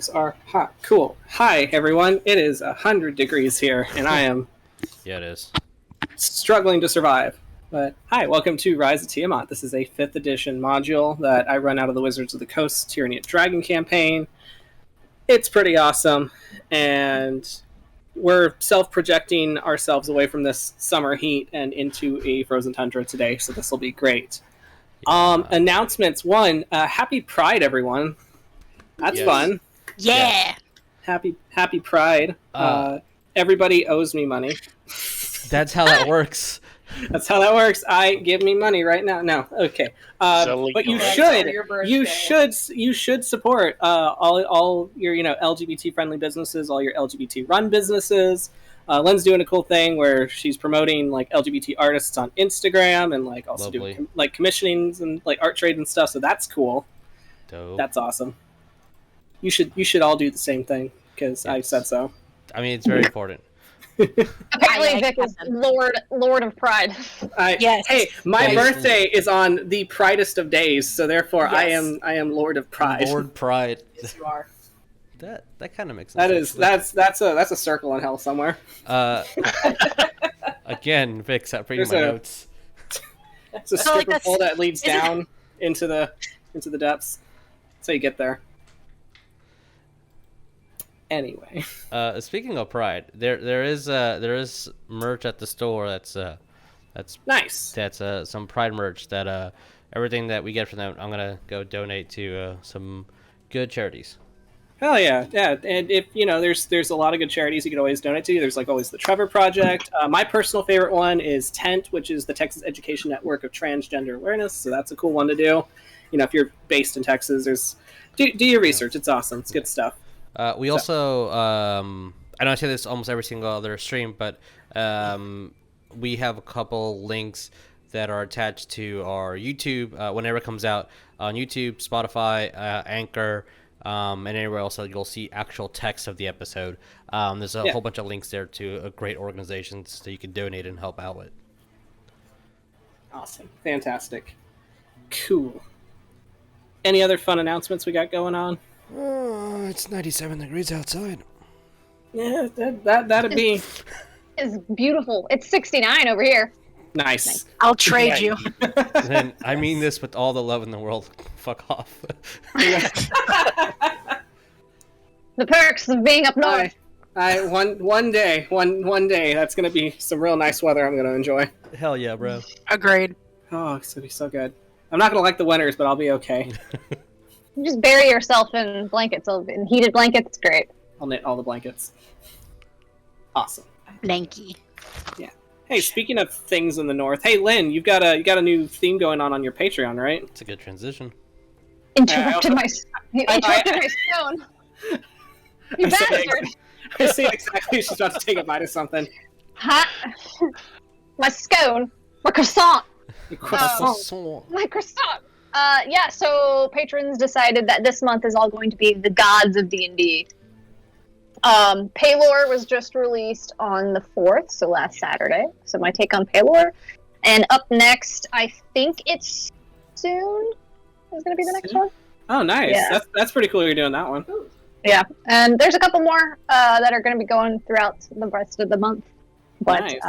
Those are hot. Cool. Hi, everyone. It is 100 degrees here, and I am Yeah, it is. struggling to survive. But hi, welcome to Rise of Tiamat. This is a 5th edition module that I run out of the Wizards of the Coast Tyranny of Dragon campaign. It's pretty awesome, and we're self-projecting ourselves away from this summer heat and into a frozen tundra today, so this will be great. Yeah. Announcements. One, happy Pride, everyone. That's fun. Yeah. Happy Pride. Everybody owes me money. That's how that works. That's how that works. Give me money right now. No, okay. But you should support all your LGBT friendly businesses, all your LGBT run businesses. Lynn's doing a cool thing where she's promoting like LGBT artists on Instagram and like also doing like commissionings and like art trade and stuff. So that's cool. Dope. That's awesome. You should all do the same thing because I said so. I mean, it's very important. Apparently, Vic is Lord of Pride. Yes. Hey, my birthday is on the Pridest of days, so therefore Yes. I am Lord of Pride. Lord Pride. Yes, you are. That kind of makes sense. That's a circle in hell somewhere. Again, Vic, stop reading There's my a- notes. It's a So, like, stripper pole that leads isn't down into the depths. That's how you get there. Anyway, Speaking of Pride, there is merch at the store that's nice. That's some Pride merch that everything that we get from them, I'm gonna go donate to some good charities. Hell yeah, yeah. And if there's a lot of good charities you can always donate to. There's like always the Trevor Project. My personal favorite one is TENT, which is the Texas Education Network of Transgender Awareness. So that's a cool one to do. If you're based in Texas, do your research. It's awesome. It's good stuff. We also, I know I say this almost every single other stream, but we have a couple links that are attached to our YouTube whenever it comes out on YouTube, Spotify, Anchor, and anywhere else that you'll see actual text of the episode. There's a whole bunch of links there to great organizations that you can donate and help out with. Awesome. Fantastic. Cool. Any other fun announcements we got going on? It's 97 degrees outside. Yeah, that'd be It's beautiful. It's 69 over here. nice. I'll trade you. And I mean this with all the love in the world. Fuck off. The perks of being up north. One day, that's gonna be some real nice weather. I'm gonna enjoy. Hell yeah, bro. Agreed. Oh, it's gonna be so good. I'm not gonna like the winters, but I'll be okay. You just bury yourself in blankets, in heated blankets. It's great. I'll knit all the blankets. Awesome. Blanky. Yeah. Hey, speaking of things in the north, hey Lynn, you got a new theme going on your Patreon, right? It's a good transition. Interrupted my stone. You bastard! I see exactly. She's about to take a bite of something. Huh? My scone. My croissant. My croissant. Yeah, so patrons decided that this month is all going to be the gods of D&D. Paylor was just released on the 4th, so last Saturday. So my take on Paylor. And up next, I think it's soon is going to be the next one. Oh, nice. Yeah. That's pretty cool you're doing that one. Yeah, and there's a couple more that are going to be going throughout the rest of the month. But, Nice.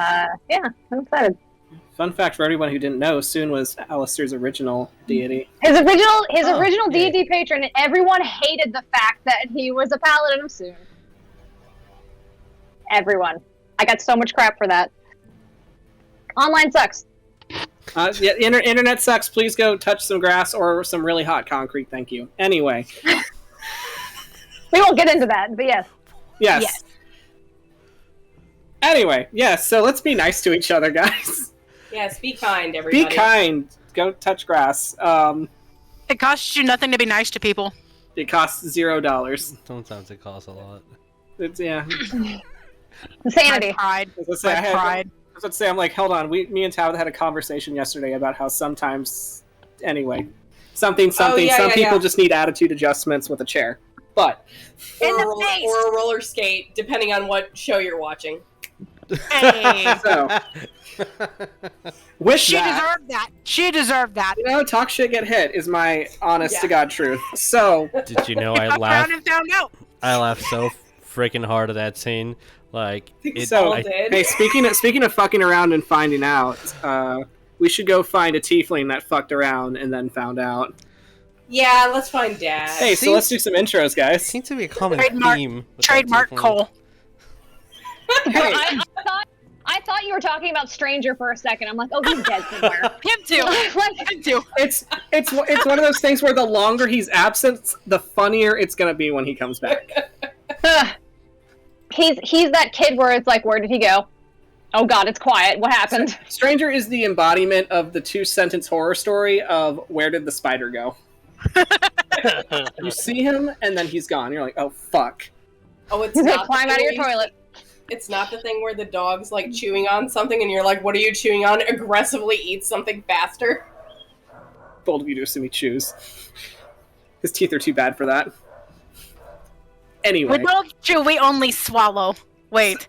Yeah, I'm excited. Fun fact for everyone who didn't know, Soon was Alistair's original deity. His original yeah. D&D patron, and everyone hated the fact that he was a paladin of Soon. Everyone. I got so much crap for that. Online sucks. Yeah, internet sucks. Please go touch some grass or some really hot concrete. Thank you. Anyway. We won't get into that, but yes. Yes. Anyway, yes. So let's be nice to each other, guys. Yes, be kind, everybody. Be kind. Go touch grass. It costs you nothing to be nice to people. It costs $0. Sometimes it costs a lot. It's Insanity. My pride. I was gonna say, Pride. I was about to say, I'm like, hold on. Me and Tabatha had a conversation yesterday about how sometimes, anyway, something. Some people just need attitude adjustments with a chair. But In the or face. a roller skate, depending on what show you're watching. Hey. so, with She that, deserved that. She deserved that. talk shit, get hit is my honest to God truth. So, Did you know If I I laughed? found and found out. I laughed so freaking hard at that scene. Like, hey, speaking of fucking around and finding out, we should go find a tiefling that fucked around and then found out. Yeah, let's find Dad. Hey, so let's do some intros, guys. Seems to be a common Trademark- theme. with Trademark that tiefling. Cole. Hey, I thought you were talking about Stranger for a second. I'm like, oh, he's dead somewhere. Him too. Him too. it's one of those things where the longer he's absent, the funnier it's gonna be when he comes back. He's that kid where it's like, where did he go? Oh God, it's quiet. What happened? Stranger is the embodiment of the 2-sentence horror story of where did the spider go? You see him and then he's gone. You're like, oh fuck. Oh, it's He's not gonna climb out of your toilet. It's not the thing where the dog's like chewing on something and you're like, what are you chewing on? Aggressively eat something faster. Bold of you to assume he chews. His teeth are too bad for that. Anyway. We don't chew, we only swallow. Wait.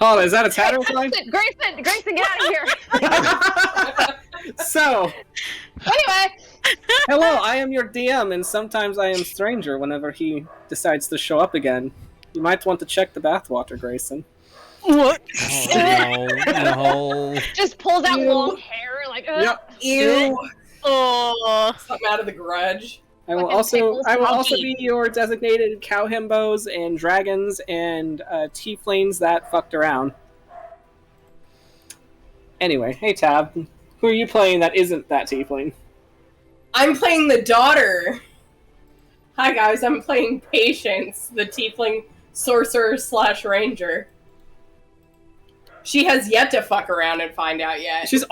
Oh, is that a Tataric line? Greyson, get out of here. So, Anyway, hello, I am your DM, and sometimes I am Stranger whenever he decides to show up again. You might want to check the bathwater, Greyson. What? Oh, no. just pulls out Ew. long hair, like, Yep. Ew. Oh. Something out of the grudge. I will Fucking also pickles also monkey. be your designated cow himbos and dragons and tieflings that fucked around. Anyway, hey Tab, who are you playing that isn't that tiefling? I'm playing the daughter. Hi guys, I'm playing Patience, the tiefling sorcerer / ranger. She has yet to fuck around and find out yet. She's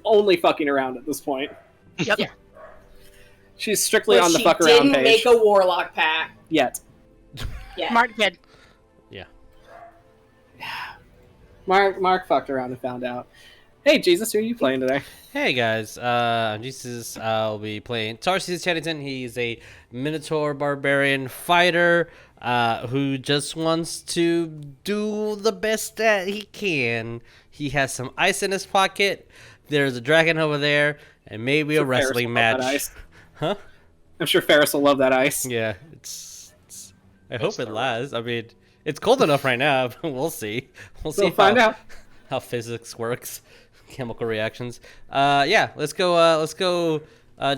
only fucking around at this point. Yep. Yeah. She's strictly But on the she fuck around didn't page. make a warlock pack Yet. yet. Smart kid. Mark fucked around and found out. Hey Jesus, who are you playing today? Hey guys, I'm Jesus. I'll be playing Tarsius Chadington. He's a Minotaur barbarian fighter who just wants to do the best that he can. He has some ice in his pocket. There's a dragon over there, and maybe a wrestling match. Huh? I'm sure Ferris will love that ice. Yeah, it's I hope it lasts. I mean, it's cold enough right now, but we'll see. We'll find out. How physics works, chemical reactions. Yeah, let's go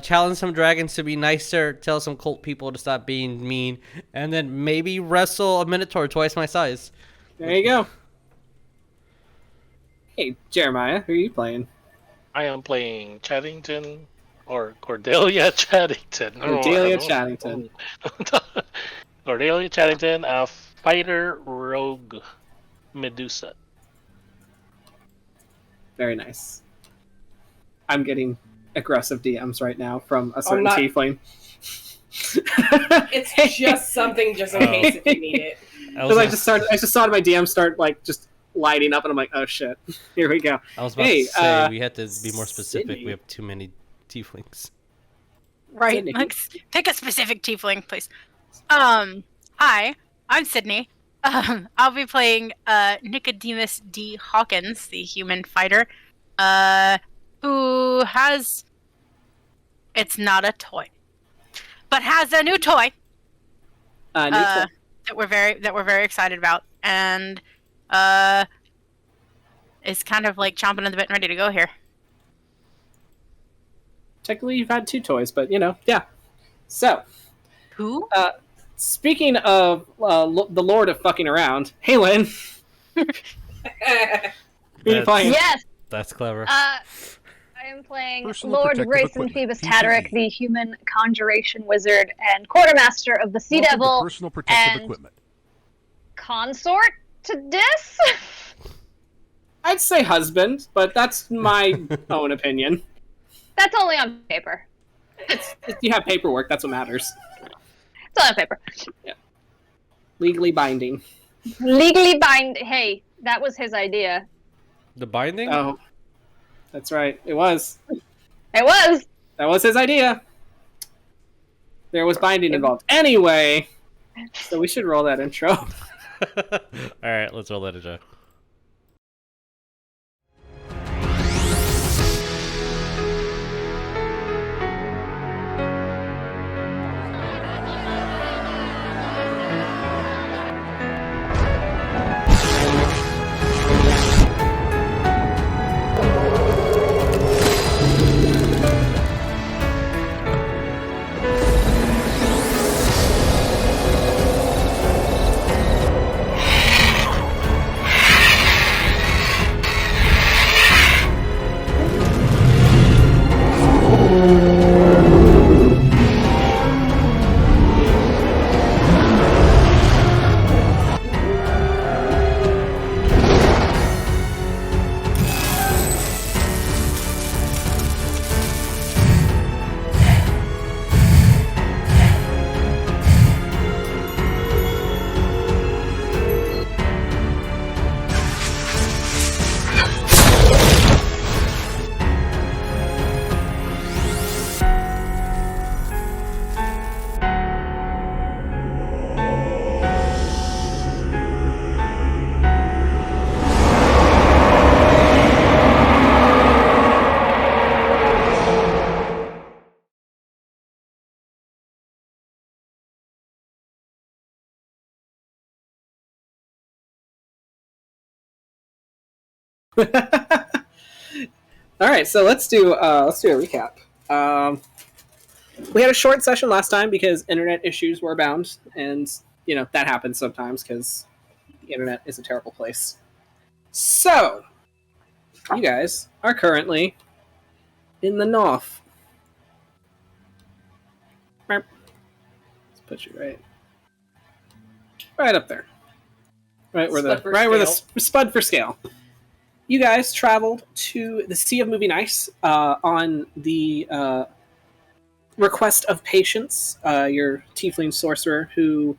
challenge some dragons to be nicer, tell some cult people to stop being mean, and then maybe wrestle a Minotaur twice my size. There you go. Hey Jeremiah, who are you playing? I am playing Chadington, or Cordelia Chadington. Cordelia Chadington. Cordelia Chadington, a fighter rogue Medusa. Very nice. I'm getting aggressive DMs right now from a certain not- tiefling. It's just something just in case if you need it. I just saw my DM start like just lighting up, and I'm like, oh shit, here we go. I was about to say we had to be more specific. Sydney. We have too many tieflings. Right. Sydney. Like, pick a specific tiefling, please. Hi, I'm Sydney. I'll be playing Nicodemus D. Hawkins, the human fighter, who has... It's not a toy, but has a new toy that we're very excited about, and is kind of like chomping at the bit and ready to go here. Technically, you've had 2 toys, but yeah. So, Who? speaking of the Lord of fucking around, hey Lynn, who are you playing? yes, That's clever. I am playing Personal Lord protective Greyson equipment, Phoebus PPE. Tataric, the human conjuration wizard and quartermaster of the Sea Welcome to Devil, personal protective and equipment. consort to Dis. I'd say husband, but that's my own opinion. That's only on paper. If you have paperwork, that's what matters. It's only on paper. Legally binding. Legally bind. Hey, that was his idea. The binding? Oh, that's right. It was. It was. That was his idea. There was binding involved. Anyway, so we should roll that intro. All right, let's roll that intro. All right, so let's do a recap. We had a short session last time because internet issues were abound, and that happens sometimes because the internet is a terrible place. So, you guys are currently in the north. Let's put you right up there, right where the spud for scale. You guys traveled to the Sea of Moving Ice on the request of Patience, your tiefling sorcerer, who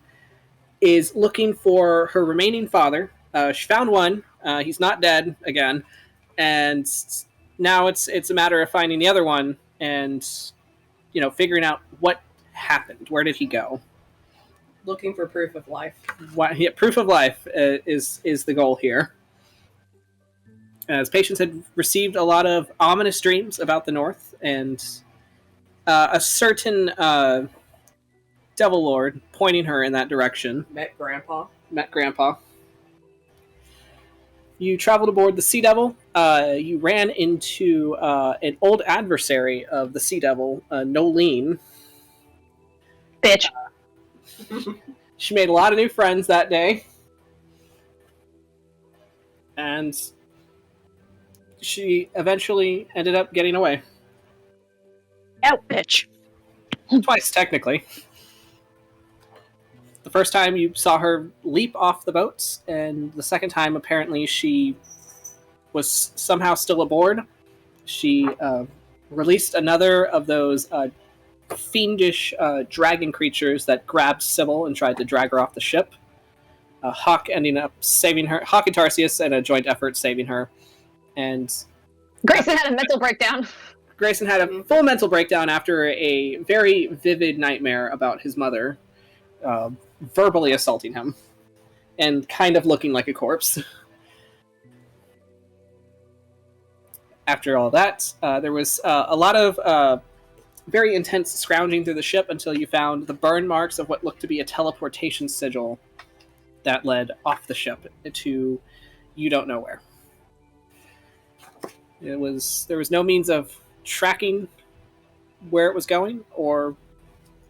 is looking for her remaining father. She found one. He's not dead again, and now it's a matter of finding the other one and figuring out what happened. Where did he go? Looking for proof of life. Proof of life is the goal here. As Patience had received a lot of ominous dreams about the North, and a certain Devil Lord pointing her in that direction. Met Grandpa. You traveled aboard the Sea Devil. You ran into an old adversary of the Sea Devil, Nolene. Bitch. She made a lot of new friends that day. And she eventually ended up getting away. Oh, bitch. Twice, technically. The first time you saw her leap off the boats, and the second time, apparently, she was somehow still aboard. She released another of those fiendish dragon creatures that grabbed Sybil and tried to drag her off the ship. Hawk ending up saving her. Hawk and Tarsius in a joint effort saving her. And Greyson had a mental breakdown. Greyson had a full mental breakdown after a very vivid nightmare about his mother verbally assaulting him and kind of looking like a corpse. After all that, there was a lot of very intense scrounging through the ship until you found the burn marks of what looked to be a teleportation sigil that led off the ship to you don't know where. There was no means of tracking where it was going, or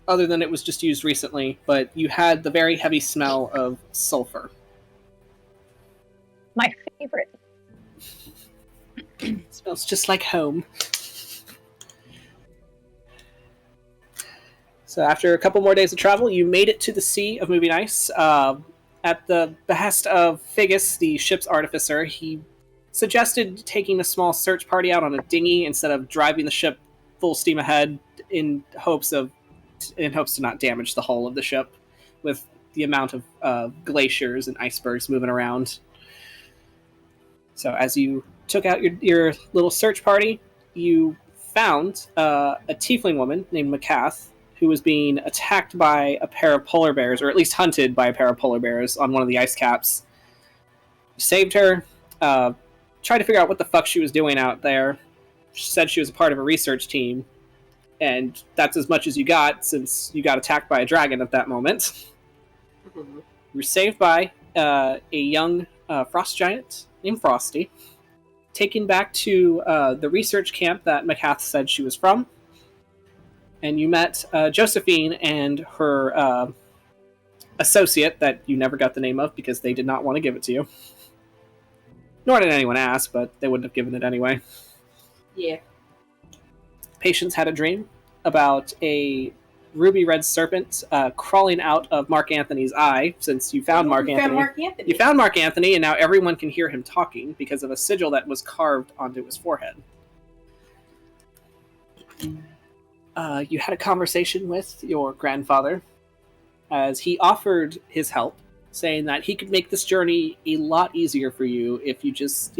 other than it was just used recently, but you had the very heavy smell of sulfur. My favorite. It smells just like home. So after a couple more days of travel, you made it to the Sea of Moving Ice. At the behest of Figus, the ship's artificer, he suggested taking a small search party out on a dinghy instead of driving the ship full steam ahead in hopes to not damage the hull of the ship with the amount of glaciers and icebergs moving around. So as you took out your little search party, you found a tiefling woman named Macath, who was being attacked by a pair of polar bears, or at least hunted by a pair of polar bears on one of the ice caps. You saved her, tried to figure out what the fuck she was doing out there. She said she was a part of a research team, and that's as much as you got since you got attacked by a dragon at that moment. You were saved by a young frost giant named Frosty, taken back to the research camp that Macath said she was from, and you met Josephine and her associate that you never got the name of because they did not want to give it to you. Nor did anyone ask, but they wouldn't have given it anyway. Yeah. Patience had a dream about a ruby red serpent crawling out of Mark Anthony's eye, since you found Mark Anthony. You found Mark Anthony, and now everyone can hear him talking because of a sigil that was carved onto his forehead. You had a conversation with your grandfather as he offered his help, saying that he could make this journey a lot easier for you if you just,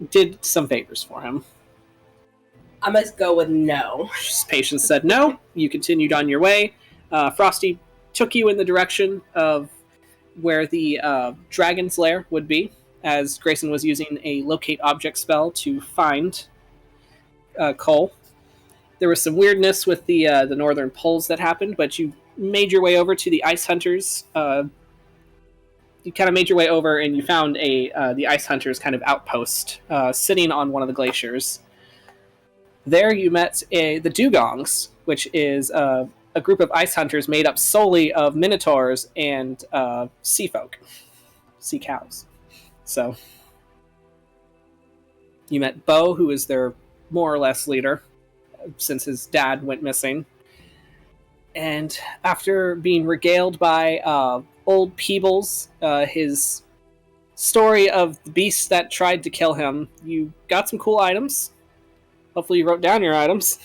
did some favors for him. I must go with no. Patience said no. You continued on your way. Frosty took you in the direction of where the dragon's lair would be, as Greyson was using a locate object spell to find Cole. There was some weirdness with the northern poles that happened, but you made your way over to the Ice Hunters you kind of made your way over, and you found the Ice Hunters kind of outpost, sitting on one of the glaciers. There you met the Dugongs, which is a group of Ice Hunters made up solely of Minotaurs and sea folk, sea cows. So you met Bo, who is their more or less leader, since his dad went missing. And after being regaled by old Peebles, his story of the beast that tried to kill him, you got some cool items. Hopefully you wrote down your items.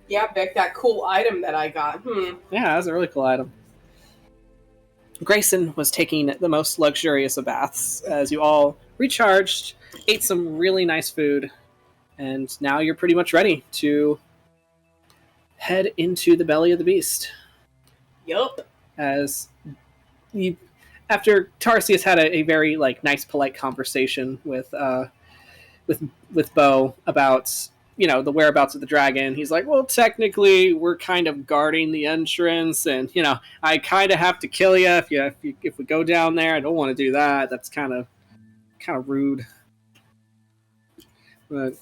Yeah, Vic, that cool item that I got. Yeah, that was a really cool item. Greyson was taking the most luxurious of baths as you all recharged, ate some really nice food, and now you're pretty much ready to head into the belly of the beast. Yup. As you, after Tarsius had a very nice, polite conversation with Bo about the whereabouts of the dragon, he's like, well, technically we're kind of guarding the entrance, and I kind of have to kill you if we go down there. I don't want to do that. That's kind of rude. But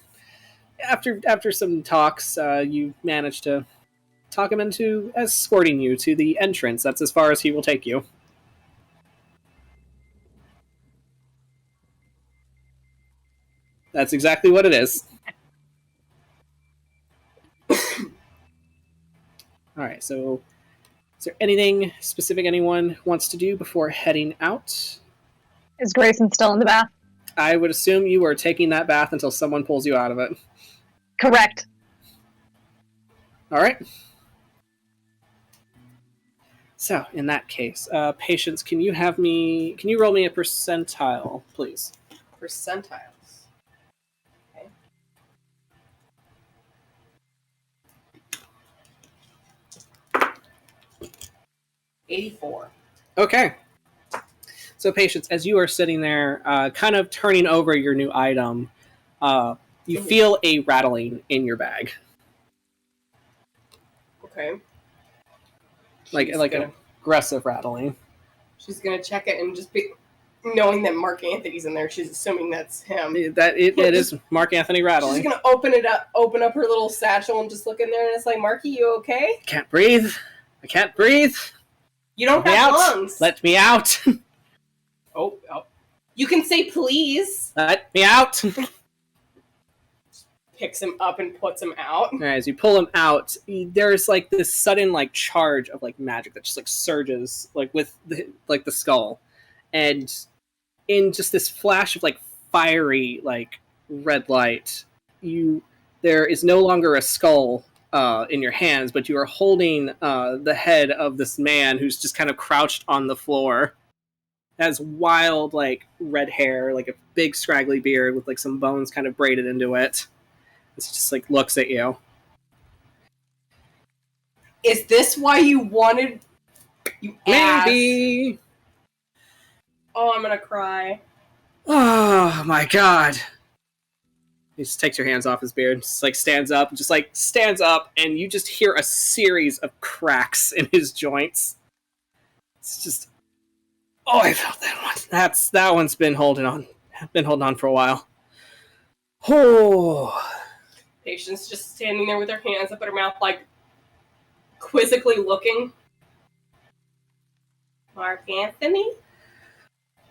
after some talks, you managed to talk him into escorting you to the entrance. That's as far as he will take you. That's exactly what it is. Alright, so is there anything specific anyone wants to do before heading out? Is Greyson still in the bath? I would assume you are taking that bath until someone pulls you out of it. Correct. Alright. So, in that case, Patience, can you roll me a percentile, please? Percentiles. Okay. 84. Okay. So, Patience, as you are sitting there, kind of turning over your new item, you feel a rattling in your bag. Okay. Like an aggressive rattling. She's gonna check it and just be knowing that Mark Anthony's in there. She's assuming that's him. It is Mark Anthony rattling. She's gonna open up her little satchel and just look in there, and it's like, Marky, you okay? I can't breathe. You don't have lungs. Let me out. Oh. You can say please. Let me out. Picks him up and puts him out. As you pull him out, there's this sudden charge of magic that just surges with the skull, and in just this flash of fiery red light, there is no longer a skull in your hands, but you are holding the head of this man who's just kind of crouched on the floor. Has wild red hair, a big scraggly beard with some bones kind of braided into it. It just looks at you. Is this why you wanted? You ass. Maybe. Oh, I'm gonna cry. Oh my god. He just takes your hands off his beard, just stands up, and you just hear a series of cracks in his joints. It's just, I felt that one. That one's been holding on for a while. Oh. Patience just standing there with her hands up at her mouth, quizzically looking. Mark Anthony?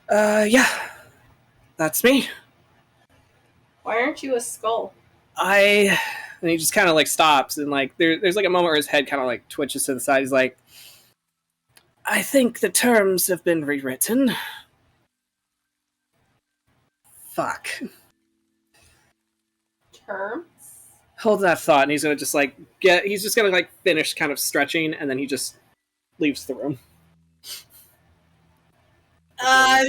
Yeah. That's me. Why aren't you a skull? And he just kind of stops, and there's a moment where his head kind of twitches to the side. He's like, I think the terms have been rewritten. Fuck. Terms? Hold that thought, and he's gonna just he's just gonna finish kind of stretching, and then he just leaves the room.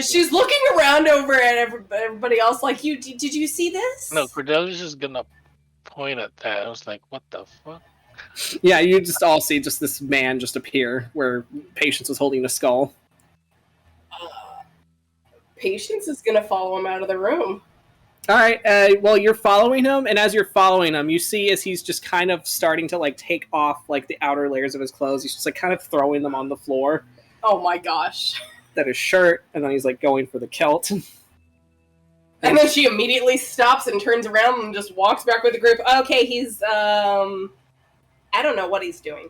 She's looking around over at everybody else did you see this? No, Cordelia's just gonna point at that. I was like, what the fuck? Yeah, you just all see just this man just appear where Patience was holding a skull. Patience is gonna follow him out of the room. Alright, well, you're following him, and as you're following him, you see as he's just kind of starting to take off the outer layers of his clothes, he's just kind of throwing them on the floor. Oh my gosh. at his shirt, and then he's like going for the kilt. And then she immediately stops and turns around and just walks back with the group. Okay, he's, I don't know what he's doing.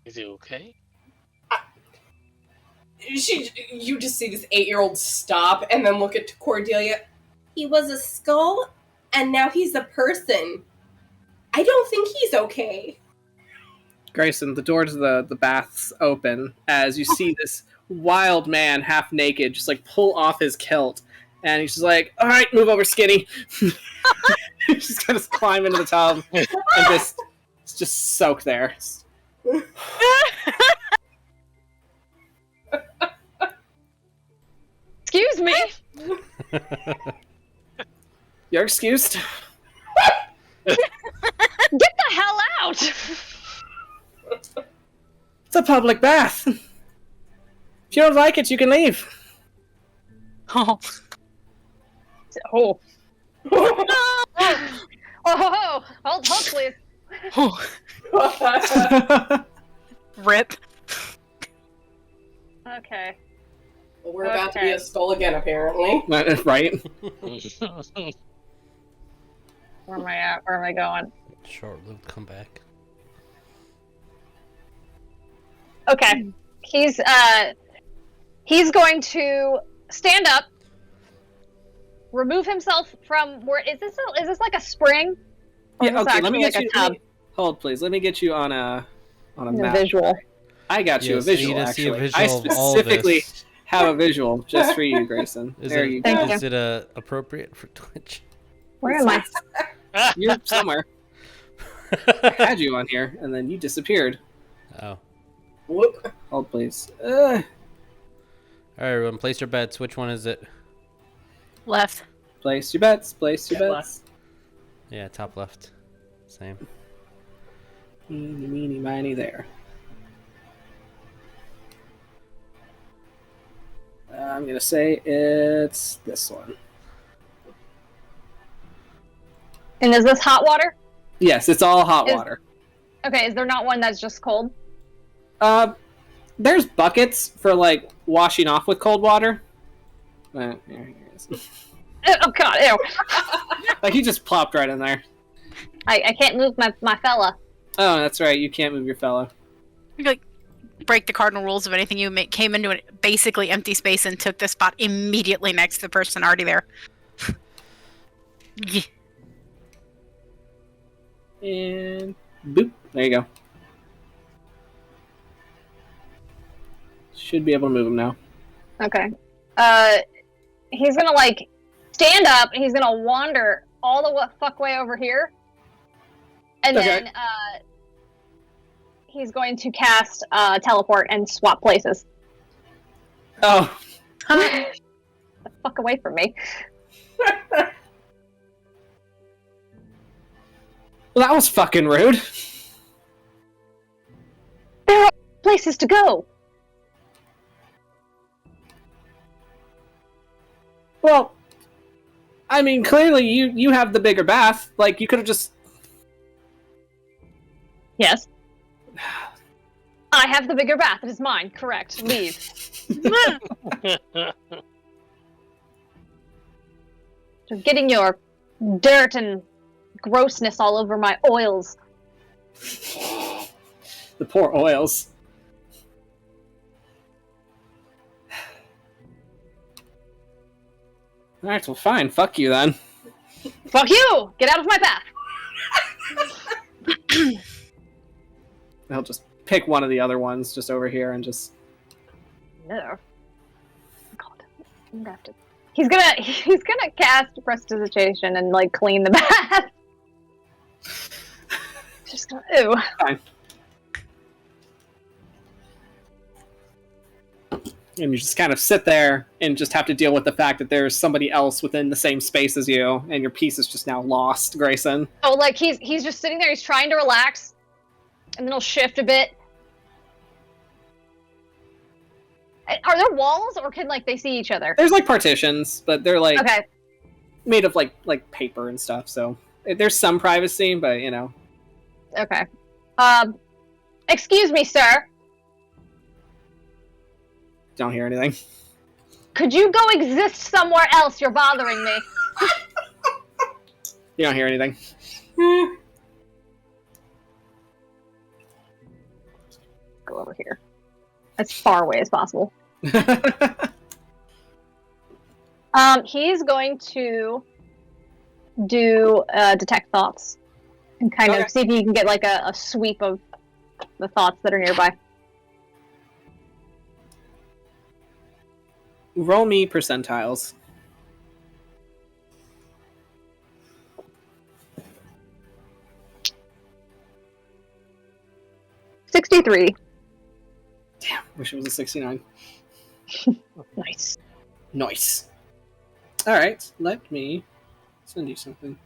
Is he okay? You just see this 8-year-old stop and then look at Cordelia. He was a skull, and now he's a person. I don't think he's okay. Greyson, the door to the baths open as you see this wild man, half naked, just like pull off his kilt, and he's just like, "All right, move over, skinny." He's just gonna climb into the tub and just soak there. Excuse me. You're excused. Get the hell out. It's a public bath. If you don't like it, you can leave. Oh. Oh. Oh, hold please. Rip. Okay. Well, we're about to be a skull again, apparently. Right? Where am I at? Where am I going? Short-lived comeback. Okay. He's going to stand up, remove himself from where is this like a spring? Or Yeah, is this okay, let me actually get like you. Hold, please. Let me get you on a map. visual. I got you Yes, a visual, I need to see a actually. visual I of all specifically this. have a visual just for you, Greyson. There you go. Thank Is it appropriate for Twitch? Where am I? You're somewhere. I had you on here, and then you disappeared. Oh. Whoop. Hold, please. Alright, everyone, place your bets. Which one is it? Left. Place your bets. Place your Yeah, bets. Yeah, top left. Same. Eeny, meeny, miny, there. I'm gonna say it's this one. And is this hot water? Yes, it's all hot water. Okay, is there not one that's just cold? There's buckets for like washing off with cold water. Here it is. Oh god, ew. Like he just plopped right in there. I can't move my fella. Oh, that's right. You can't move your fellow. You like break the cardinal rules of anything. You came into a basically empty space and took the spot immediately next to the person already there. Yeah. And boop. There you go. Should be able to move him now. Okay. He's gonna like stand up and he's gonna wander all the fuck way over here. And then he's going to cast teleport and swap places. Oh. The fuck away from me. Well, that was fucking rude. There are places to go. Well, I mean, clearly you have the bigger bath. Like, you could have just... Yes. I have the bigger bath. It is mine. Correct. Leave. You're getting your dirt and grossness all over my oils. The poor oils. Alright, well fine. Fuck you then. Fuck you! Get out of my path! I'll just pick one of the other ones just over here and just... No. God. I'm gonna have to... He's gonna cast prestidigitation and like clean the bath. Just gonna ew. Fine. And you just kind of sit there and just have to deal with the fact that there's somebody else within the same space as you, and your piece is just now lost, Greyson. Oh, like he's just sitting there, he's trying to relax, and then he'll shift a bit. Are there walls, or can like they see each other? There's like partitions, but they're like Okay. made of like paper and stuff, so there's some privacy, but you know. Okay. Excuse me, sir. don't hear anything. Could you go exist somewhere else? You're bothering me. You don't hear anything. Go over here. As far away as possible. He's going to do detect thoughts and kind of see if he can get like a sweep of the thoughts that are nearby. Roll me percentiles. $63. Damn, wish it was a 69. Nice. Nice. Alright, let me send you something.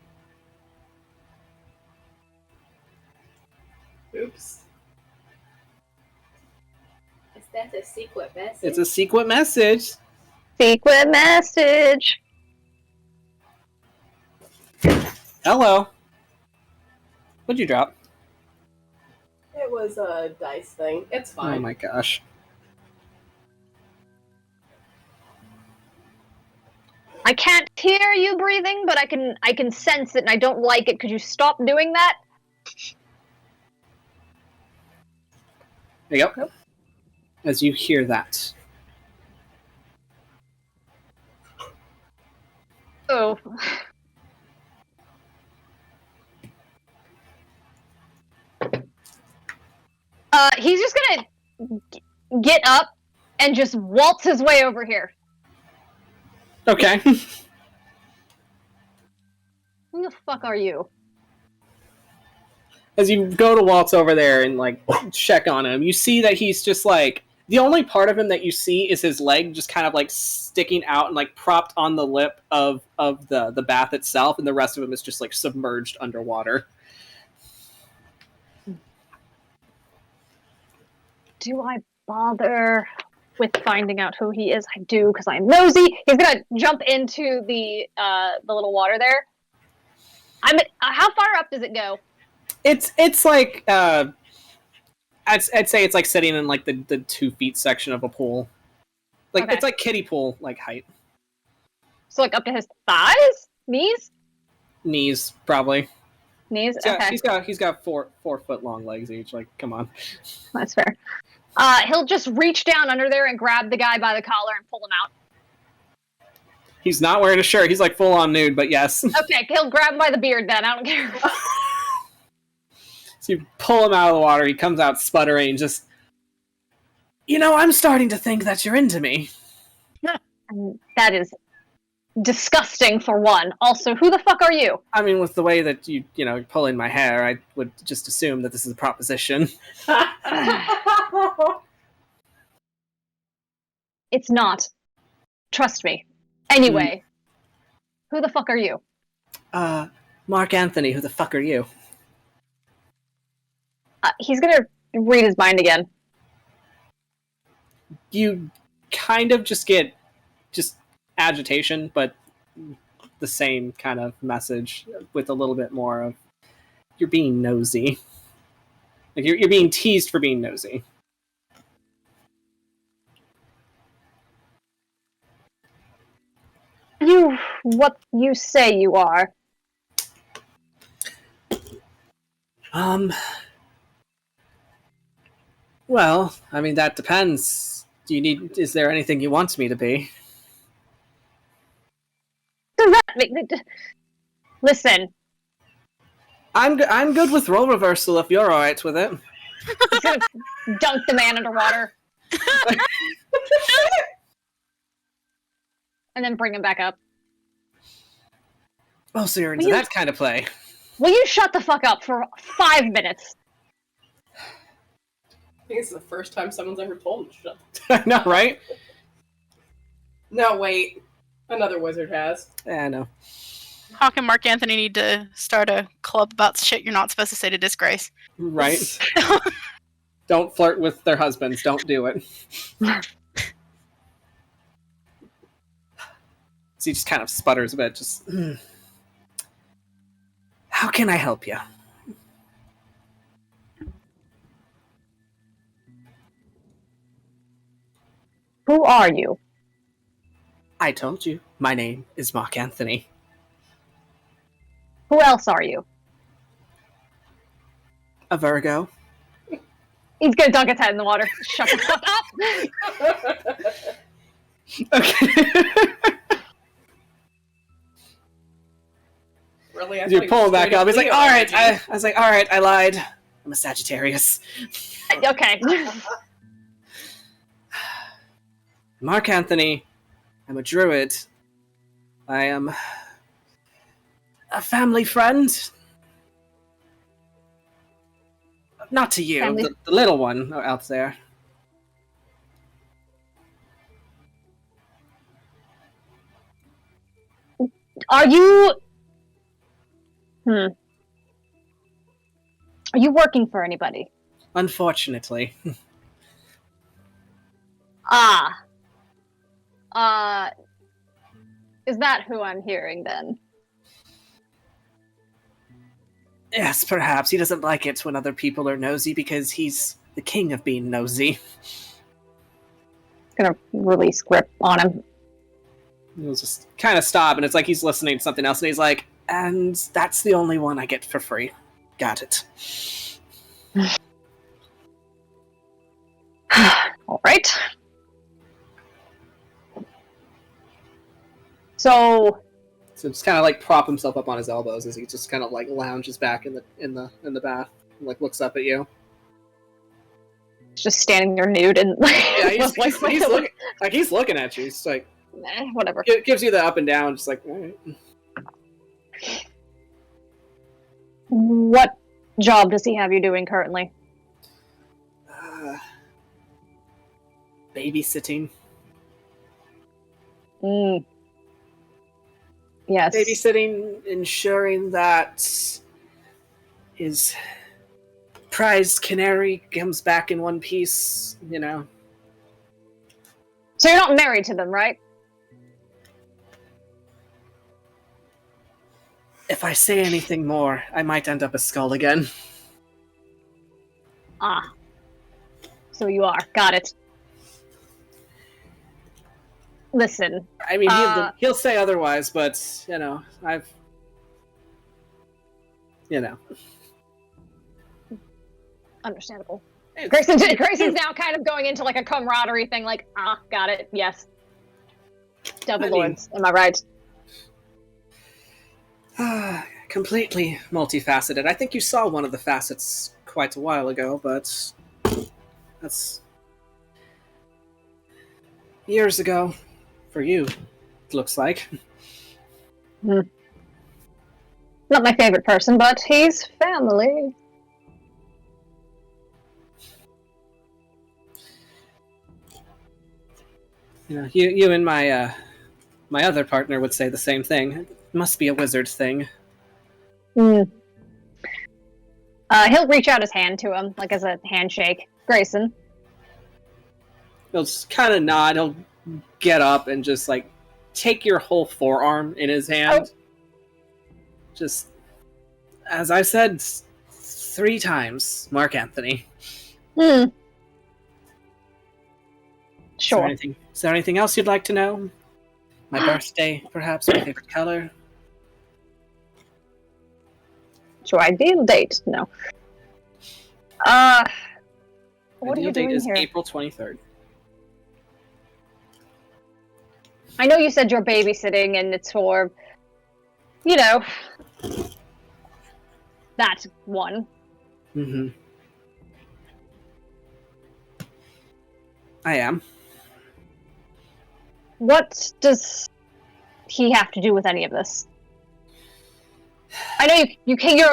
Oops. Is that a secret message? It's a secret message. Secret message. Hello. What'd you drop? It was a dice thing. It's fine. Oh my gosh. I can't hear you breathing, but I can sense it, and I don't like it. Could you stop doing that? There you go. As you hear that. Oh. He's just gonna get up and just waltz his way over here. Okay. Who the fuck are you? As you go to waltz over there and like check on him, you see that he's just like the only part of him that you see is his leg just kind of like sticking out and like propped on the lip of the bath itself, and the rest of him is just like submerged underwater. Do I bother with finding out who he is? I do, because I'm nosy. He's gonna jump into the little water there. How far up does it go? It's like I'd say it's like sitting in like the 2 feet section of a pool. Like Okay. It's like kiddie pool like height. So like up to his thighs? Knees probably. Knees? Yeah, Okay. he's got 4-foot long legs each. Like, come on. That's fair. He'll just reach down under there and grab the guy by the collar and pull him out. He's not wearing a shirt. He's like full on nude, but yes. Okay, he'll grab him by the beard then. I don't care. So you pull him out of the water. He comes out sputtering, just, I'm starting to think that you're into me. And that is disgusting for one. Also, who the fuck are you? I mean, with the way that you're pulling my hair, I would just assume that this is a proposition. It's not. Trust me. Anyway, who the fuck are you? Mark Anthony, who the fuck are you? He's gonna read his mind again. You kind of just get agitation, but the same kind of message with a little bit more of you're being nosy. Like you're being teased for being nosy. You what you say you are. Well, I mean that depends. Is there anything you want me to be? Does that make Listen, I'm good with role reversal if you're alright with it. he's gonna dunk the man underwater. And then bring him back up. Oh, so you're into that kind of play. Will you shut the fuck up for 5 minutes? I think this is the first time someone's ever told him to shut. I know, right? No, wait. Another wizard has. Yeah, I know. Hawk and Mark Anthony need to start a club about shit you're not supposed to say to Disgrace. Right? Don't flirt with their husbands. Don't do it. So he just kind of sputters a bit. Just, how can I help you? Who are you? I told you. My name is Mark Anthony. Who else are you? A Virgo. He's gonna dunk his head in the water. Shut the fuck up! Okay. Really? I You're thought he pulling was back straight up. He's like, Leo all right. energy. I was like, all right, I lied. I'm a Sagittarius. Okay. Mark Anthony. I'm a druid. I am a family friend. Not to you, Family- the little one out there. Are you... Are you working for anybody? Unfortunately. Is that who I'm hearing then? Yes, perhaps. He doesn't like it when other people are nosy because he's the king of being nosy. Gonna release grip on him. He'll just kind of stop, and it's like he's listening to something else, and he's like, and that's the only one I get for free. Got it. Alright. So just kind of like prop himself up on his elbows as he just kind of like lounges back in the bath, and like looks up at you. just standing there nude and Yeah, he's looking at you. He's like, whatever. it gives you the up and down, just like, all right. What job does he have you doing currently? Babysitting. Yes. Babysitting, ensuring that his prized canary comes back in one piece, you know. So you're not married to them, right? If I say anything more, I might end up a skull again. Ah. So you are. Got it. Listen. I mean, he'll say otherwise, but, you know, Understandable. Grayson's now kind of going into like a camaraderie thing, like, got it, yes. Devil Lords, am I right? Completely multifaceted. I think you saw one of the facets quite a while ago, but that's years ago for you, it looks like. Not my favorite person, but he's family. You know, you and my other partner would say the same thing. It must be a wizard thing. He'll reach out his hand to him, like as a handshake. Greyson. He'll just kind of nod. He'll get up and just like take your whole forearm in his hand. Oh. Just, as I said 3 times, Mark Anthony. Sure. Is there anything else you'd like to know? My birthday, perhaps, my favorite color? Sure, ideal date? No. What are you doing date is here? April 23rd. I know you said you're babysitting and it's for, you know, that one. Mm-hmm. I am. What does he have to do with any of this? I know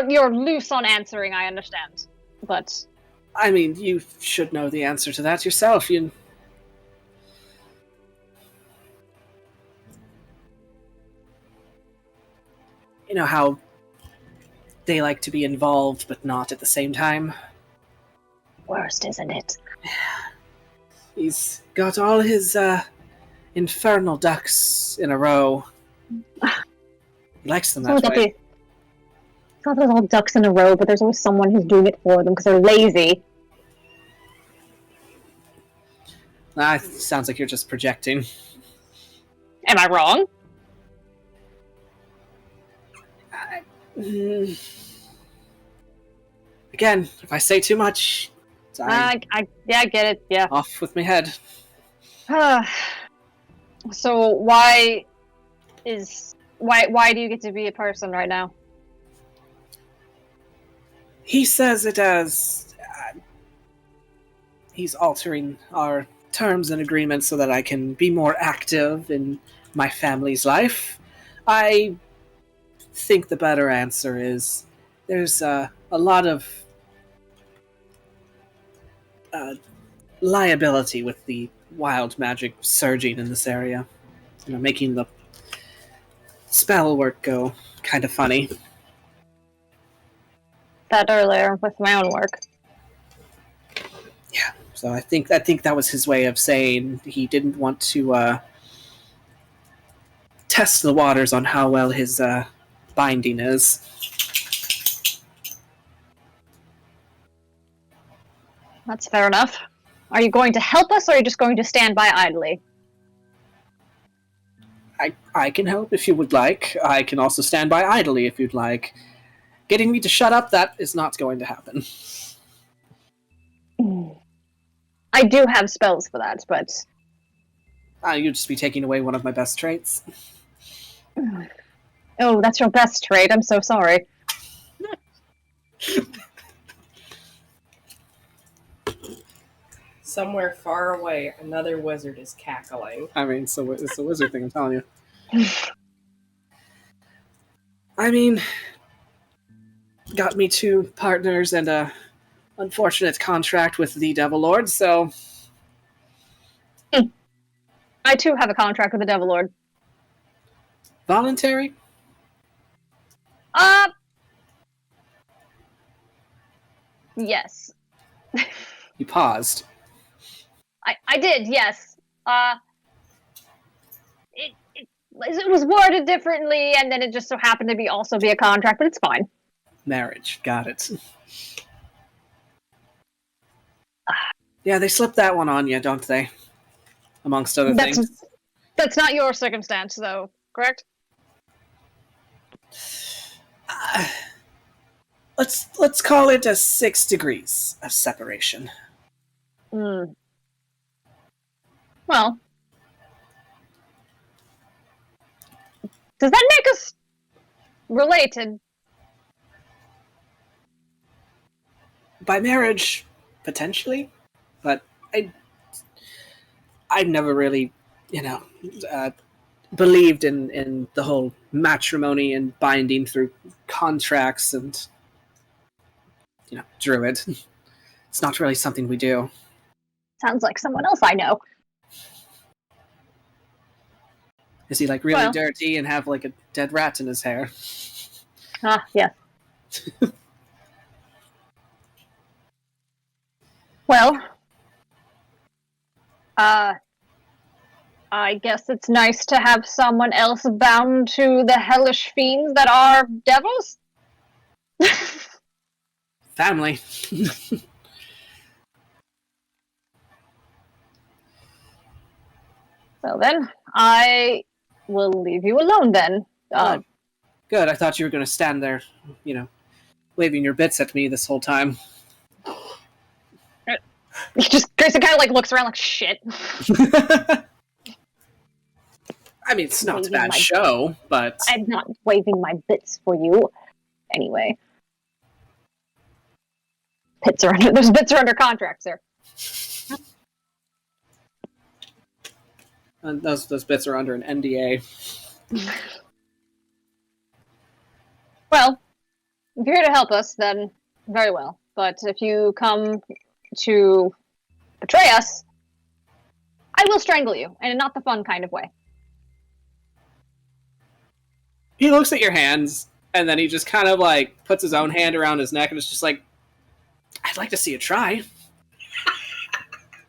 you're loose on answering, I understand, but... I mean, you should know the answer to that yourself. You know how they like to be involved, but not at the same time? Worst, isn't it? He's got all his, infernal ducks in a row. He likes them that way. It's not those all ducks in a row, but there's always someone who's doing it for them because they're lazy. Sounds like you're just projecting. Am I wrong? Again, if I say too much, I get it. Yeah. off with my head. So why do you get to be a person right now? He says it as he's altering our terms and agreements so that I can be more active in my family's life. I think the better answer is there's a lot of liability with the wild magic surging in this area. Making the spell work go kind of funny. That earlier with my own work. Yeah, so I think that was his way of saying he didn't want to test the waters on how well his binding is. That's fair enough. Are you going to help us, or are you just going to stand by idly? I can help if you would like. I can also stand by idly if you'd like. Getting me to shut up, that is not going to happen. I do have spells for that, but... You'd just be taking away one of my best traits. Oh, that's your best trait. I'm so sorry. Somewhere far away, another wizard is cackling. I mean, so it's a wizard thing, I'm telling you. I mean, got me 2 partners and a unfortunate contract with the Devil Lord, so... I too have a contract with the Devil Lord. Voluntary? Yes. You paused. I did, yes. It was worded differently, and then it just so happened to also be a contract, but it's fine. Marriage, got it. Yeah, they slipped that one on you, don't they? Amongst other things. That's not your circumstance, though, correct? Let's call it a 6 degrees of separation. Well, does that make us related? By marriage, potentially, but I never really, believed in the whole matrimony and binding through contracts and, druid. It's not really something we do. Sounds like someone else I know. Is he really dirty and have a dead rat in his hair? Yeah. Well, I guess it's nice to have someone else bound to the hellish fiends that are devils. Family. So then, I will leave you alone then. Good, I thought you were going to stand there, waving your bits at me this whole time. Greyson kind of looks around like, shit. I mean, it's not a bad show, but... I'm not waving my bits for you. Anyway. Those bits are under contract, sir. And those bits are under an NDA. Well, if you're here to help us, then very well. But if you come to betray us, I will strangle you, and in not the fun kind of way. He looks at your hands, and then he just kind of puts his own hand around his neck, and it's just I'd like to see you try.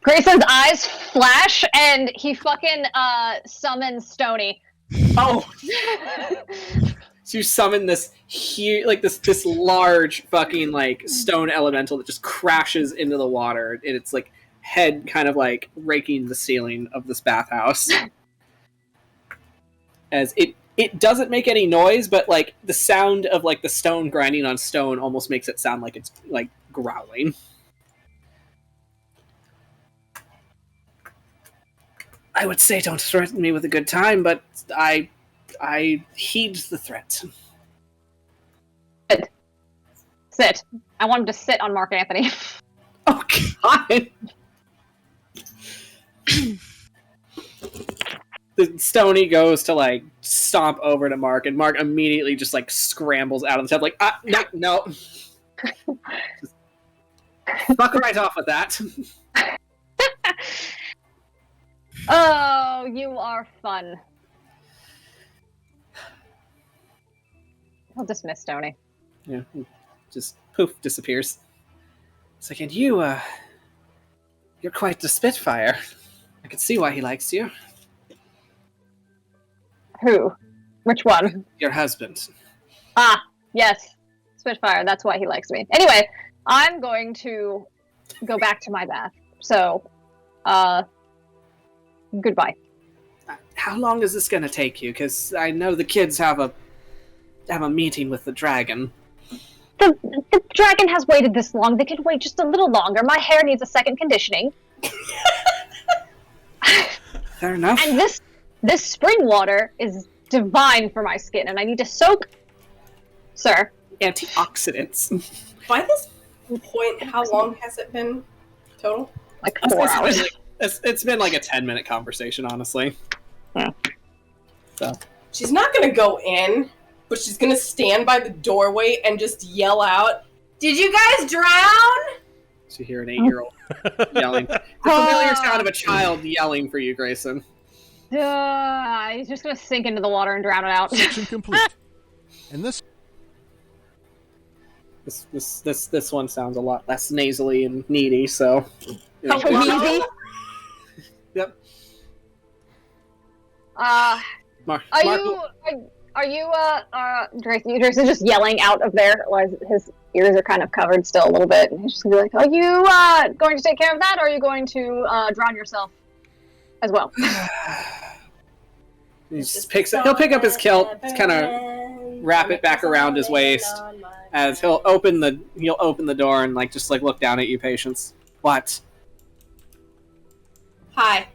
Greyson's eyes flash, and he fucking summons Stony. Oh! So you summon this huge, this large fucking stone elemental that just crashes into the water, and it's head kind of like raking the ceiling of this bathhouse. As it doesn't make any noise, but like the sound of like the stone grinding on stone almost makes it sound like it's like growling. I would say don't threaten me with a good time, but I heed the threat. Sit. I want him to sit on Mark Anthony. Oh God! The Stony goes to like stomp over to Mark, and Mark immediately just like scrambles out of the tub, like no. Just fuck right off with that. Oh, you are fun. I'll dismiss Stony. Yeah, just poof, disappears. It's like, and you're quite the Spitfire. I can see why he likes you. Who? Which one? Your husband. Ah, yes. Spitfire, that's why he likes me. Anyway, I'm going to go back to my bath. So, goodbye. How long is this going to take you? Because I know the kids have a meeting with the dragon. The dragon has waited this long. They could wait just a little longer. My hair needs a second conditioning. Fair enough. And this spring water is divine for my skin, and I need to soak. Sir. Antioxidants. By this point, how long has it been total? Like 4 hours. It's been like a 10-minute conversation, honestly. Yeah. So. She's not gonna go in, but she's gonna stand by the doorway and just yell out, "Did you guys drown?" So you hear an 8-year-old yelling. The familiar sound of a child yelling for you, Greyson. He's just gonna sink into the water and drown it out. Section complete. And this one sounds a lot less nasally and needy, so. You know, Needy? Yep. Grayson's just yelling out of there, while his ears are kind of covered still a little bit. And he's just gonna be like, "Are you going to take care of that, or are you going to drown yourself as well?" He'll pick up his kilt, kind of wrap it back around his waist, as he'll open the door and like just like look down at you, Patience. What? Hi.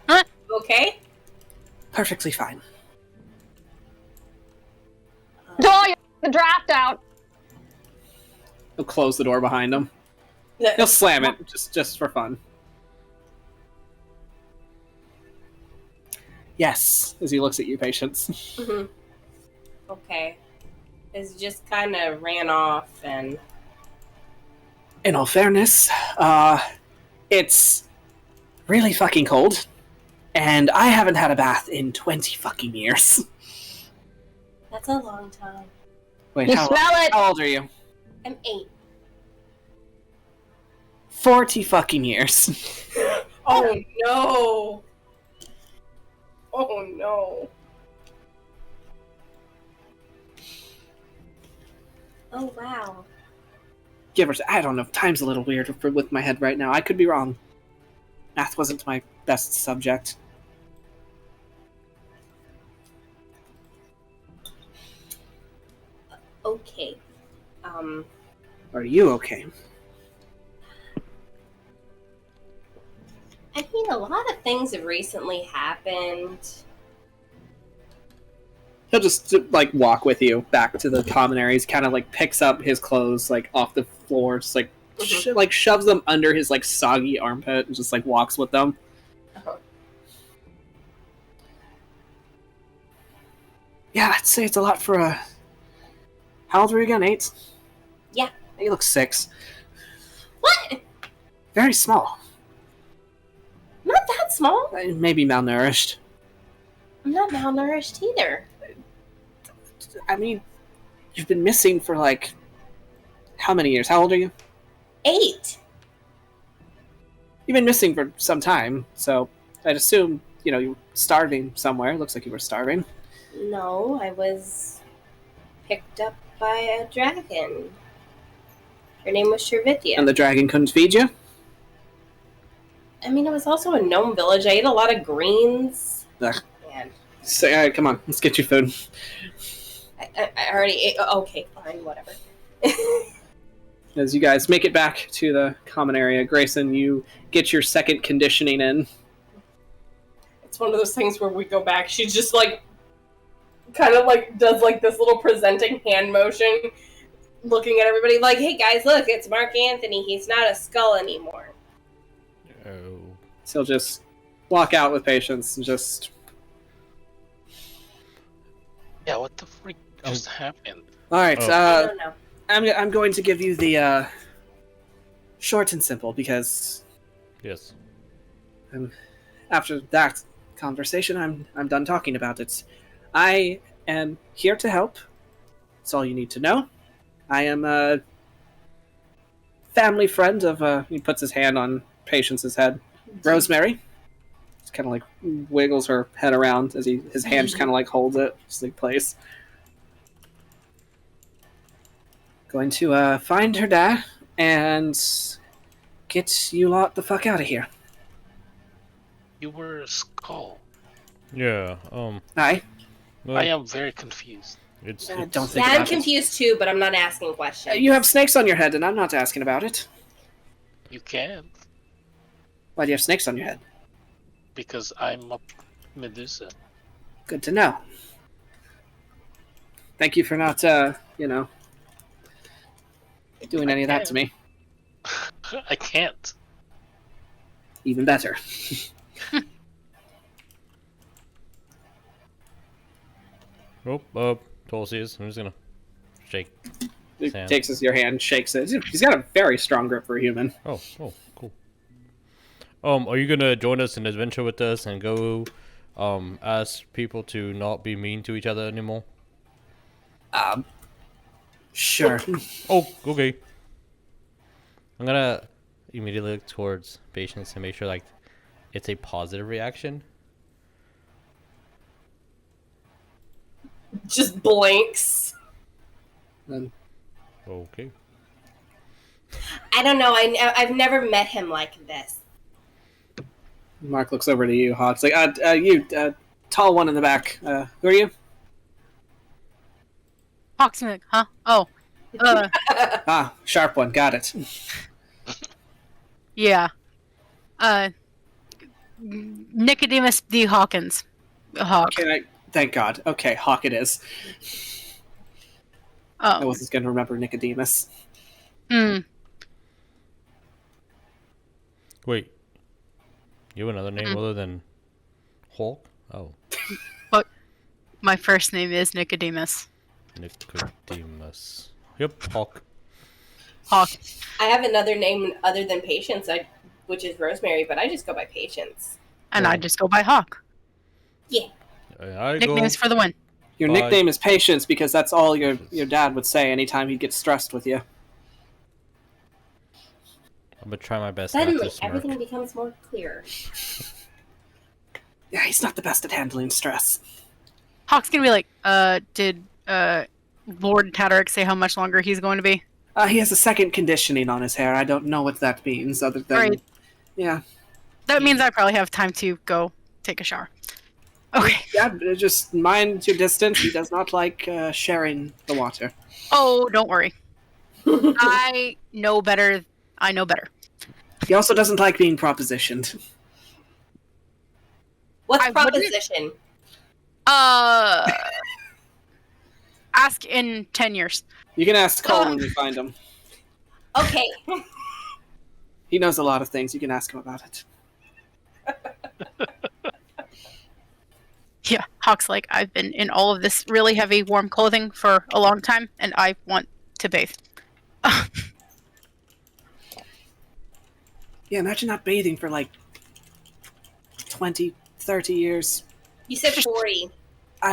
Huh? Okay. Perfectly fine. Draw the draft out. He'll close the door behind him. Yeah. He'll slam it just for fun. Yes, as he looks at you, Patience. Mm-hmm. Okay. It's just kind of ran off and... In all fairness, it's really fucking cold, and I haven't had a bath in 20 fucking years. That's a long time. Wait, You smell it! How old are you? I'm 8. 40 fucking years. Oh no! Oh no. Oh wow. Give or I don't know. Time's a little weird with my head right now. I could be wrong. Math wasn't my best subject. Okay. Are you okay? I mean, a lot of things have recently happened. He'll just like walk with you back to the common areas. Kind of like picks up his clothes like off the floor, just like shoves them under his like soggy armpit, and just like walks with them. Uh-huh. Yeah, I'd say it's a lot for a. How old were you again? 8? Yeah. You look 6. What? Very small. Not that small. Maybe malnourished. I'm not malnourished either. I mean, you've been missing for like how many years? How old are you? 8. You've been missing for some time, so I'd assume you were starving somewhere. Looks like you were starving. No, I was picked up by a dragon. Her name was Shervithia. And the dragon couldn't feed you? I mean, it was also a gnome village. I ate a lot of greens. Ugh. And So, all right, come on, let's get you food. I already ate. Okay, fine, whatever. As you guys make it back to the common area, Greyson, you get your second conditioning in. It's one of those things where we go back. She just like, kind of like does like this little presenting hand motion, looking at everybody like, "Hey guys, look, it's Mark Anthony. He's not a skull anymore." Oh. So he'll just walk out with patience and just. Yeah, what the freak just happened? All right, I don't know. I'm going to give you the short and simple because Yes. after that conversation, I'm done talking about it. I am here to help. That's all you need to know. I am a family friend of. He puts his hand on Patience's head. Rosemary. Just kind of like wiggles her head around as his hand just kind of like holds it, just like place. Going to find her dad and get you lot the fuck out of here. You were a skull. Yeah. Aye. Well, I am very confused. It's Don't think Yeah, I'm about it. confused too, but I'm not asking questions. You have snakes on your head, and I'm not asking about it. You can't, Why do you have snakes on your head? because I'm a Medusa. Good to know. Thank you for not, doing any of that to me. I can't. Even better. Tarsius. I'm just gonna shake. He Sam. takes your hand, shakes it. He's got a very strong grip for a human. Oh, cool. Are you gonna join us in adventure with us and go, ask people to not be mean to each other anymore? Sure. Oh, okay. I'm gonna immediately look towards Patience and make sure like it's a positive reaction. Just blinks. Then Okay. I don't know. I've never met him like this. Mark looks over to you, Hawks. Like, you, tall one in the back. Who are you? Hawk's like, huh? Oh. Sharp one. Got it. Yeah. Nicodemus D. Hawkins. Hawk. Thank God. Okay, Hawk it is. I Oh. wasn't going to remember Nicodemus. Wait. You have another name other than Hawk? Oh, But my first name is Nicodemus. Nicodemus. Yep, Hawk. Hawk. I have another name other than Patience, which is Rosemary, but I just go by Patience. And I just go by Hawk. Yeah. I Nicknames for the win. Your Bye. nickname is Patience because that's all your dad would say anytime he'd get stressed with you. I'm gonna try my best not Suddenly, to smirk. everything becomes more clear. Yeah, he's not the best at handling stress. Hawk's gonna be like, did Lord Tataric say how much longer he's going to be? He has a second conditioning on his hair. I don't know what that means, other than Right. Yeah. That means I probably have time to go take a shower. Okay. Yeah, just mind your distance. He does not like sharing the water. Oh, don't worry. I know better. He also doesn't like being propositioned. What's I wouldn't- proposition? Ask in 10 years. You can ask Cole when you find him. Okay. He knows a lot of things. You can ask him about it. Yeah, Hawk's like, I've been in all of this really heavy, warm clothing for a long time, and I want to bathe. Yeah, imagine not bathing for like 20, 30 years. You said 40.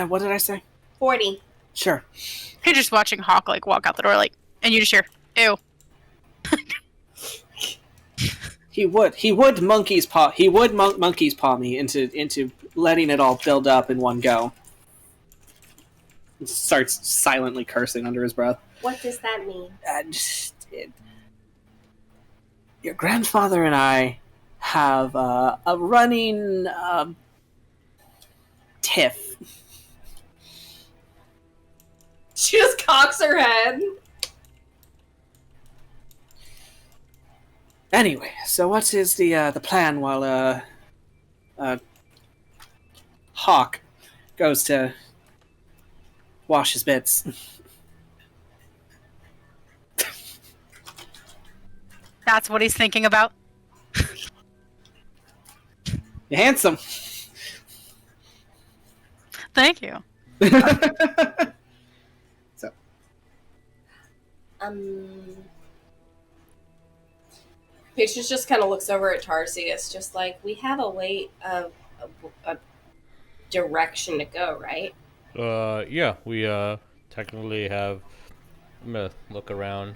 What did I say? 40. Sure. You're just watching Hawk like walk out the door, like, and you just hear, ew. He would monkey's paw. He would monkey's paw me into letting it all build up in one go. He starts silently cursing under his breath. What does that mean? Your grandfather and I have a running tiff. She just cocks her head. Anyway, so what is the plan while Hawk goes to wash his bits? That's what he's thinking about. You're handsome. Thank you. So, Patience just kind of looks over at Tarsius, just like, we have a way of a direction to go, right? Yeah, we technically have. I'm gonna look around.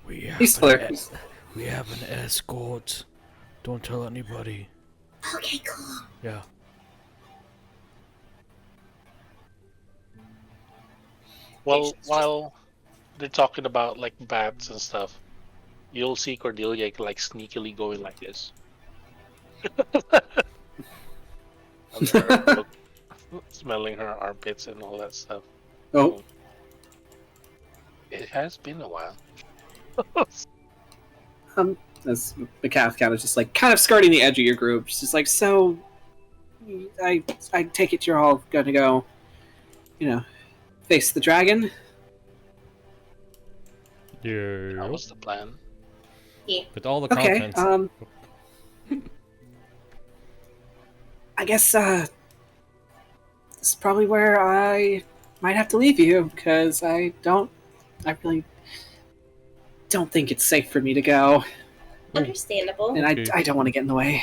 he's hilarious. We have an escort. Don't tell anybody. Okay, cool. Yeah. Well, while they're talking about like bats and stuff, you'll see Cordelia like sneakily going like this. And her, smelling her armpits and all that stuff. Oh, It has been a while. as the cat kind of just like kind of skirting the edge of your group, just like, so I take it you're all gonna go, face the dragon. That Yeah. was the plan. With all the Okay. contents. I guess this is probably where I might have to leave you because I really don't think it's safe for me to go, Understandable. and Okay. I don't want to get in the way.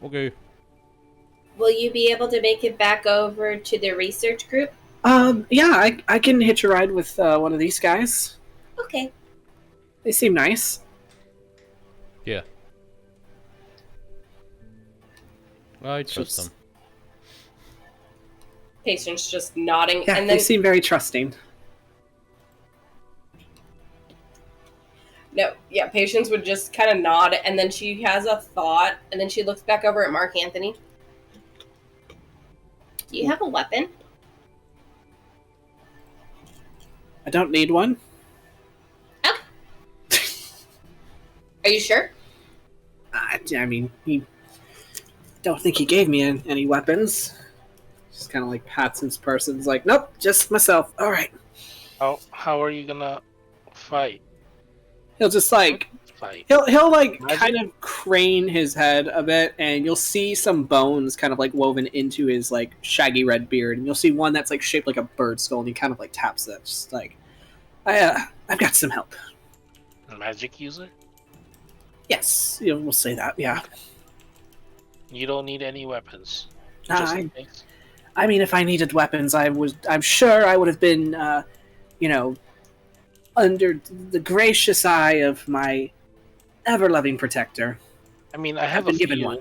Okay. Will you be able to make it back over to the research group? Yeah, I can hitch a ride with one of these guys. Okay. They seem nice. Yeah. I trust Just- them. Patience just nodding, Yeah, and they then seem very trusting. Patience would just kind of nod, and then she has a thought, and then she looks back over at Mark Anthony. Do you have a weapon? I don't need one. Are you sure? I mean, don't think he gave me any weapons. Just kind of like pats his person's like, nope, just myself. All right. How are you gonna fight? He'll just like he'll like kind of crane his head a bit, and you'll see some bones kind of like woven into his like shaggy red beard, and you'll see one that's like shaped like a bird skull, and he kind of like taps it, just like, I've got some help. A magic user? Yes, we'll say that. Yeah. You don't need any weapons. Nah, Just in case. I mean, if I needed weapons, I'm sure I would have been, under the gracious eye of my ever-loving protector. I mean, I have been a given few. one.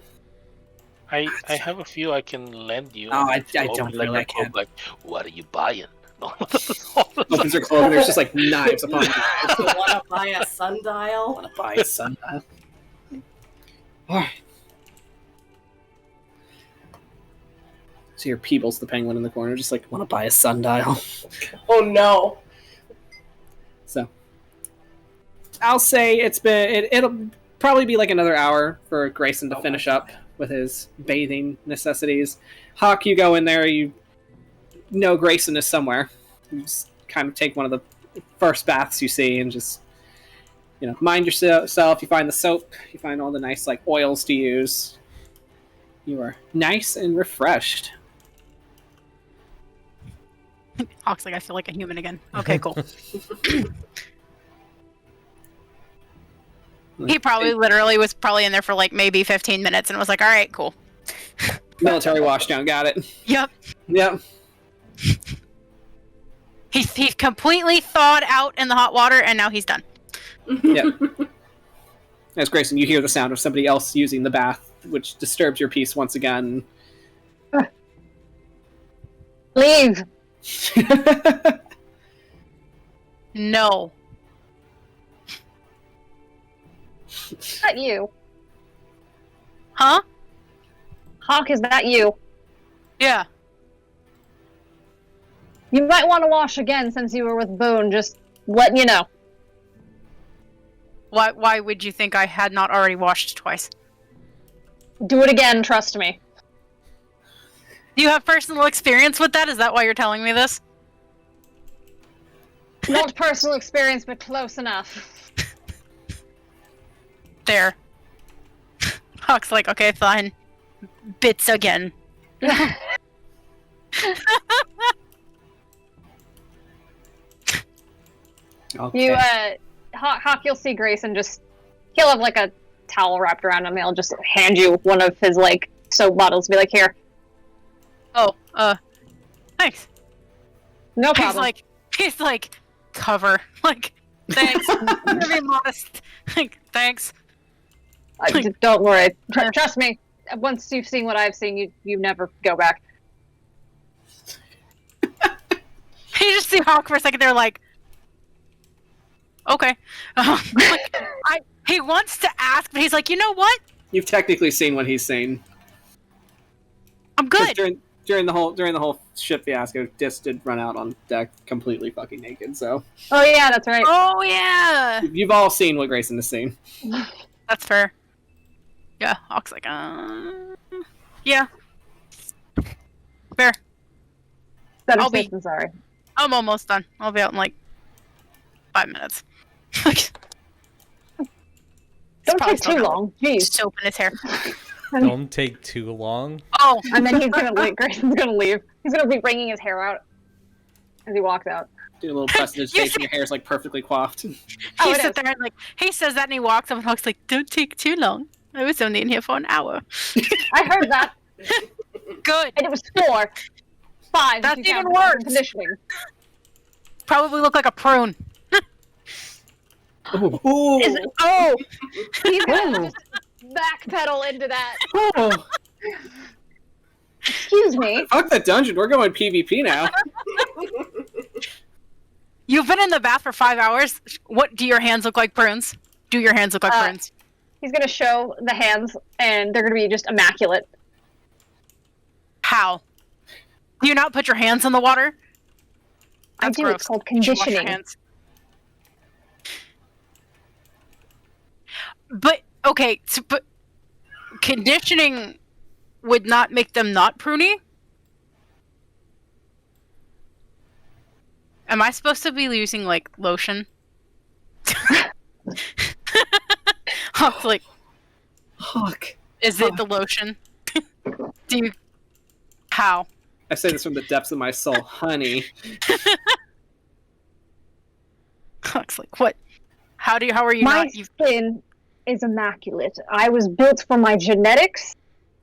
I have a few I can lend you. Oh, I Open don't like really a cloak, can. like, what are you buying? Opens her cloak, and there's just like knives upon knives. You want to buy a sundial? Want to buy a sundial? Alright. So your Peebles the penguin in the corner, just like, want to buy a sundial. Oh no. So I'll say it'll probably be like another hour for Greyson to finish up with his bathing necessities. Hawk, you go in there, you know Greyson is somewhere. You just kind of take one of the first baths you see and just, mind yourself. You find the soap, you find all the nice like oils to use. You are nice and refreshed. Hawk's like, I feel like a human again. Okay, cool. He probably literally was in there for like maybe 15 minutes and was like, all right, cool. Military washdown, got it. Yep. Yep. He's completely thawed out in the hot water and now he's done. Yep. As Greyson, you hear the sound of somebody else using the bath, which disturbs your peace once again. Leave. No. Not you. Huh? Hawk, is that you? Yeah. You might want to wash again since you were with Boone, just letting you know. Why would you think I had not already washed twice? Do it again, trust me. Do you have personal experience with that? Is that why you're telling me this? Not personal experience, but close enough. There. Hawk's like, okay, fine. Bits again. Okay. You, Hawk, you'll see Greyson he'll have like a towel wrapped around him. He'll just hand you one of his like soap bottles. Be like, here. Oh, thanks. No problem. He's like, cover. Like, thanks. I'm gonna be modest. Like, thanks. Don't worry. Trust me. Once you've seen what I've seen, you never go back. You just see Hawk for a second. They're like, okay. He wants to ask, but he's like, you know what? You've technically seen what he's seen. I'm good. During the whole ship fiasco, Dis did run out on deck completely fucking naked. So. Oh yeah, that's right. Oh yeah. You've all seen what Greyson has seen. That's fair. Yeah, Hawk's like, yeah. Fair. Better I'll safe be- than sorry. I'm almost done. I'll be out in like 5 minutes. Don't take too long. Jeez. Soap in his hair. Don't take too long. Oh, And then he's gonna leave. Grayson's gonna leave. He's gonna be wringing his hair out as he walks out. Do a little prestidigitation. Your hair's like perfectly coaffed. he it sits is. there and like he says that and he walks up and Hawk's like, "Don't take too long. I was only in here for an hour." I heard that, Good. and it was 4, 5. That's if you even count worse. Conditioning. Probably look like a prune. Ooh. He's gonna just backpedal into that. Oh. Excuse me. Fuck that dungeon. We're going PvP now. You've been in the bath for 5 hours. What do your hands look like, prunes? Do your hands look like prunes? He's gonna show the hands, and they're gonna be just immaculate. How? Do you not put your hands in the water? I That's do. gross. It's called You should wash your conditioning. hands. But okay, but conditioning would not make them not pruny. Am I supposed to be using like lotion? Hawk's like, Hawk. is it the lotion? Do you? How? I say this from the depths of my soul, honey. Hawk's like, what? How are you My not? skin is immaculate. I was built for my genetics.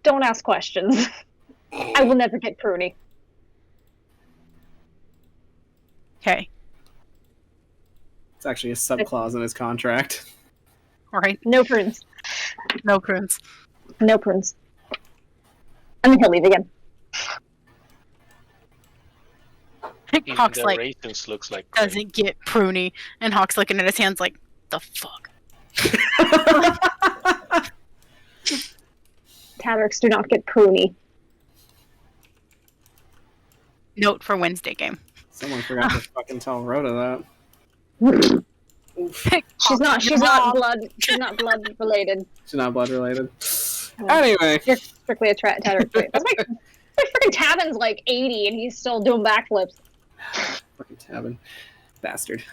Don't ask questions. I will never get pruny. Okay, It's actually a subclause in his contract. all right. No prunes. No prunes. No prunes. And then he'll leave again. Even Hawk's the like, raisins looks like doesn't get pruny, and Hawk's looking at his hands like, the fuck. Tatarics do not get pruny. Note for Wednesday game. Someone forgot to fucking tell Rhoda that. She's not blood related. She's not blood related. Anyway. You're strictly a Tataric. That's my freaking Tavin's like 80 and he's still doing backflips. Fucking Tavin. Bastard.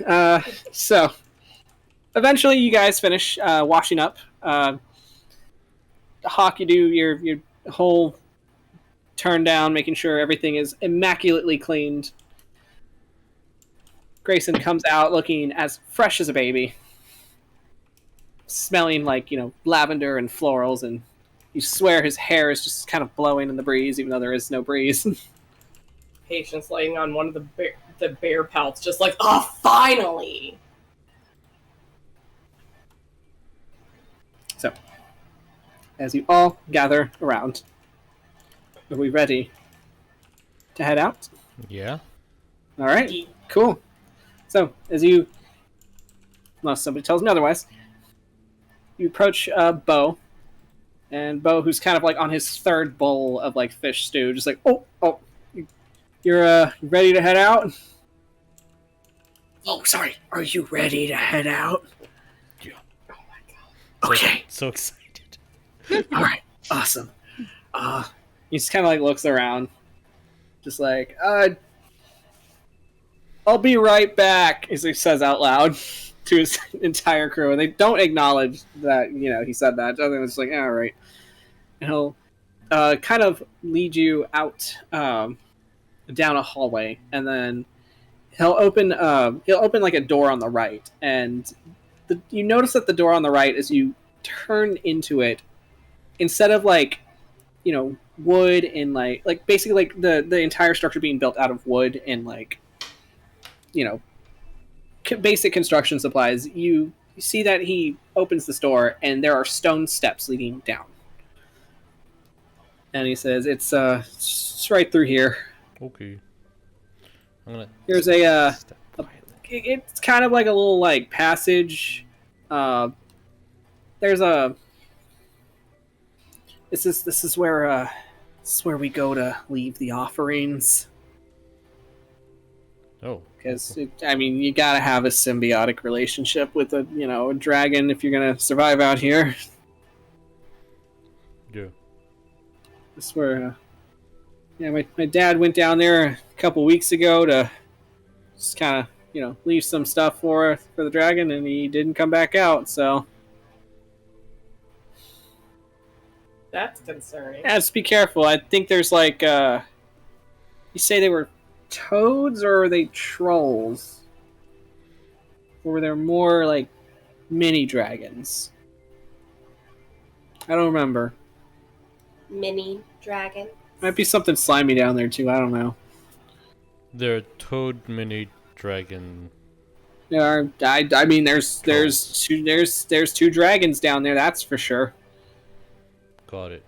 So, eventually you guys finish washing up. Hawk, you do your whole turn down, making sure everything is immaculately cleaned. Greyson comes out looking as fresh as a baby. Smelling like, lavender and florals, and you swear his hair is just kind of blowing in the breeze, even though there is no breeze. Patience laying on one of the bear pelts, just like, oh, finally! So, as you all gather around, are we ready to head out? Yeah. All right, cool. So, unless somebody tells me otherwise, you approach Bo, And Bo, who's kind of like on his third bowl of like fish stew, just like, oh, you're ready to head out? Oh, sorry. Are you ready to head out? Yeah. Oh my god. Okay. So excited. All right. Awesome. He just kind of like looks around, just like, I'll be right back, as he says out loud to his entire crew, and they don't acknowledge that he said that. Other than it's like, all right, and he'll kind of lead you out down a hallway, and then he'll open like a door on the right, and you notice that the door on the right, as you turn into it, instead of like wood and like basically like the entire structure being built out of wood and like basic construction supplies, you see that he opens this door and there are stone steps leading down, and he says it's right through here. Okay. Here's it's kind of like a little like passage. There's a this is where we go to leave the offerings. Oh. Because you gotta have a symbiotic relationship with a dragon if you're gonna survive out here. Yeah. This is where my dad went down there a couple weeks ago to just kind of leave some stuff for the dragon, and he didn't come back out. So That's concerning. yeah, just be careful. I think there's like you say they were toads, or are they trolls? Or were there more like mini dragons? I don't remember. Mini dragon. Might be something slimy down there too. I don't know. They're toad mini dragon. Yeah, I mean, there's two dragons down there. That's for sure. Got it.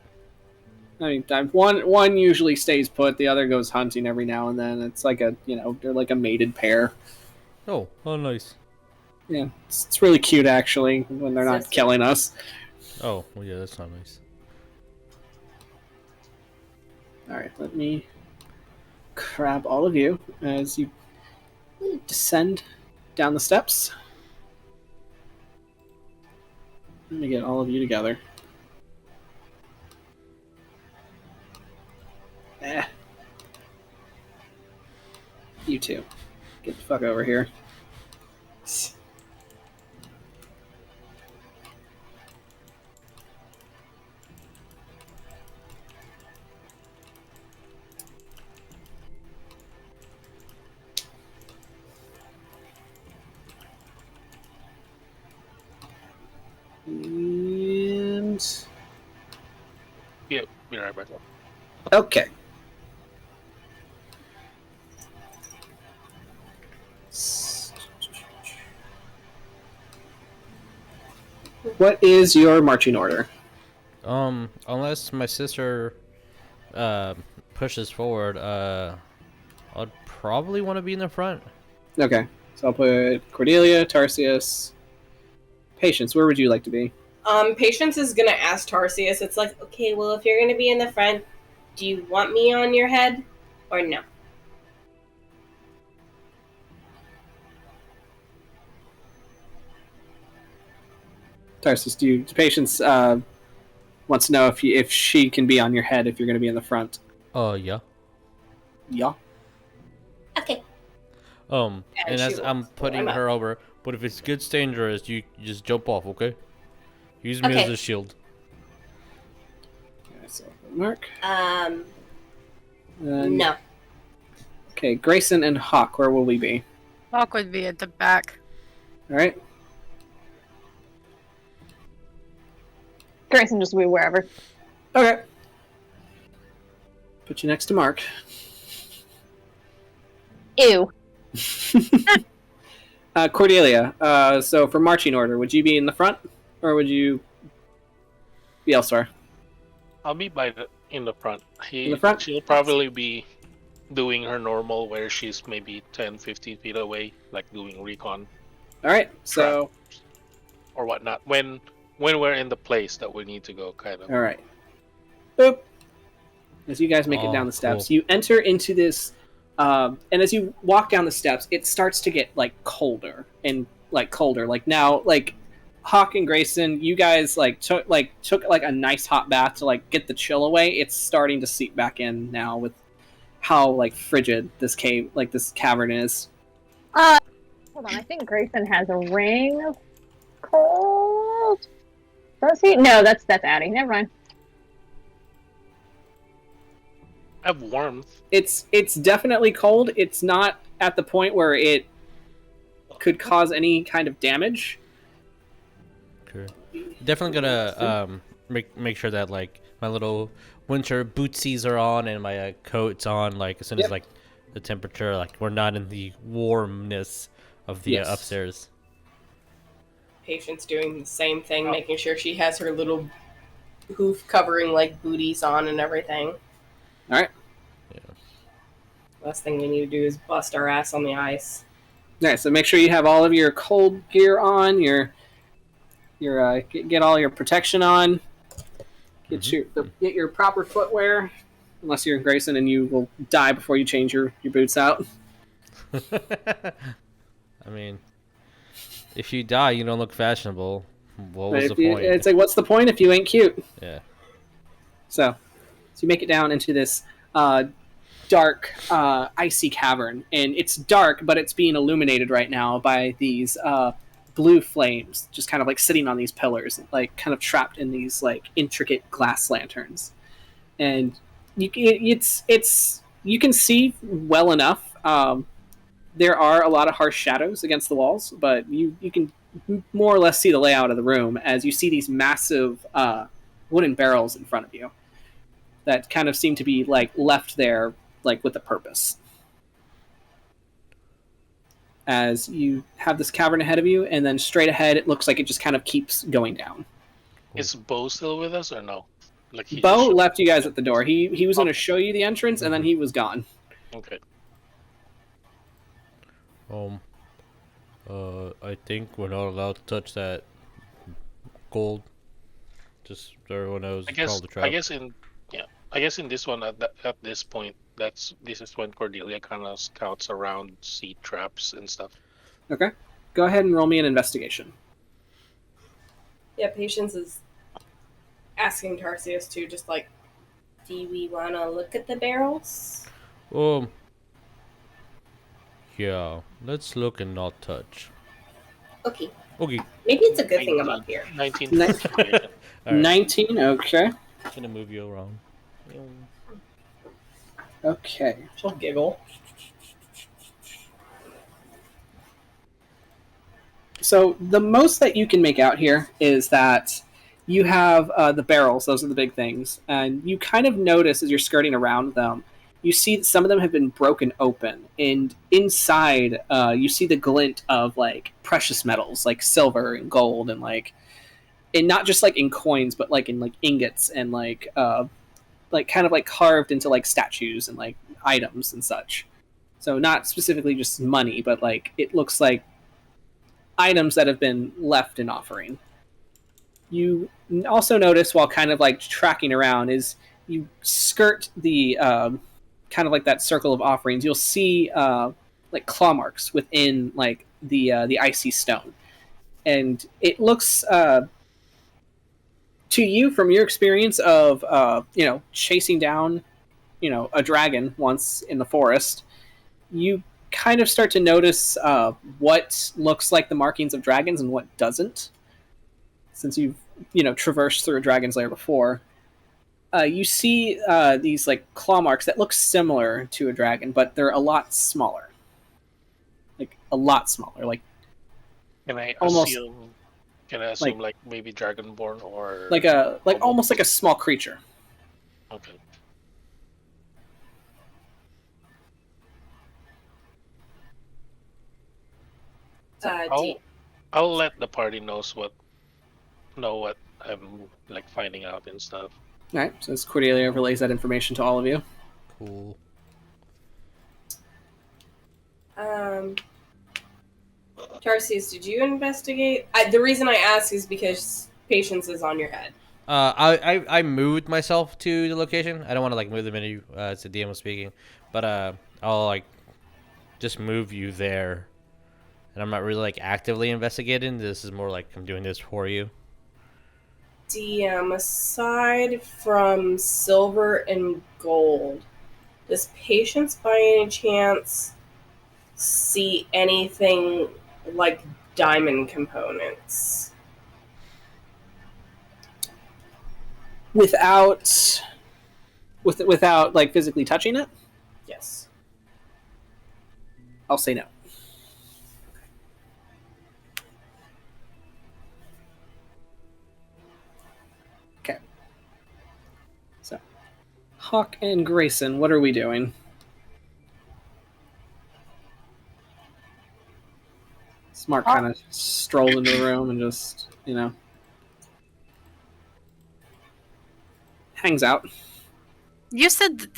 I mean, one usually stays put. The other goes hunting every now and then. It's like they're like a mated pair. Oh, nice. Yeah, it's really cute actually when they're not killing us. Oh, well, yeah, that's not nice. All right, let me grab all of you as you descend down the steps. Let me get all of you together. You two. Get the fuck over here. And Yeah, be right back. okay. What is your marching order? Unless my sister pushes forward, I'd probably want to be in the front. Okay, so I'll put Cordelia, Tarsius, Patience. Where would you like to be? Patience is gonna ask Tarsius. It's like, okay, well, if you're gonna be in the front, do you want me on your head or no? Tarsius, Patience wants to know if she can be on your head if you're going to be in the front. Yeah. Yeah. Okay. And as she I'm will. putting Why her over, but if it gets dangerous, you just jump off, okay? Use me as a shield. Okay, so Mark. No. Okay, Greyson and Hawk, where will we be? Hawk would be at the back. All right. Grayson just be wherever. Okay. Put you next to Mark. Ew. Cordelia, so for marching order, would you be in the front, or would you be elsewhere? I'll be in the front. In the front? She'll probably be doing her normal, where she's maybe 10, 15 feet away, like doing recon All right, so or whatnot. When when we're in the place that we need to go, kind of. All right. Boop. As you guys make it down the steps, you enter into this, and as you walk down the steps, it starts to get like colder and colder. Like now, like Hawk and Greyson, you guys took a nice hot bath to get the chill away. It's starting to seep back in now with how frigid this cavern is. Hold on, I think Greyson has a ring of cold. Does he? No, that's Addie. Never mind. I have warmth. It's definitely cold. It's not at the point where it could cause any kind of damage. Okay. Definitely gonna make sure that my little winter bootsies are on and my coat's on as soon as the temperature we're not in the warmness of the upstairs. Patient's doing the same thing, making sure she has her little hoof covering booties on and everything. All right. Yeah. Last thing we need to do is bust our ass on the ice. All right. So make sure you have all of your cold gear on. Get all your protection on. Get your proper footwear. Unless you're Greyson and you will die before you change your boots out. I mean, if you die, you don't look fashionable. What was the point? It's what's the point if you ain't cute? Yeah. So you make it down into this dark, icy cavern, and it's dark, but it's being illuminated right now by these blue flames, just kind of sitting on these pillars, kind of trapped in these intricate glass lanterns, and you can see well enough. There are a lot of harsh shadows against the walls, but you can more or less see the layout of the room as you see these massive wooden barrels in front of you that kind of seem to be left there with a purpose. As you have this cavern ahead of you, and then straight ahead, it looks like it just kind of keeps going down. Is Bo still with us or no? Bo left you guys at the door. He was going to show you the entrance, and then he was gone. Okay. I think we're not allowed to touch that gold. Just so everyone knows. I guess in this one at this point, this is when Cordelia kind of scouts around, see traps and stuff. Okay, go ahead and roll me an investigation. Yeah, Patience is asking Tarsius to just do we want to look at the barrels? Yeah, let's look and not touch. Okay. Okay. Maybe it's a good thing I'm up here. 19. 19, okay. I'm gonna move you around. Okay. She'll giggle. So the most that you can make out here is that you have the barrels. Those are the big things. And you kind of notice as you're skirting around them, you see that some of them have been broken open. And inside, you see the glint of precious metals, like silver and gold, and and not just in coins, but in ingots and kind of carved into statues and items and such. So not specifically just money, but it looks like items that have been left in offering. You also notice while kind of tracking around is you skirt the kind of that circle of offerings. You'll see claw marks within the icy stone, and it looks to you from your experience of chasing down a dragon once in the forest, you kind of start to notice what looks like the markings of dragons and what doesn't, since you've traversed through a dragon's lair before. You see these claw marks that look similar to a dragon, but they're a lot smaller. A lot smaller. Can I almost assume maybe dragonborn or almost like a small creature. Okay. I'll let the party know what I'm finding out and stuff. All right, so as Cordelia relays that information to all of you. Cool. Tarsius, did you investigate? The reason I ask is because Patience is on your head. I moved myself to the location. I don't want to like move the menu. It's the DM was speaking, but I'll like just move you there. And I'm not really like actively investigating. This is more like I'm doing this for you. DM, aside from silver and gold, does Patience by any chance see anything like diamond components? Without like physically touching it, Yes. I'll say no. Okay. So, Hawk and Greyson, what are we doing? Smart kind of strolled into the room and just, hangs out. You said that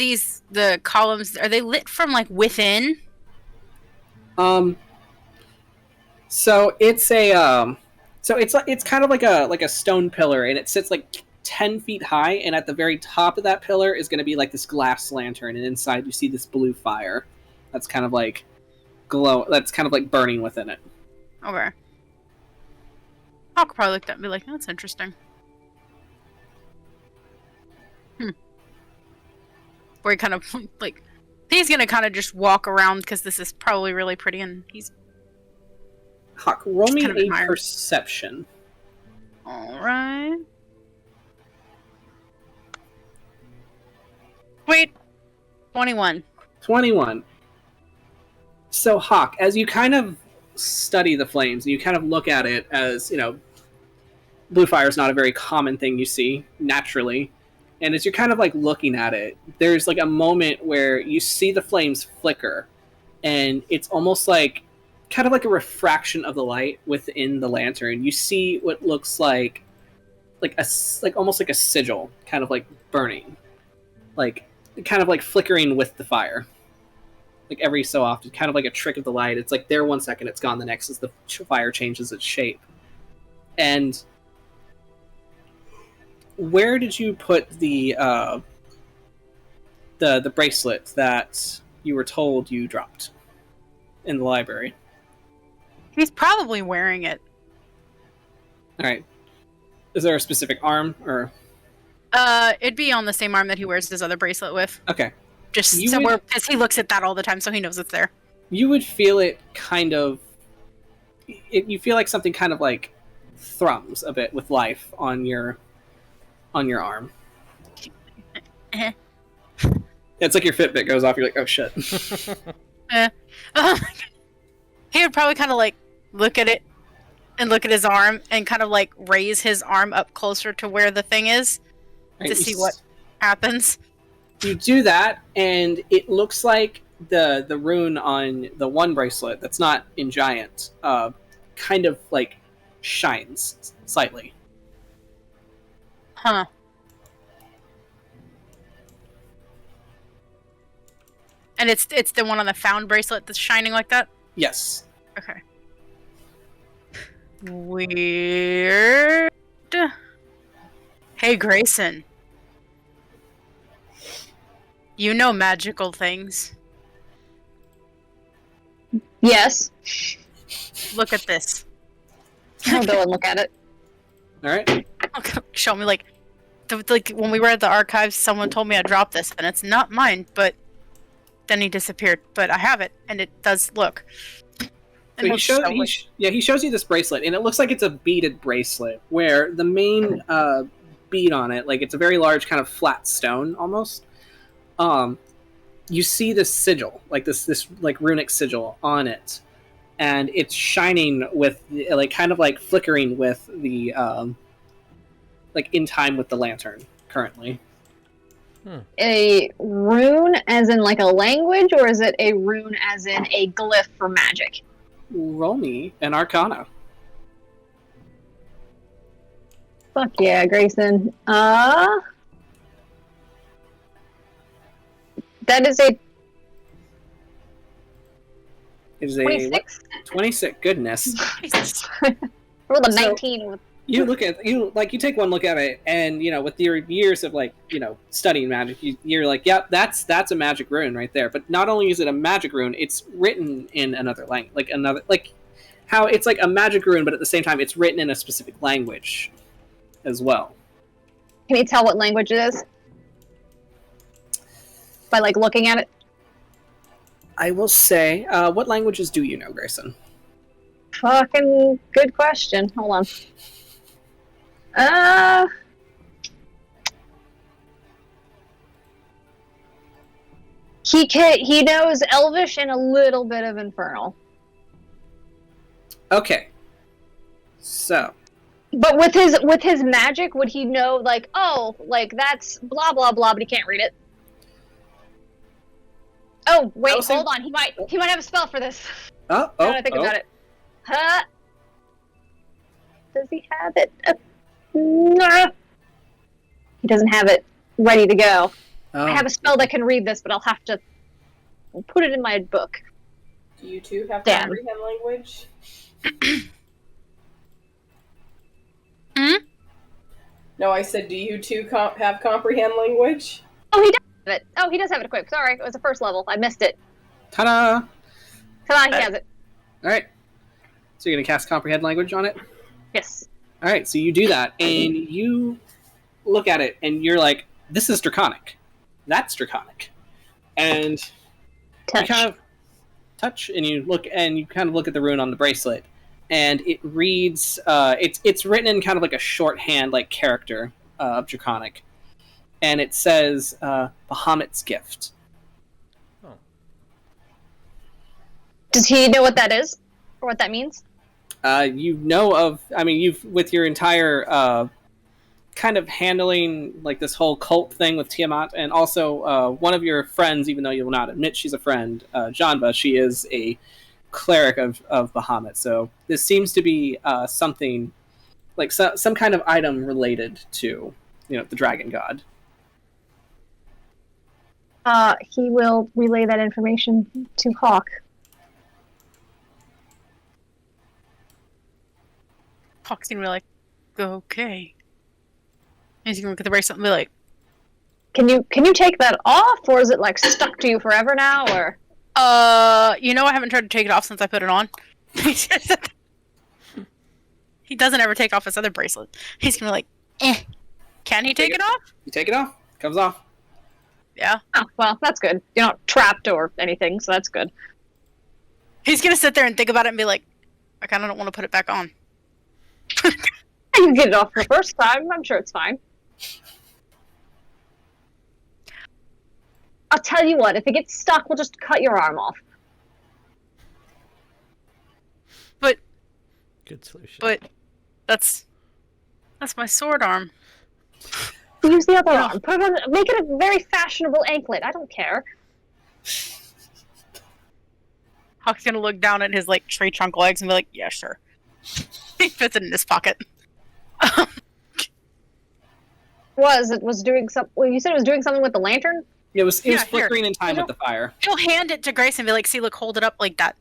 the columns, are they lit from like within? So it's it's kind of like a stone pillar, and it sits like 10 feet high, and at the very top of that pillar is going to be like this glass lantern, and inside you see this blue fire that's kind of like burning within it. Okay. Hawk probably looked at me like, that's interesting. Where he kind of like, he's gonna kind of just walk around because this is probably really pretty, and he's Hawk, roll me kind of a admired. perception. All right. Wait, 21. 21. So Hawk, as you kind of study the flames, and you kind of look at it as blue fire is not a very common thing you see naturally. And as you're kind of like looking at it, there's like a moment where you see the flames flicker, and it's almost like kind of like a refraction of the light within the lantern. You see what looks like almost like a sigil, kind of like burning, like kind of like flickering with the fire, like every so often, kind of like a trick of the light. It's like there 1 second, it's gone the next as the fire changes its shape. And where did you put the bracelet that you were told you dropped in the library? He's probably wearing it. All right. Is there a specific arm or? It'd be on the same arm that he wears his other bracelet with. Okay. Just You somewhere, would- because he looks at that all the time, so he knows it's there. You would feel it kind of. You feel like something kind of like thrums a bit with life on your arm. It's like your Fitbit goes off. You're like, oh shit. He would probably kind of like look at it and look at his arm and kind of like raise his arm up closer to where the thing is Right, to see what happens. You do that, and it looks like the rune on the one bracelet that's not in giant, kind of like shines slightly. Huh. And it's the one on the found bracelet that's shining like that? Yes. Okay. Weird. Hey, Greyson. You know magical things. Yes. Look at this. I'll go and look at it. All right. Show me, like when we were at the archives, someone told me I dropped this, and it's not mine, but then he disappeared. But I have it, and it does look. So he shows you this bracelet, and it looks like it's a beaded bracelet, where the main bead on it, like it's a very large kind of flat stone almost. You see this sigil, like this like runic sigil on it, and it's shining with like kind of like flickering with the like in time with the lantern currently. A rune as in like a language, or is it a rune as in a glyph for magic? Roll me an Arcana. Fuck yeah, Greyson. That is a It is a 26. 26. Goodness. Jesus. Rolled a So- 19 with You take one look at it, and with your years of studying magic, you're like, yep, that's a magic rune right there. But not only is it a magic rune, it's written in another language, how it's like a magic rune, but at the same time, it's written in a specific language as well. Can you tell what language it is by looking at it? I will say, what languages do you know, Greyson? Fucking good question. Hold on. He knows Elvish and a little bit of Infernal. Okay. So. But with his magic, would he know that's blah blah blah, but he can't read it? Oh wait, hold on. He might have a spell for this. Now that I think about it. Huh? Does he have it? No. He doesn't have it ready to go. I have a spell that can read this, but I'll have to put it in my book. Do you two have comprehend language? No, I said, do you two have comprehend language? Oh, he does have it. Oh, he does have it equipped. Sorry, it was the first level. I missed it. Ta-da! Ta-da, he has it. Alright. So you're going to cast comprehend language on it? Yes. Alright, so you do that, and you look at it, and you're like, this is Draconic. That's Draconic. And touch. You kind of touch, and you look at the rune on the bracelet, and it reads, it's written in kind of like a shorthand, character of Draconic. And it says, Bahamut's Gift. Oh. Does he know what that is? Or what that means? You've, with your entire, kind of handling, this whole cult thing with Tiamat, and also, one of your friends, even though you will not admit she's a friend, Janba, she is a cleric of Bahamut. So this seems to be, something, some kind of item related to, the dragon god. He will relay that information to Hawk. Hawk's gonna be like, okay. He's gonna look at the bracelet and be like, Can you take that off, or is it stuck to you forever now, or? I haven't tried to take it off since I put it on. He doesn't ever take off his other bracelet. He's gonna be like, Can he take it off? You take it off. Comes off. Yeah. Oh, well, that's good. You're not trapped or anything, so that's good. He's gonna sit there and think about it and be like, I kinda don't want to put it back on. You can get it off the first time. I'm sure it's fine. I'll tell you what, if it gets stuck, we'll just cut your arm off. But... Good solution. But... That's my sword arm. Use the other arm. Put it on, make it a very fashionable anklet. I don't care. Hawk's gonna look down at his tree trunk legs and be like, yeah, sure. He fits it in his pocket. Was doing some. Well, you said it was doing something with the lantern. It was flickering in time with the fire. He'll hand it to Greyson and be like, see, look, hold it up like that.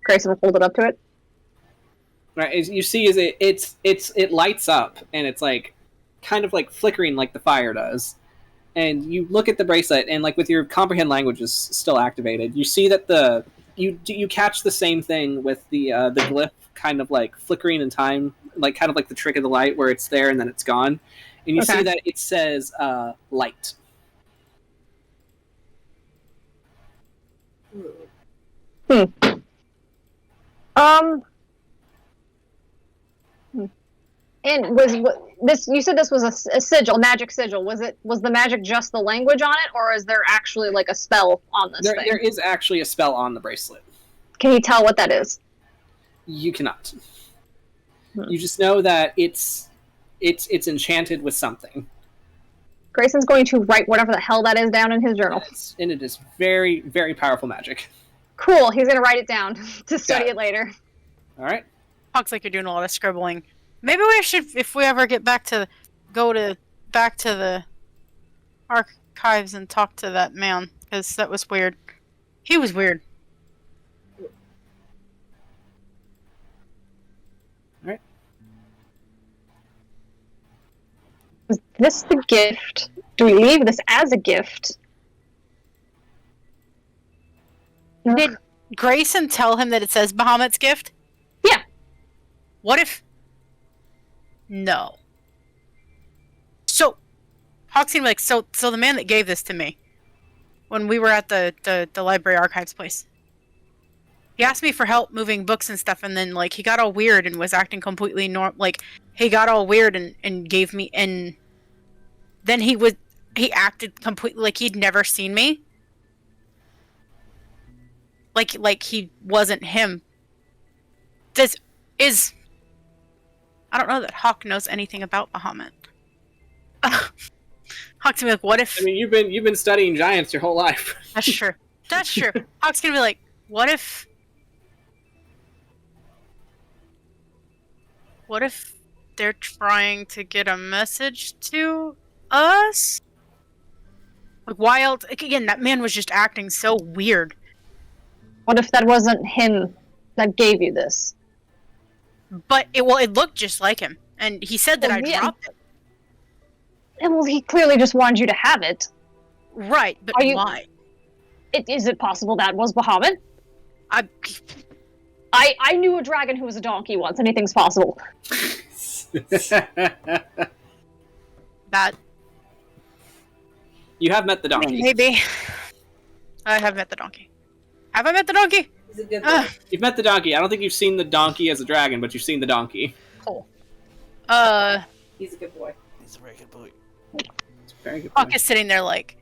Greyson will hold it up to it. Right, as you see, it lights up, and it's kind of flickering like the fire does. And you look at the bracelet, and with your comprehend language is still activated, you see that you catch the same thing with the glyph kind of flickering in time, kind of like the trick of the light where it's there and then it's gone. And you see that it says light. And this? You said this was a sigil, magic sigil. Was the magic just the language on it, or is there actually a spell on this thing? There is actually a spell on the bracelet. Can you tell what that is? You cannot. You just know that it's enchanted with something. Greyson's going to write whatever the hell that is down in his journal. And it is very, very powerful magic. Cool. He's going to write it down to study it later. All right. Hawk's like, you're doing a lot of scribbling. Maybe we should, if we ever get back to the archives and talk to that man, because that was weird. He was weird. Is this the gift? Do we leave this as a gift? Did Greyson tell him that it says Bahamut's gift? Yeah. What if... No. So, Hawkins like, so the man that gave this to me, when we were at the library archives place, he asked me for help moving books and stuff, and then, like, he got all weird and was acting completely like, he got all weird and gave me, and then he acted completely like he'd never seen me. Like he wasn't him. I don't know that Hawk knows anything about Bahamut. Hawk's gonna be like, what if... I mean, you've been studying giants your whole life. That's true. That's true. Hawk's gonna be like, what if they're trying to get a message to us? Like, wild... Again, that man was just acting so weird. What if that wasn't him that gave you this? But, it looked just like him. And he said that I dropped it. And well, he clearly just wanted you to have it. Right, but why? Is it possible that was Bahamut? I knew a dragon who was a donkey once. Anything's possible. That... You have met the donkey. Maybe. I have met the donkey. Have I met the donkey? He's a good boy. You've met the donkey. I don't think you've seen the donkey as a dragon, but you've seen the donkey. Cool. He's a good boy. He's a very good boy. It's a very good Hawk point. is sitting there like...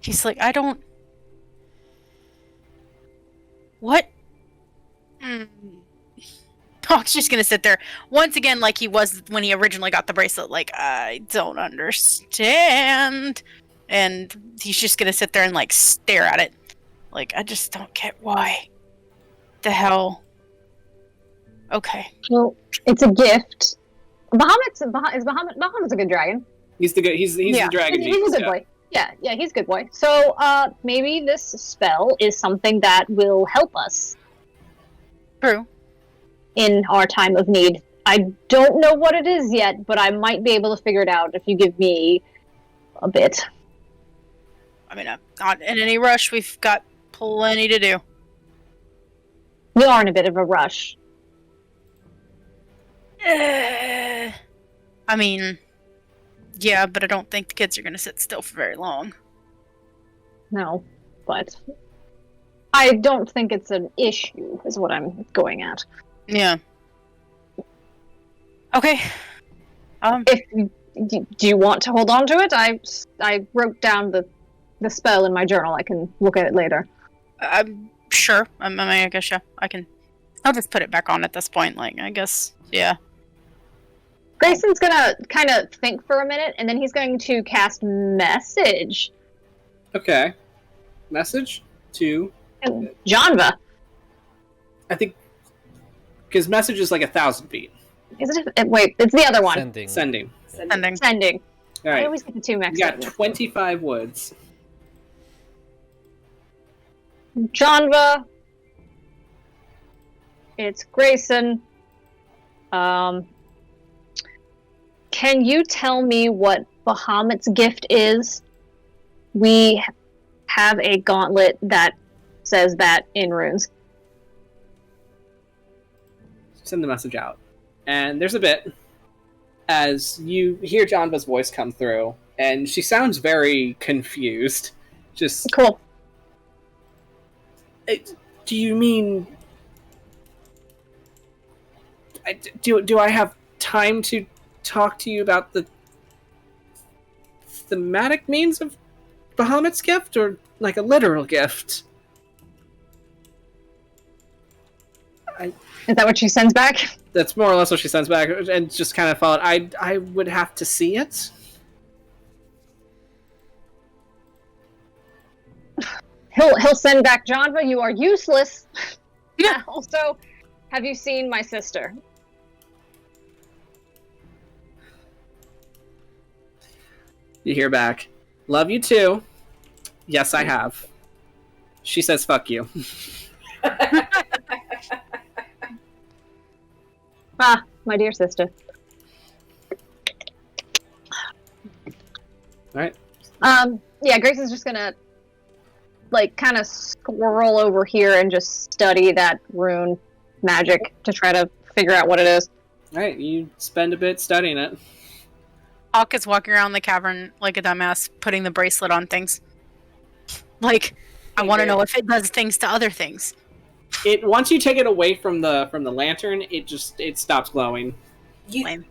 He's like, I don't... What? Hawk's just gonna sit there, once again, like he was when he originally got the bracelet, like, I don't understand. And he's just gonna sit there and, like, stare at it. Like, I just don't get why. The hell? Okay. Well, it's a gift. Bahamut's a good dragon. He's the dragon. He's a good boy. Yeah, he's a good boy. So, maybe this spell is something that will help us. True. In our time of need. I don't know what it is yet, but I might be able to figure it out if you give me a bit. I mean, I'm not in any rush. We've got plenty to do. We are in a bit of a rush. I mean, yeah, but I don't think the kids are going to sit still for very long. No, but I don't think it's an issue, is what I'm going at. Yeah. Okay. Do you want to hold on to it? I wrote down the spell in my journal. I can look at it later. I'm sure. I guess, yeah. I'll just put it back on at this point. Like, I guess, yeah. Grayson's gonna kind of think for a minute, and then he's going to cast Message. Okay. Message to... Janva. I think... Because message is like 1,000 feet. Is it? Wait, it's the other one. Sending. Sending. All right. I always get the two mixed You up. got 25 woods. Janva. It's Greyson. Can you tell me what Bahamut's gift is? We have a gauntlet that says that in runes. Send the message out. And there's a bit as you hear Janva's voice come through, and she sounds very confused. Just... Cool. Do you mean... Do I have time to talk to you about the thematic means of Bahamut's gift, or like a literal gift? Is that what she sends back? That's more or less what she sends back, and just kind of followed. I would have to see it. He'll send back Janva. You are useless. Yeah. Also, have you seen my sister? You hear back. Love you too. Yes, I have. She says, "Fuck you." Ah, my dear sister. Alright. Yeah, Grayson's just gonna, like, kind of squirrel over here and just study that rune magic to try to figure out what it is. Alright, you spend a bit studying it. Hawk is walking around the cavern like a dumbass, putting the bracelet on things. Like, I want to know if it does things to other things. It once you take it away from the lantern, it stops glowing. Lame.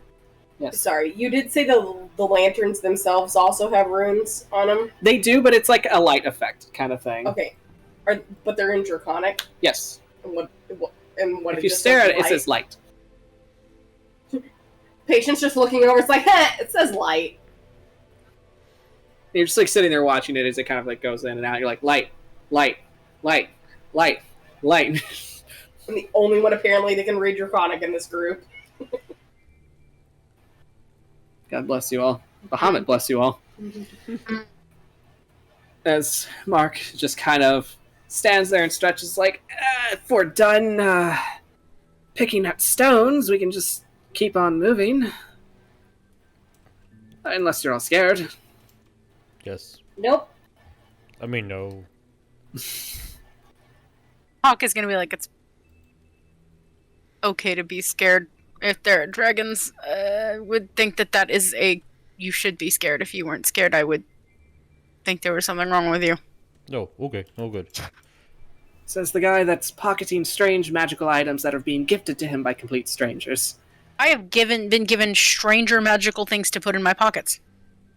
Yes. Sorry, you did say the lanterns themselves also have runes on them? They do, but it's like a light effect kind of thing. Okay. But they're in Draconic? Yes. And what If you stare at it, it says light. Patient's just looking over, it's like, it says light. You're just like sitting there watching it as it kind of like goes in and out. You're like, light, light, light, light, light. I'm the only one apparently that can read Draconic in this group. God bless you all. Bahamut bless you all. As Mark just kind of stands there and stretches like, if we're done picking up stones, we can just keep on moving. Unless you're all scared. Yes. Nope. I mean, no. Hawk is gonna be like, it's okay to be scared if there are dragons. I would think that is you should be scared. If you weren't scared, I would think there was something wrong with you. No, okay, no good. Says the guy that's pocketing strange magical items that are being gifted to him by complete strangers. I have been given stranger magical things to put in my pockets.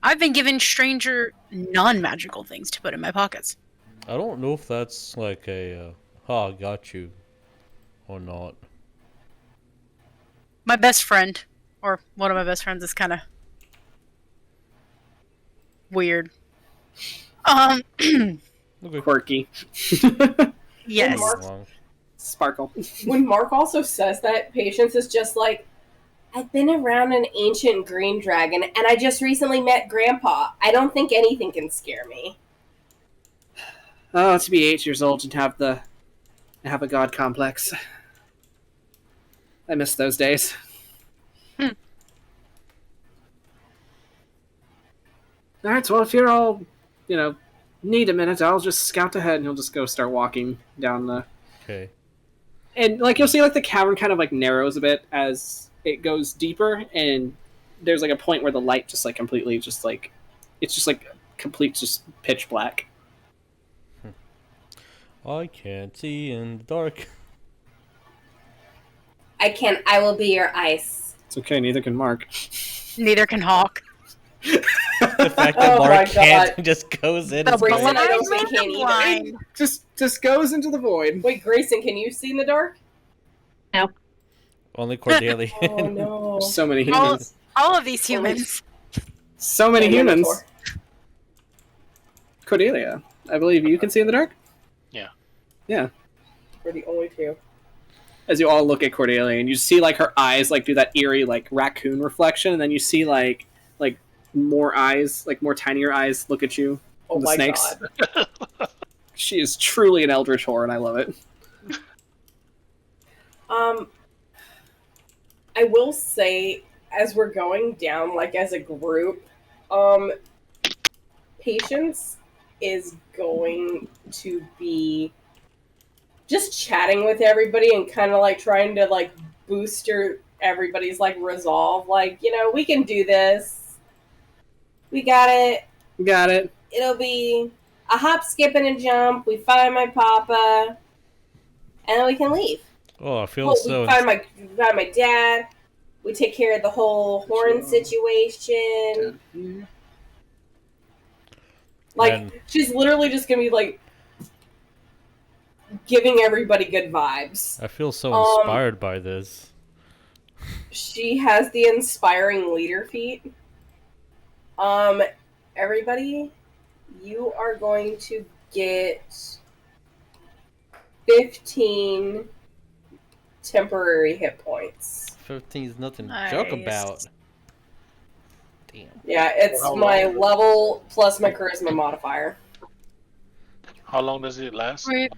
I've been given stranger non-magical things to put in my pockets. I don't know if that's like a, I got you, or not. My best friend, or one of my best friends, is kind of weird. Okay. Quirky. Yes. Sparkle. When Mark also says that, Patience is just like, I've been around an ancient green dragon, and I just recently met Grandpa. I don't think anything can scare me. Oh, to be 8 years old and have a god complex. I miss those days. Alright, well, if you're all, need a minute, I'll just scout ahead and he'll just go start walking down the... Okay. And, you'll see, the cavern kind of, narrows a bit as it goes deeper, and there's, a point where the light just, completely just, it's just, complete just pitch black. I can't see in the dark. I can. I will be your ice. It's okay, neither can Mark. Neither can Hawk. The fact that Mark can't just goes in. The Greyson, blind I don't think man can either. blind. Just goes into the void. Wait, Greyson, can you see in the dark? No. Only Cordelia. Oh no. So many humans. All of these humans. So many And humans. Minotaur. Cordelia, I believe you can see in the dark? Yeah. Yeah. We're the only two. As you all look at Cordelia, and you see, her eyes, do that eerie, raccoon reflection, and then you see, more eyes, more tinier eyes look at you. Oh The my snakes. god. She is truly an eldritch whore, and I love it. I will say, as we're going down, as a group, Patience is going to be just chatting with everybody and kind of trying to boost everybody's resolve. We can do this. We got it. Got it. It'll be a hop, skip, and a jump. We find my papa, and then we can leave. Oh, I feel Well, so. we find my dad. We take care of the whole horn situation. Man. She's literally just gonna be giving everybody good vibes. I feel so inspired by this. She has the inspiring leader feat. Everybody, you are going to get 15 temporary hit points. 15 is nothing to Nice. joke about. Damn. Yeah, it's How my long? level plus my charisma modifier. How long does it last? Wait,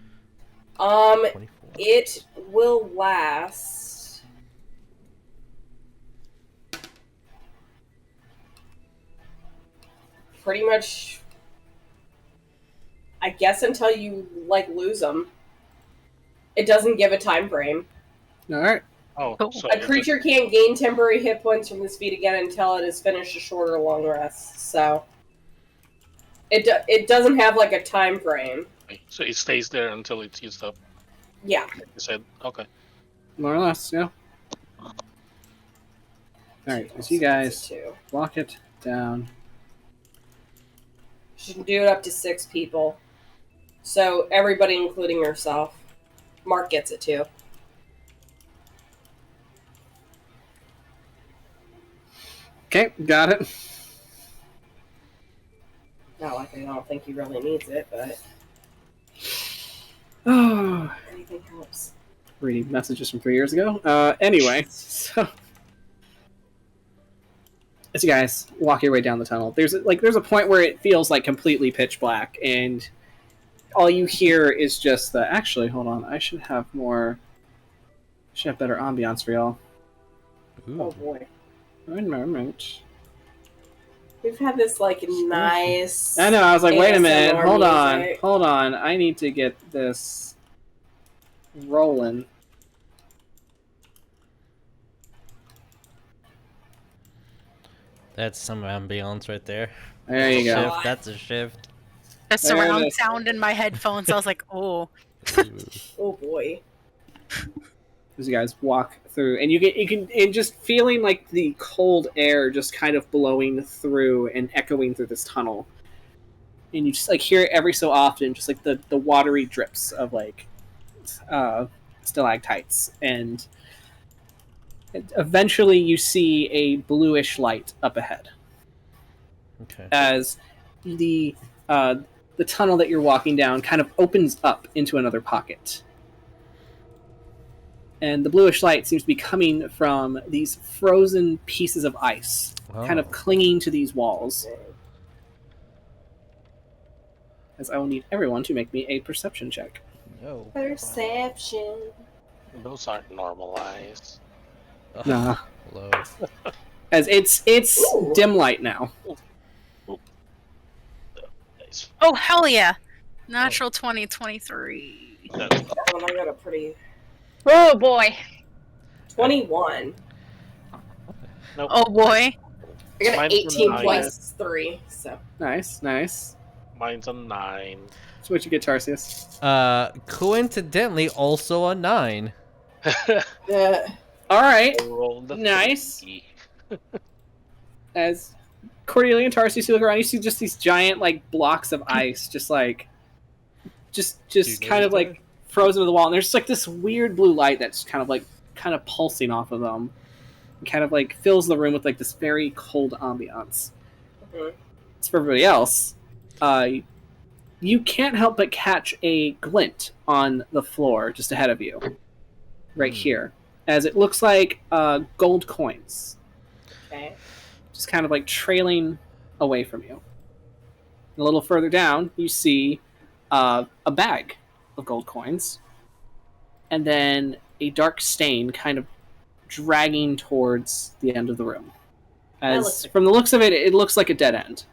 24. It will last pretty much, I guess, until you lose them. It doesn't give a time frame. All right. Oh, so A creature can't gain temporary hit points from this feat again until it has finished a short or long rest. So it doesn't have a time frame. So it stays there until it's used up. Yeah. Like you said, okay. More or less, yeah. All right, as you guys walk it down. She can do it up to 6 people. So everybody, including herself. Mark gets it too. Okay, got it. Not like I don't think he really needs it, but Oh, anything helps. reading messages from 3 years ago. Anyway, so as you guys walk your way down the tunnel, there's a point where it feels completely pitch black, and all you hear is just the. Actually, hold on, I should have better ambiance for y'all. Ooh. Oh boy. One moment. We've had this nice. I know. I was like, wait a minute. ASMR music. Hold on. I need to get this rolling. That's some ambiance right there. There you go. Shift. That's a shift. The There it surround is. sound in my headphones. I was like, oh. Oh boy. As you guys walk through, and and just feeling the cold air just kind of blowing through and echoing through this tunnel, and you just hear it every so often, just the watery drips of stalactites, and eventually you see a bluish light up ahead. Okay. As the tunnel that you're walking down kind of opens up into another pocket. And the bluish light seems to be coming from these frozen pieces of ice, kind of clinging to these walls. As I will need everyone to make me a perception check. No. Perception. Those aren't normalized. Nah. Low. As it's Ooh. dim light now. Nice. Oh, hell yeah. Natural 2023. That's Oh, I got a pretty Oh boy. 21. nope. Oh boy. I got an Mine's a 18 9. plus 3. So Nice. Mine's a 9. So what you get, Tarsius? Coincidentally, also a 9. All right. Rolled a Nice. 3. As Cordelia and Tarsius, you look around, you see just these giant blocks of ice, just kind of frozen to the wall, and there's this weird blue light that's kind of pulsing off of them, and kind of fills the room with this very cold ambiance. Mhm. As for everybody else, you can't help but catch a glint on the floor just ahead of you, right here, as it looks like gold coins, okay. just kind of trailing away from you. A little further down, you see a bag of gold coins, and then a dark stain kind of dragging towards the end of the room. As from the looks of it, it looks like a dead end.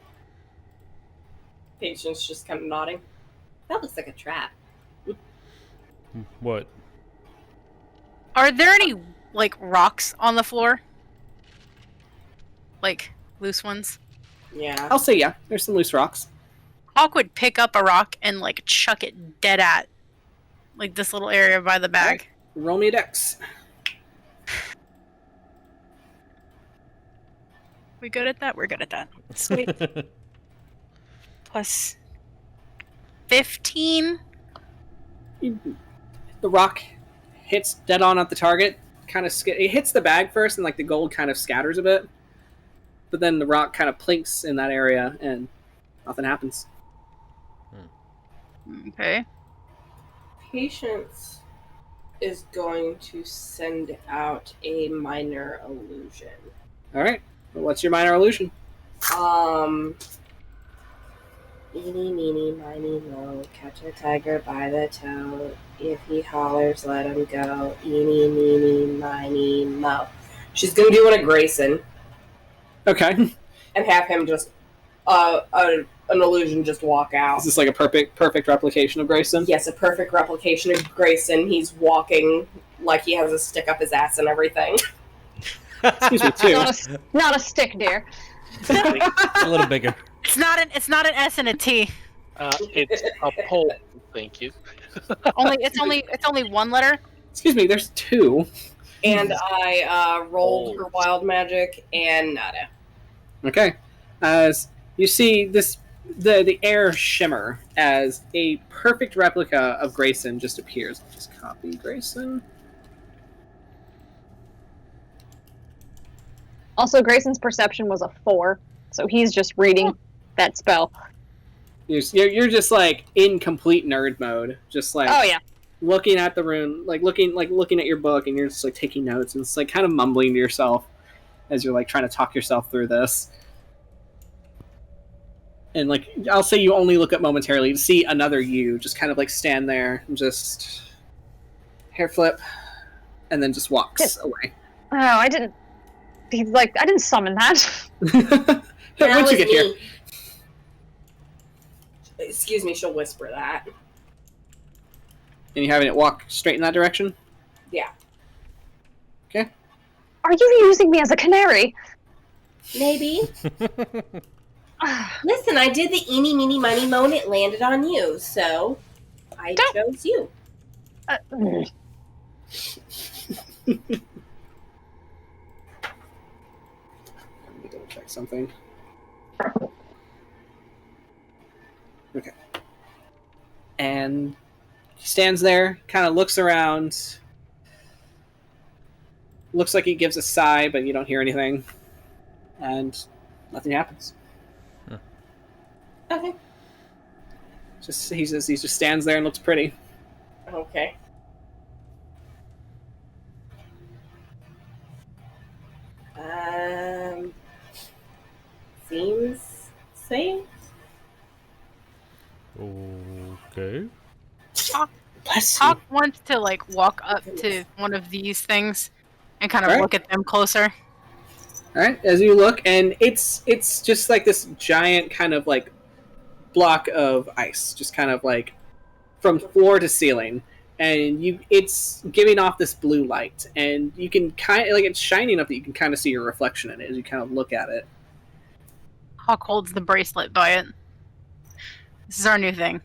Patient's just kind of nodding. That looks like a trap. What? Are there any, rocks on the floor? Loose ones? Yeah. I'll say yeah, there's some loose rocks. Hawk would pick up a rock and, chuck it dead at, this little area by the bag. Roll me a dex. We good at that? We're good at that. Sweet. Plus 15? The rock hits dead on at the target. It hits the bag first, and the gold kind of scatters a bit. But then the rock kind of plinks in that area, and nothing happens. Okay. Patience is going to send out a minor illusion. All right. Well, what's your minor illusion? Eeny, meeny, miny, moe, catch a tiger by the toe. If he hollers, let him go. Eeny, meeny, miny, moe. She's gonna do it at Greyson Okay. and have him just an illusion just walk out. Is this like a perfect replication of Greyson? Yes, a perfect replication of Greyson. He's walking like he has a stick up his ass and everything. Excuse me, too. Not a stick, dear. A little bigger. It's not an S and a T. It's a pole. Thank you. It's only one letter. Excuse me, there's 2. And I rolled for wild magic and nada. Okay. As you see the air shimmer as a perfect replica of Greyson just appears. Just copy Greyson. Also, Grayson's perception was a 4, so he's just reading that spell. You're just like in complete nerd mode, just like Oh yeah. looking at the rune, looking at your book, and you're just like taking notes, and it's like kind of mumbling to yourself as you're like trying to talk yourself through this. And like I'll say you only look up momentarily to see another you just kind of like stand there and just hair flip, and then just walks away. Oh, I didn't. He's like, I didn't summon that. When'd you get here? Excuse me, she'll whisper that. And you having it walk straight in that direction? Yeah. Okay. Are you using me as a canary? Maybe. Listen, I did the eeny, meeny, miny, moan. It landed on you, so I chose you. Let me double check something. Okay. And he stands there, kind of looks around. Looks like he gives a sigh, but you don't hear anything. And nothing happens. Okay. He just stands there and looks pretty. Okay. Seems safe. Okay. Hawk wants to like walk up to one of these things and kind of Alright. look at them closer. All right, as you look, and it's just like this giant kind of like block of ice, just kind of like from floor to ceiling, and it's giving off this blue light, and you can kind of like it's shiny enough that you can kind of see your reflection in it as you kind of look at it. Hawk holds the bracelet by it. This is our new thing.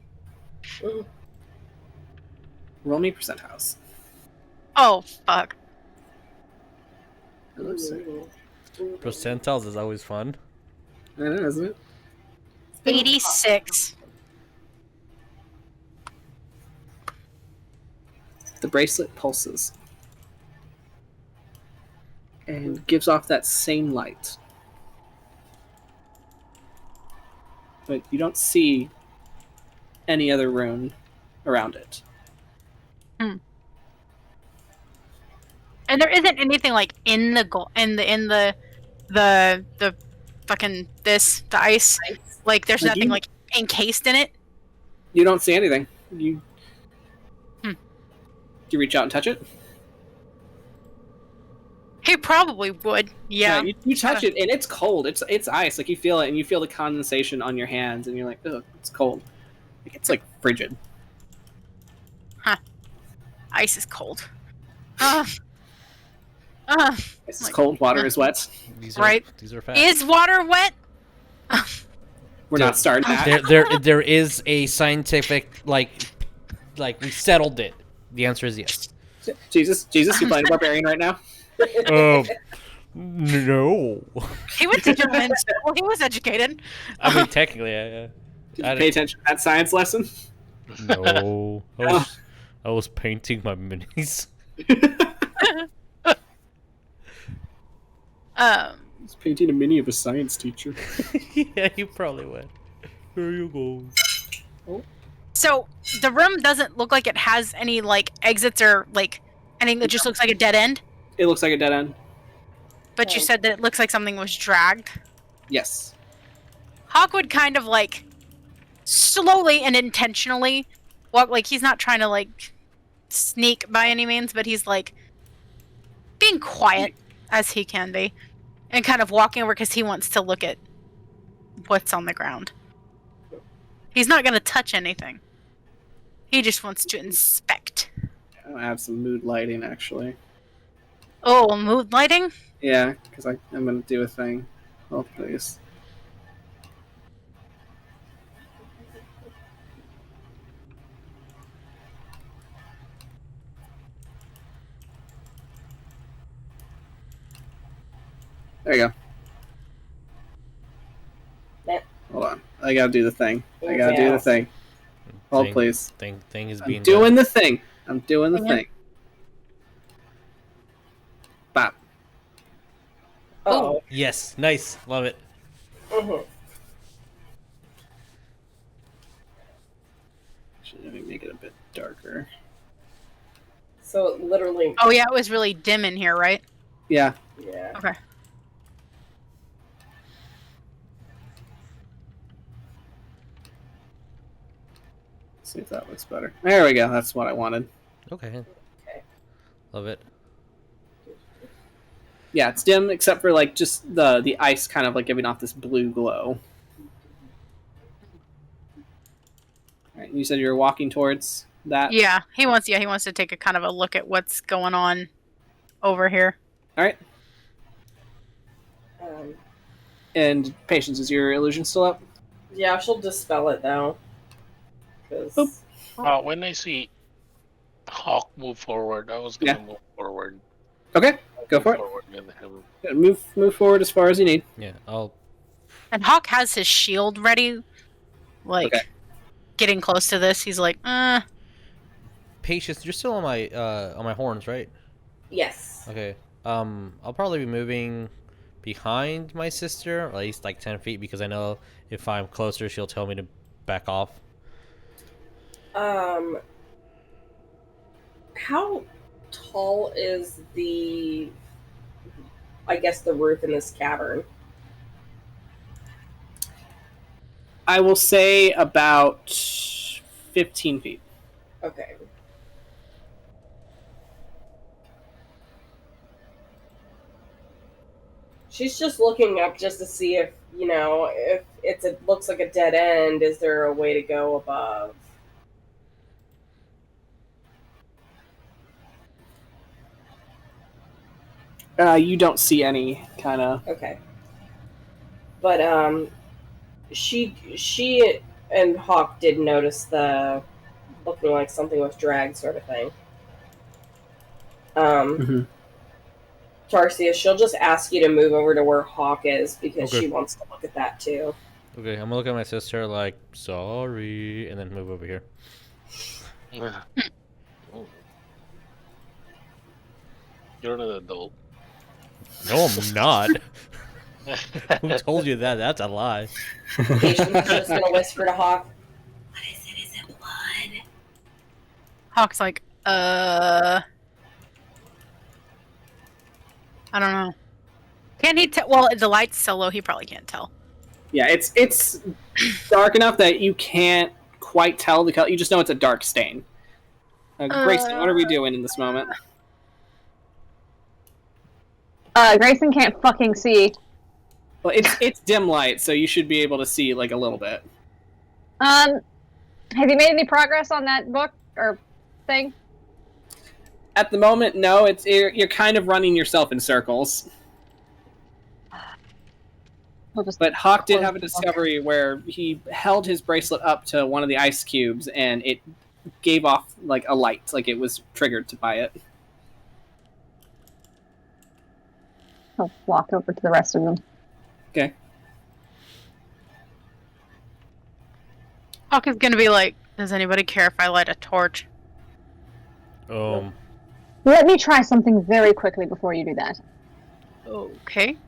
Roll me percentile. Oh, fuck. It looks sick. Percentiles is always fun. I know, isn't it? 86. The bracelet pulses and gives off that same light. But you don't see any other rune around it. And there isn't anything like in the the fucking the ice. Like there's nothing like encased in it. You don't see anything. Do you reach out and touch it? He probably would. Yeah. You touch it and it's cold. It's ice. Like you feel it and you feel the condensation on your hands and you're like, ugh, it's cold. Like, it's like frigid. Huh. Ice is cold. It's cold. Water is wet. These are facts. Is water wet? We're not starting that. There is a scientific like we settled it. The answer is yes. Jesus, you playing barbarian right now? No. He went to German school. He was educated. I mean, technically, Did you pay attention to that science lesson? No. I was painting my minis. He's painting a mini of a science teacher. Yeah, you probably would. There you go. Oh. So the room doesn't look like it has any like exits or like anything. That just looks like a dead end. It looks like a dead end. But you said that it looks like something was dragged. Yes. Hawk would kind of like slowly and intentionally walk. Like he's not trying to like sneak by any means, but he's like being quiet as he can be, and kind of walking over because he wants to look at what's on the ground. He's not going to touch anything. He just wants to inspect. I'll add some mood lighting, actually. Oh, mood lighting? Yeah, because I'm going to do a thing. Oh, please. There you go. Yeah. Hold on. I gotta do the thing. I gotta do the thing. Hold, please. Thing is I'm being doing done. the thing. I'm doing the thing. Bop. Oh. Yes, nice, love it. Mm-hmm. Actually, let me make it a bit darker. So it literally. Oh, yeah, it was really dim in here, right? Yeah. Yeah. Okay. See if that looks better. There we go. That's what I wanted. Okay. Love it. Yeah, it's dim except for like just the ice kind of like giving off this blue glow. All right, you said you were walking towards that. Yeah, he wants to take a kind of a look at what's going on over here. All right. Um, And Patience, is your illusion still up? yeah, she'll dispel it though. Because When I see Hawk move forward, I was gonna move forward. Okay, go for it. Forward with him. Yeah, move forward as far as you need. Yeah, I'll. And Hawk has his shield ready, like getting close to this. He's like, Patience, you're still on my horns, right? yes. Okay. I'll probably be moving behind my sister, at least like 10 feet, because I know if I'm closer, she'll tell me to back off. How tall is the? I guess the roof in this cavern. I will say about 15 feet. Okay. She's just looking up just to see if, if it looks like a dead end, is there a way to go above? You don't see any kind of. Okay. But she and Hawk did notice the looking like something was dragged sort of thing. Tarsius, she'll just ask you to move over to where Hawk is because she wants to look at that too. Okay, I'm gonna look at my sister like, sorry, and then move over here. You're an adult. No, I'm not. Who told you that? That's a lie. Patience just gonna whisper to Hawk. What is it? Is it blood? Hawk's like, I don't know. Can he tell? Well, the light's so low, he probably can't tell. Yeah, it's dark enough that you can't quite tell the color. You just know it's a dark stain. Greyson, what are we doing in this moment? Greyson can't fucking see. Well, it's dim light, so you should be able to see like a little bit. Have you made any progress on that book or thing? At the moment, no. You're kind of running yourself in circles. But Hawk did have a discovery where he held his bracelet up to one of the ice cubes, and it gave off like a light, like it was triggered to by it. I'll walk over to the rest of them. Okay. Hawk is gonna be like, does anybody care if I light a torch? Let me try something very quickly before you do that. Okay.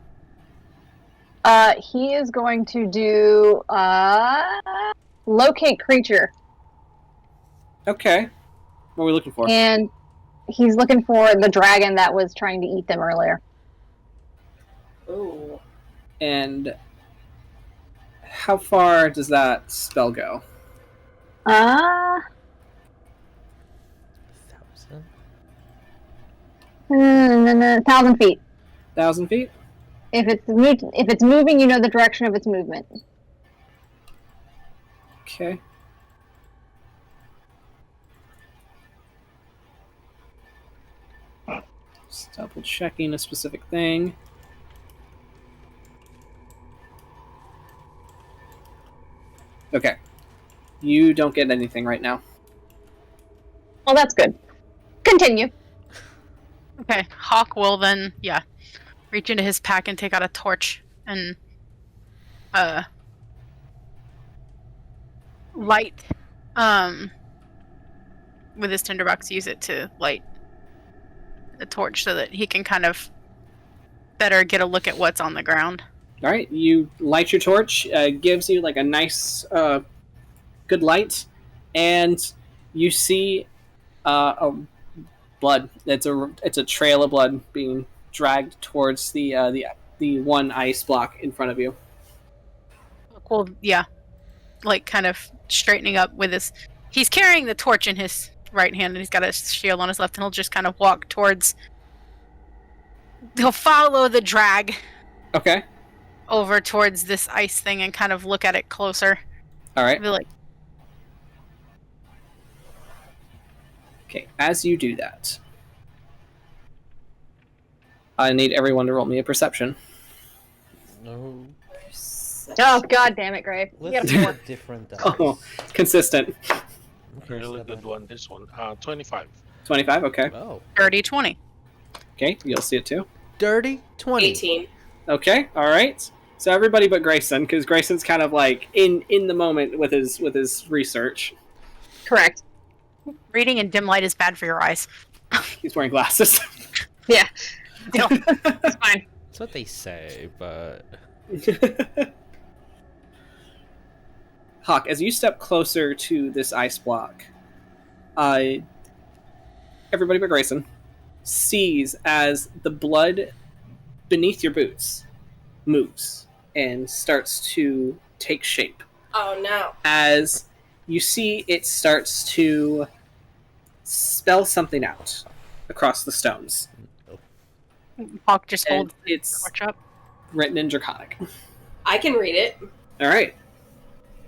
He is going to do locate creature. Okay. What are we looking for? And he's looking for the dragon that was trying to eat them earlier. Ooh. And how far does that spell go? 1,000 feet. 1,000 feet? If it's moving, you know the direction of its movement. Okay. Just double checking a specific thing. Okay. You don't get anything right now. Well, that's good. Continue. Okay, Hawk will then, reach into his pack and take out a torch and, light, with his tinderbox, use it to light the torch so that he can kind of better get a look at what's on the ground. All right, you light your torch. Gives you like a nice, good light, and you see a blood. It's a trail of blood being dragged towards the one ice block in front of you. Well, yeah, like kind of straightening up with his. He's carrying the torch in his right hand, and he's got a shield on his left, and he'll just kind of walk towards. He'll follow the drag. Okay. Over towards this ice thing and kind of look at it closer. All right. Be like, okay, as you do that, I need everyone to roll me a perception. No. Oh, god damn it, Gray. You Let's gotta do work. different dice. Oh, consistent. Really good one, this one. 25. 25, okay. Oh. dirty 20. Okay, you'll see it too. Dirty 20. 18. Okay, all right. So everybody but Greyson, because Greyson's kind of like in the moment with his research. Correct. Reading in dim light is bad for your eyes. He's wearing glasses. Yeah. No. It's fine. That's what they say, but... Hawk, as you step closer to this ice block, everybody but Greyson sees as the blood beneath your boots moves and starts to take shape. Oh no. As you see, it starts to spell something out across the stones. Hawk just And holds the it's torch up. written in Draconic. I can read it. All right.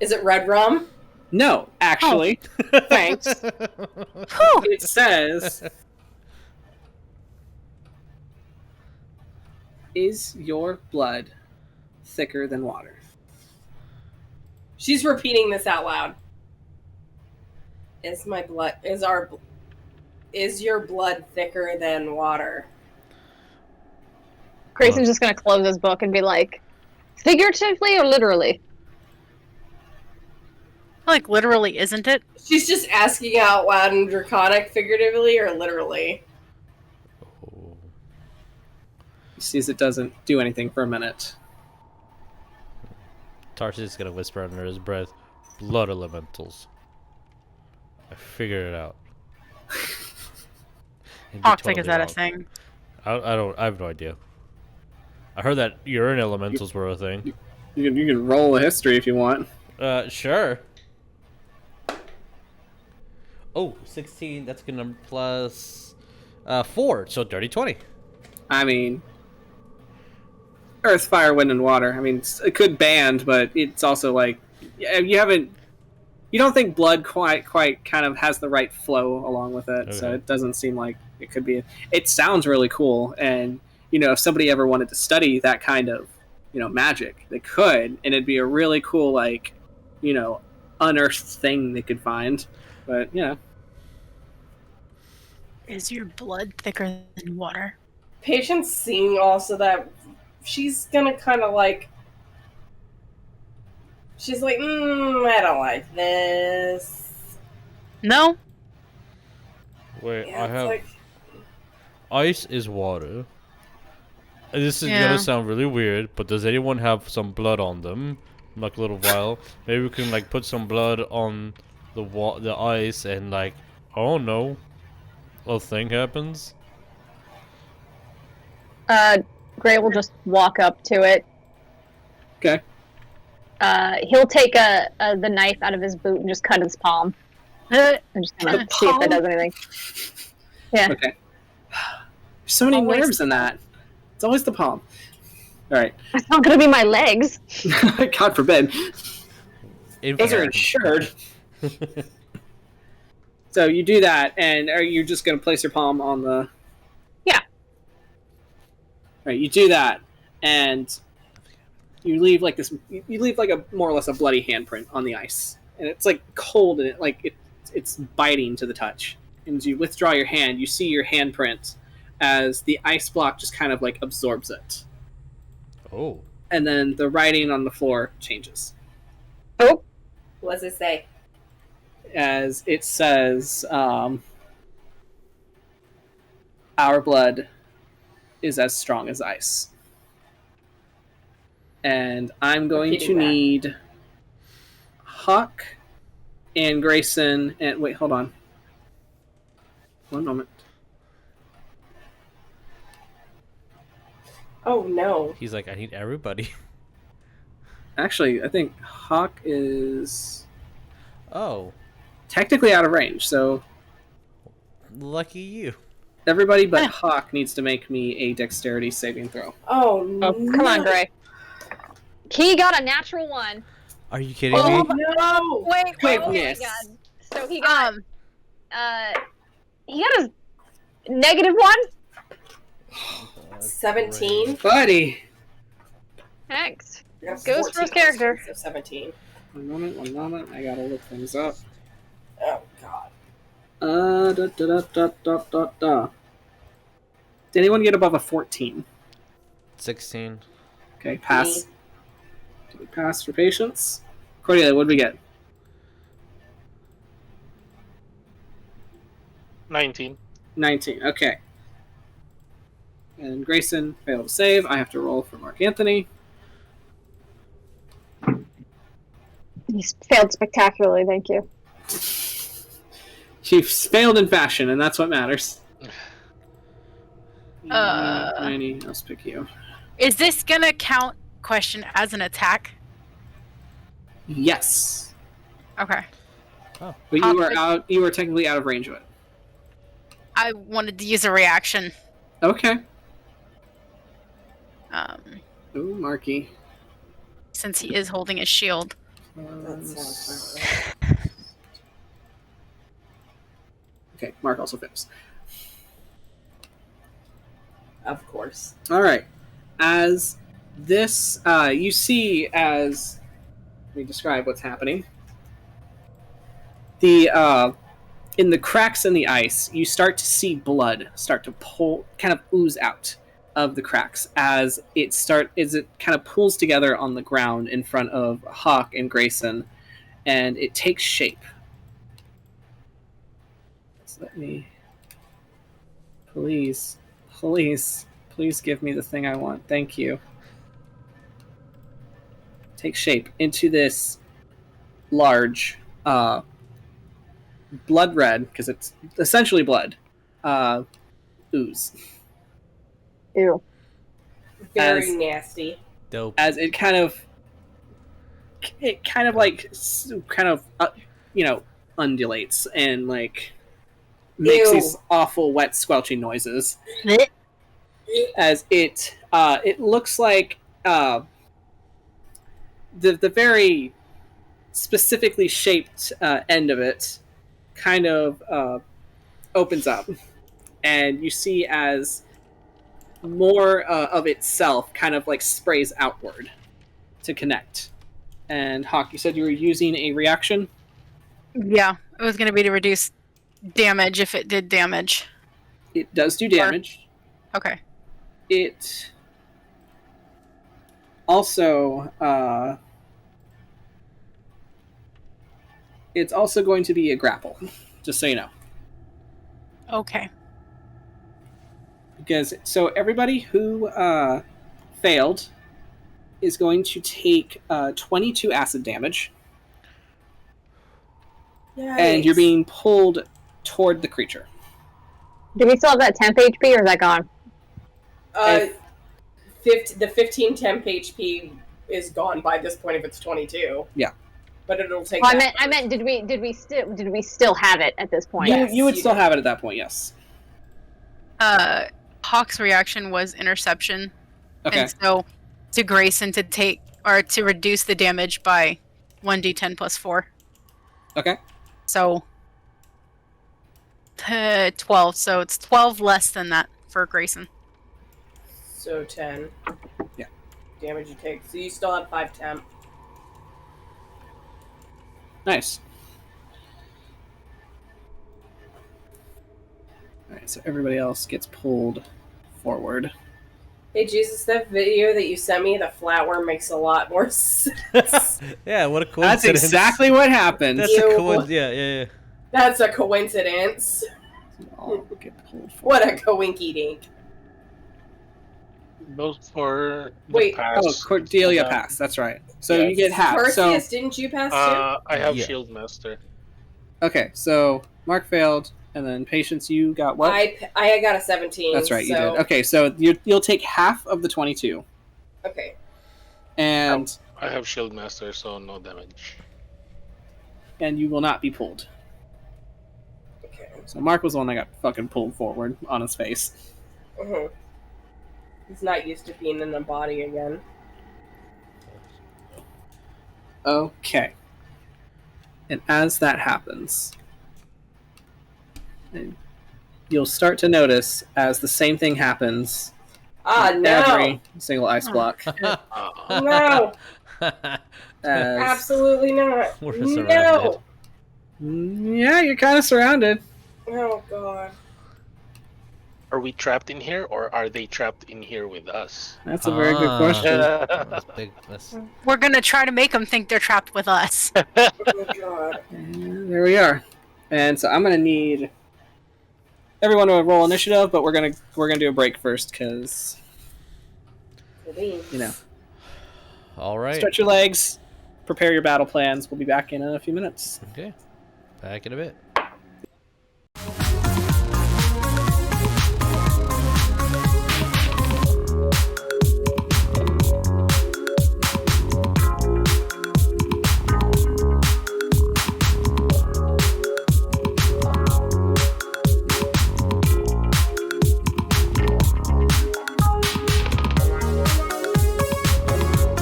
Is it red rum? No, actually, thanks. It says, "Is your blood thicker than water?" She's repeating this out loud. Is your blood thicker than water? Grayson's just gonna close his book and be like, figuratively or literally? Like, literally, isn't it? She's just asking out loud in Draconic, figuratively or literally. He sees it doesn't do anything for a minute. Tarsius is gonna whisper under his breath, "Blood elementals. I figured it out." Hawk's like, is that a thing? I have no idea. I heard that urine elementals were a thing. You can roll a history if you want. Sure. Oh, 16, that's a good number, plus 4, so dirty 20. I mean, earth, fire, wind, and water. I mean, it's a good band, but it's also like you don't think blood quite kind of has the right flow along with it, so Okay. it doesn't seem like it could be. It sounds really cool, and if somebody ever wanted to study that kind of magic, they could, and it'd be a really cool unearthed thing they could find. But Is your blood thicker than water? Patience seeing also that she's gonna kind of like. She's like, I don't like this. No? Wait, Yeah, I it's have... like, Ice is water. And this is Yeah. gonna sound really weird, but does anyone have some blood on them? Like a little vial? Maybe we can like put some blood on the ice and like, oh no, a thing happens? Gray will just walk up to it. okay. He'll take the knife out of his boot and just cut his palm. I'm just gonna The see if that palm? does anything. Yeah. Okay. There's so many Always nerves in that. It's always the palm. All right. It's not gonna be my legs. God forbid. Those are insured. So you do that, and are you just going to place your palm on the... Yeah. Right, you do that, and you leave like this. You leave like a more or less a bloody handprint on the ice, and it's like cold, and it's biting to the touch. And as you withdraw your hand, you see your handprint as the ice block just kind of like absorbs it. Oh. And then the writing on the floor changes. Oh. What does it say? As it says, our blood is as strong as ice. And I'm going to need Hawk and Greyson and... Wait, hold on. One moment. Oh, no. He's like, I need everybody. Actually, I think Hawk is... Oh. technically out of range, so... Lucky you. Everybody but Hawk needs to make me a dexterity saving throw. Oh, no. Come on, Gray. He got a natural 1. Are you kidding Oh, me? no. Wait, Quick wait, miss. Oh my god. So he got a -1. 17. Buddy! Thanks. That's Goes for his 14 character. So 17. One moment. I gotta look things up. Oh, God. Did anyone get above a 14? 16. Okay, pass. Did we pass for patience? Cordelia, what did we get? 19. 19, okay. And Greyson failed to save. I have to roll for Mark Anthony. He's failed spectacularly, thank you. She's failed in fashion, and that's what matters. Tiny, I'll pick you. Is this gonna count question as an attack? Yes. Okay. Oh. But you were technically out of range of it. I wanted to use a reaction. Okay. Ooh, Marky. Since he is holding his shield. That sounds about right. Okay, Mark also fails. Of course. Alright. As this, you see as... Let me describe what's happening. In the cracks in the ice, you start to see blood start to kind of ooze out of the cracks as it kind of pools together on the ground in front of Hawk and Greyson, and it takes shape. So let me... Please give me the thing I want. Thank you. Take shape into this large, blood red, because it's essentially blood, ooze. Ew. Very nasty. Dope. As it kind of undulates and like makes these awful wet squelching noises. As it looks like the very specifically shaped end of it kind of opens up, and you see as more of itself kind of like sprays outward to connect. And Hawk, you said you were using a reaction? Yeah, it was going to be to reduce damage if it did damage. It does do damage. Okay. It also it's also going to be a grapple, just so you know. Okay. Because so everybody who failed is going to take 22 acid damage. Yikes. And you're being pulled toward the creature. Do we still have that temp HP, or is that gone? The 15 temp HP is gone by this point if it's 22. Yeah. But it'll take. Well, I meant, did we still have it at this point? Yes, you would you still did. have it at that point, yes. Hawk's reaction was interception. Okay. And so to Greyson to take, or to reduce the damage by 1d10 plus 4. Okay. So 12. So it's 12 less than that for Greyson. So 10. Yeah. Damage you take. So you still have 5 temp. Nice. Alright, so everybody else gets pulled forward. Hey, Jesus, that video that you sent me, the flatworm, makes a lot more sense. Yeah, what a That's coincidence. exactly what happens. That's a coincidence. Yeah. That's a coincidence. All get pulled forward. What a coinky dink. Those for the Wait. pass. Oh, Cordelia passed. That's right. So Yeah. you get half. Tarsius, So didn't you pass too? I have Yeah. Shield Master. okay, so Mark failed, and then Patience, you got what? I got a 17. That's right, you so... did. Okay, so you'll take half of the 22, Okay. and I have Shield Master, so no damage. you will not be pulled. Okay. So Mark was the one that got fucking pulled forward on his face. Uh-huh. He's not used to being in a body again. Okay. And as that happens, you'll start to notice as the same thing happens. No! Every single ice block. No! As, Absolutely not. We're No! surrounded. yeah, you're kind of surrounded. Oh, God. Are we trapped in here, or are they trapped in here with us? That's a very good question. That's big. We're gonna try to make them think they're trapped with us. Oh, God. And there we are. And so I'm gonna need everyone to roll initiative, but we're gonna do a break first because All right. stretch your legs, prepare your battle plans. We'll be back in a few minutes. Okay. Back in a bit.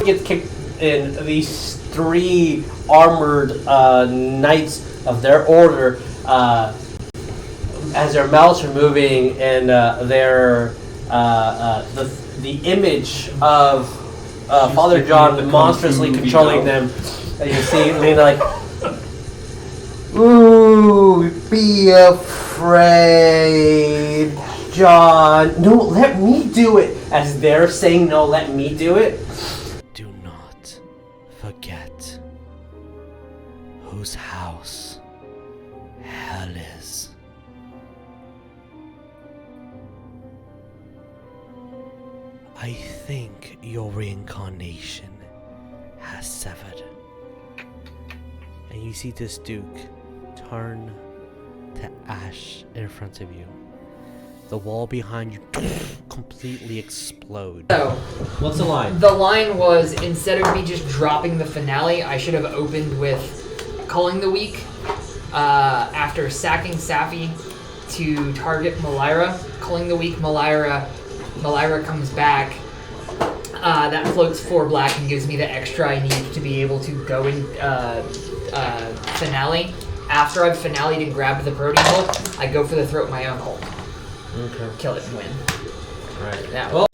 Get kicked in these 3 armored knights of their order as their mouths are moving and their the image of Father John monstrously controlling them. And you see lean like, ooh, be afraid, John. No, let me do it. As they're saying, no, let me do it. Do not forget whose house hell is. I think your reincarnation has severed. And you see this Duke turn to ash in front of you. The wall behind you completely explodes. So, What's the line? the line was, instead of me just dropping the finale, I should have opened with Culling the Weak. After sacking Safi to target Malira, Culling the Weak, Malira comes back. That floats 4 black and gives me the extra I need to be able to go in finale. After I've finale'd and grabbed the protein Hulk, I go for the throat my own Hulk. Okay. Kill it and win. Right. Yeah. Well.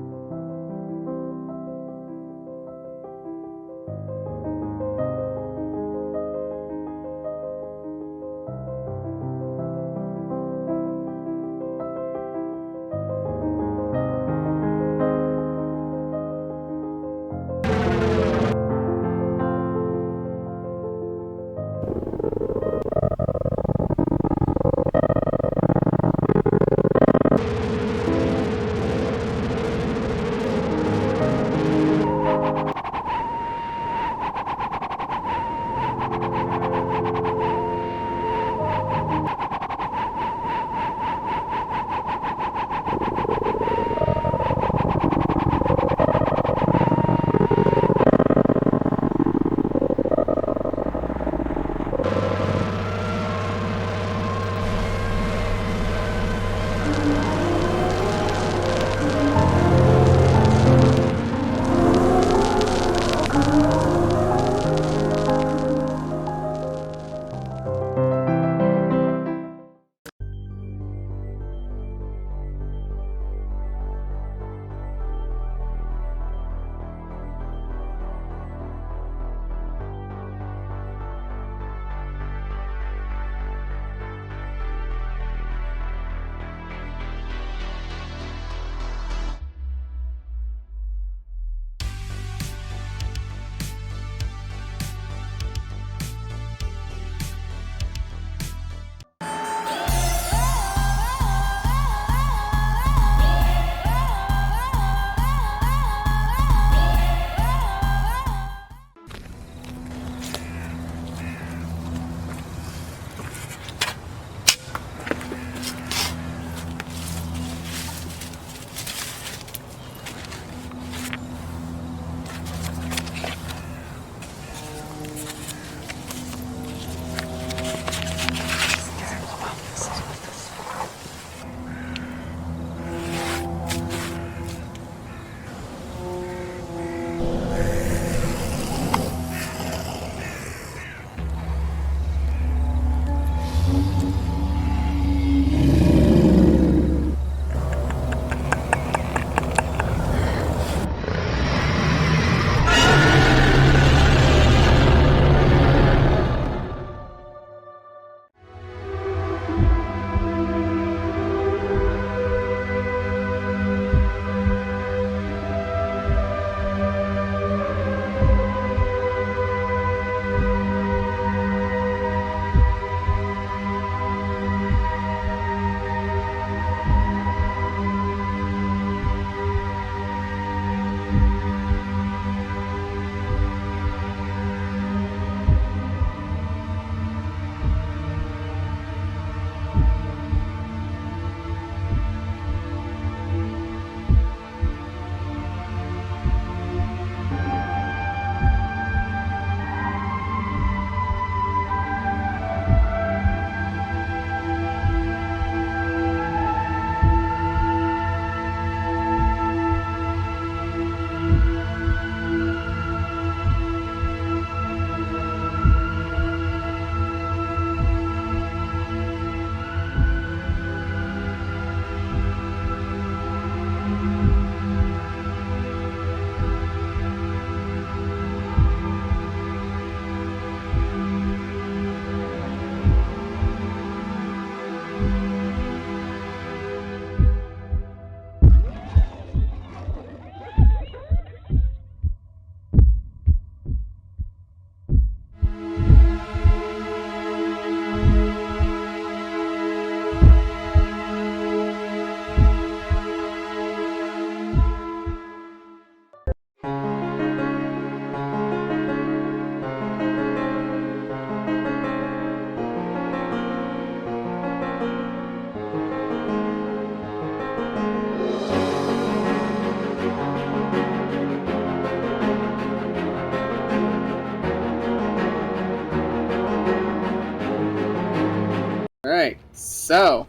So,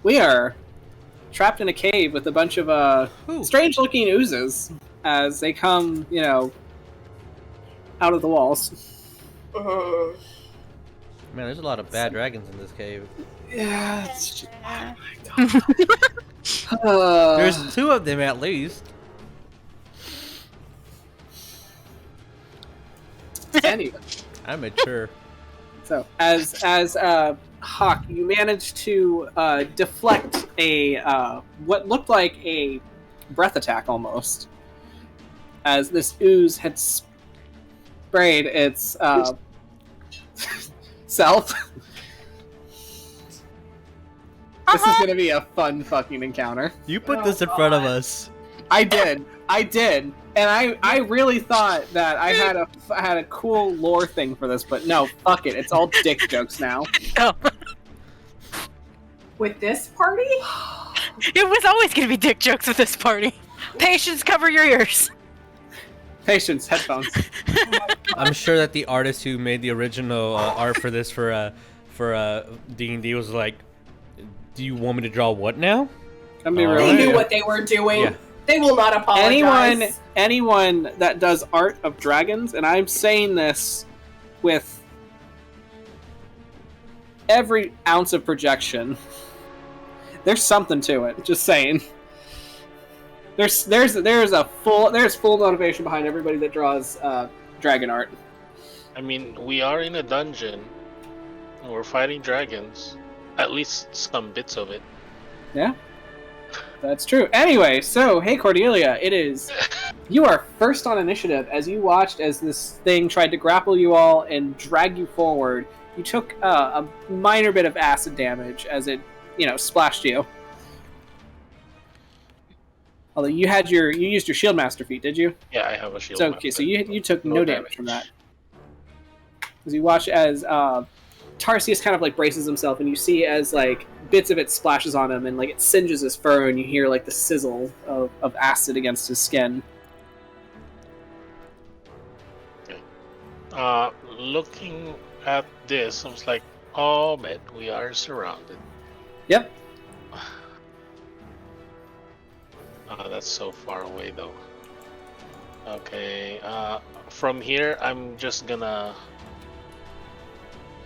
we are trapped in a cave with a bunch of strange-looking oozes as they come, out of the walls. Man, there's a lot of bad dragons in this cave. Yeah, it's just, There's 2 of them at least. Anyway. I'm mature. So, as Hawk, you managed to deflect a what looked like a breath attack almost, as this ooze had sprayed its self. This is gonna be a fun fucking encounter. You put this in front of us. I did, and I really thought that I had a cool lore thing for this, but no, fuck it, it's all dick jokes now. Oh. With this party? It was always going to be dick jokes with this party. Patience, cover your ears. Patience, headphones. I'm sure that the artist who made the original art for this for D&D was like, "Do you want me to draw what now?" They knew what they were doing. Yeah. They will not apologize. Anyone that does art of dragons, and I'm saying this with every ounce of projection, there's something to it. Just saying. There's full motivation behind everybody that draws dragon art. I mean, we are in a dungeon. And we're fighting dragons. At least some bits of it. Yeah. That's true. Anyway, so, hey Cordelia, you are first on initiative as you watched as this thing tried to grapple you all and drag you forward. You took a minor bit of acid damage as it, splashed you. Although you used your shield master feat, did you? Yeah, I have a shield master. Okay, so you took no damage from that. As you watch as Tarsius kind of like braces himself, and you see as like bits of it splashes on him, and like it singes his fur, and you hear like the sizzle of acid against his skin. Okay. Looking at this, I was like, "Oh man, we are surrounded." Yep. That's so far away though. Okay. From here, I'm just gonna.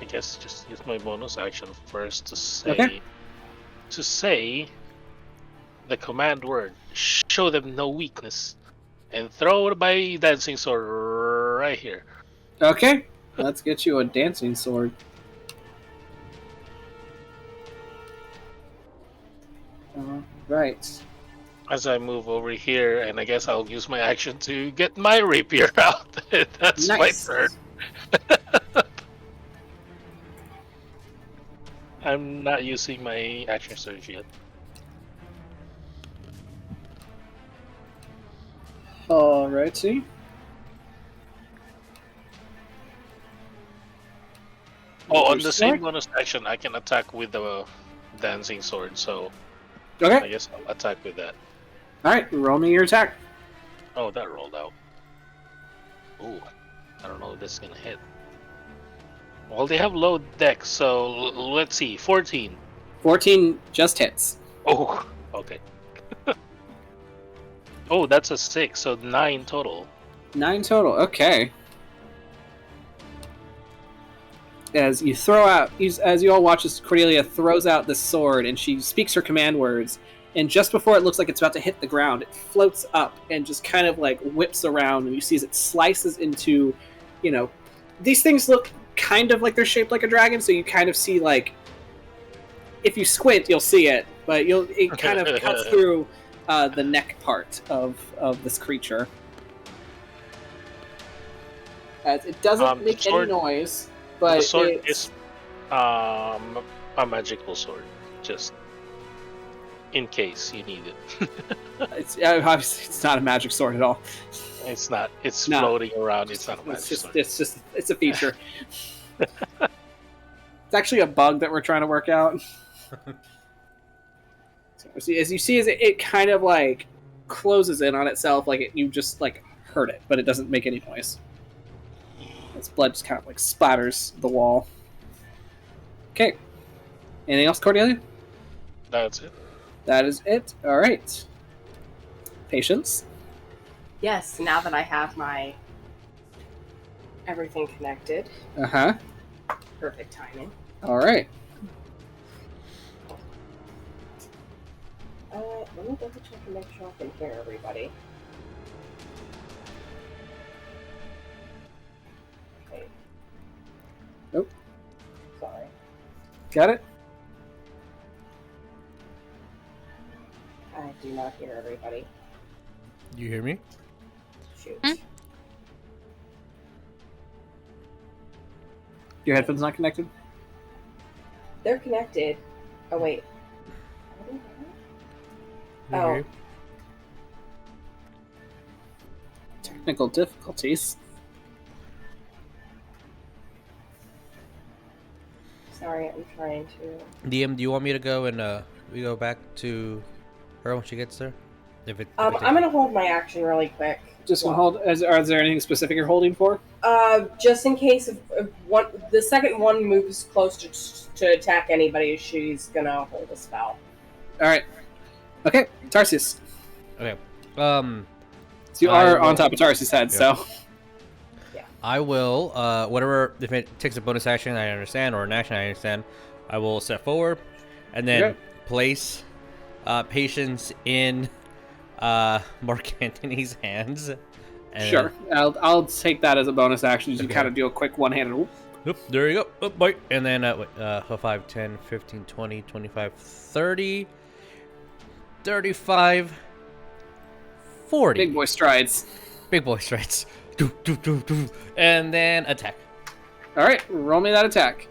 I guess just use my bonus action first to say the command word. Show them no weakness, and throw my dancing sword right here. Okay, let's get you a dancing sword. Right. As I move over here, and I guess I'll use my action to get my rapier out. That's nice. My turn. I'm not using my action surge yet. Alrighty. Oh, on the same bonus action, I can attack with the dancing sword, so okay. I guess I'll attack with that. Alright, roll me your attack. Oh, that rolled out. Ooh, I don't know if this is gonna hit. Well, they have low dex, so let's see. 14. 14 just hits. Oh, okay. Oh, that's a 6, so 9 total. 9 total, okay. As you all watch as Cordelia throws out this sword and she speaks her command words, and just before it looks like it's about to hit the ground, it floats up and just kind of like whips around, and you see as it slices into, these things look kind of like they're shaped like a dragon, so you kind of see like, if you squint you'll see it, but it kind of cuts through the neck part of this creature. As it doesn't make any noise, but the sword is a magical sword, just in case you need it. Obviously it's not a magic sword at all. It's not. It's floating around. It's not a magic sword. It's a feature. It's actually a bug that we're trying to work out. So, as you see, as it kind of like closes in on itself, like you just like hurt it, but it doesn't make any noise. Its blood just kind of like splatters the wall. Okay. Anything else, Cordelia? That's it. That is it. All right. Patience. Yes, now that I have my everything connected. Uh-huh. Perfect timing. All right. Let me double check and make sure I can hear everybody. Okay. Nope. Sorry. Got it? I do not hear everybody. You hear me? Shoot. Your headphones not connected? They're connected. Oh, wait. You Oh. hear? Technical difficulties. Sorry, I'm trying to... DM, do you want me to go and we go back to her when she gets there? I'm gonna hold my action really quick. Just gonna hold. Is there anything specific you're holding for? Just in case if the second one moves close to attack anybody, she's gonna hold a spell. All right. Okay, Tarsius. Okay. So you are on top of Tarsius' head, so. Yeah. I will, whatever, if it takes a bonus action, I understand, or an action, I understand, I will step forward, and then place Patience in Mark Antony's hands. And Sure. I'll take that as a bonus action. You kind of do a quick one-handed whoop. Oop, there you go. Oop, bite. And then 5, 10, 15, 20, 25, 30, 35, 40. Big boy strides. Big boy strides. Do, do, do, do. And then attack. All right, roll me that attack.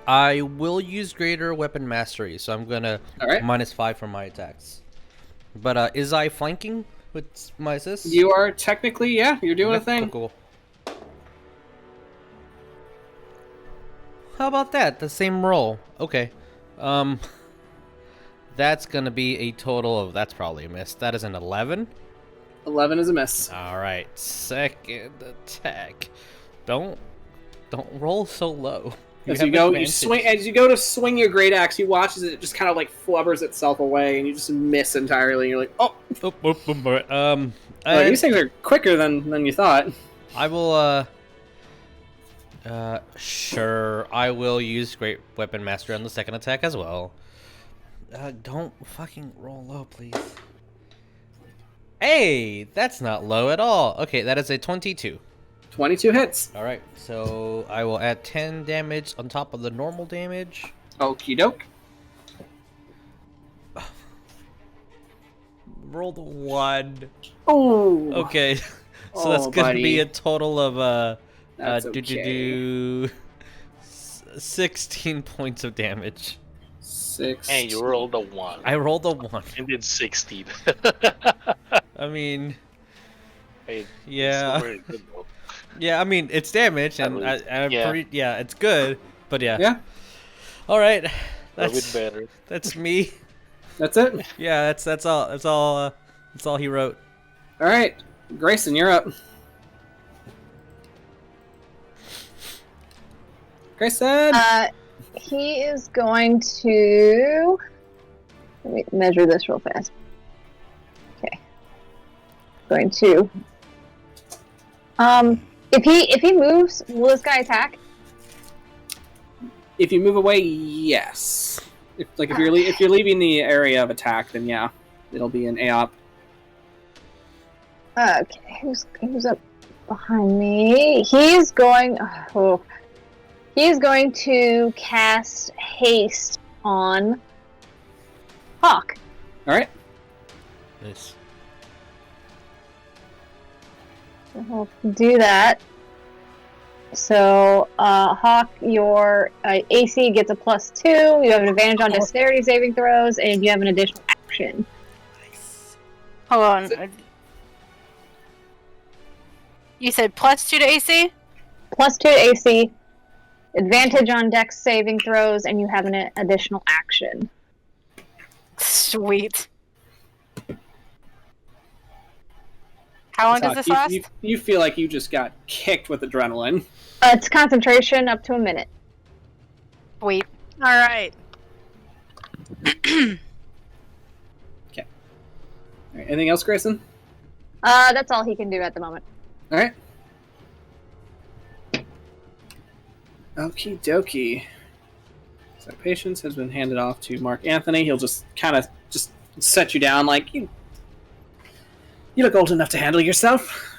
I will use Greater Weapon Mastery, so I'm going to -5 for my attacks. But is I flanking with my assist? You are technically, yeah, you're doing a thing. Cool. How about that? The same roll. Okay. That's going to be a total of, that's probably a miss. That is an 11. 11 is a miss. All right. Second attack. Don't roll so low. As you go to swing your great axe, you watch as it just kind of like flubbers itself away, and you just miss entirely. And you're like, oh. These things are quicker than you thought. I will. Sure. I will use Great Weapon Master on the second attack as well. Don't fucking roll low, please. Hey, that's not low at all. Okay, that is a 22. 22 hits. All right, so I will add 10 damage on top of the normal damage. Okie doke. Roll the 1. Oh. Okay, so that's gonna be a total of 16 points of damage. 6. And you rolled a 1. I rolled a 1. And did 16. I mean, hey, yeah. It's very good, though. Yeah, I mean, it's damage, and it's good, but yeah. Yeah. All right. A bit better. That's me. That's it? Yeah, that's all he wrote. All right. Greyson, you're up. Greyson! He is going to... Let me measure this real fast. Okay. Going to... If he moves, will this guy attack? If you move away, yes. If you're leaving the area of attack, then yeah, it'll be an AOP. Okay, who's up behind me? He's going to cast haste on Hawk. All right. Nice. We'll do that. So, Hawk, your AC gets a +2. You have an advantage on dexterity saving throws, and you have an additional action. Nice. Hold on. You said +2 to AC? +2 to AC. Advantage on dex saving throws, and you have an additional action. Sweet. How long does this last? You feel like you just got kicked with adrenaline. It's concentration up to a minute. Sweet. Alright. Okay. All right, anything else, Greyson? That's all he can do at the moment. All right. Okie dokie. So patience has been handed off to Mark Anthony. He'll just kind of just set you down like, you look old enough to handle yourself.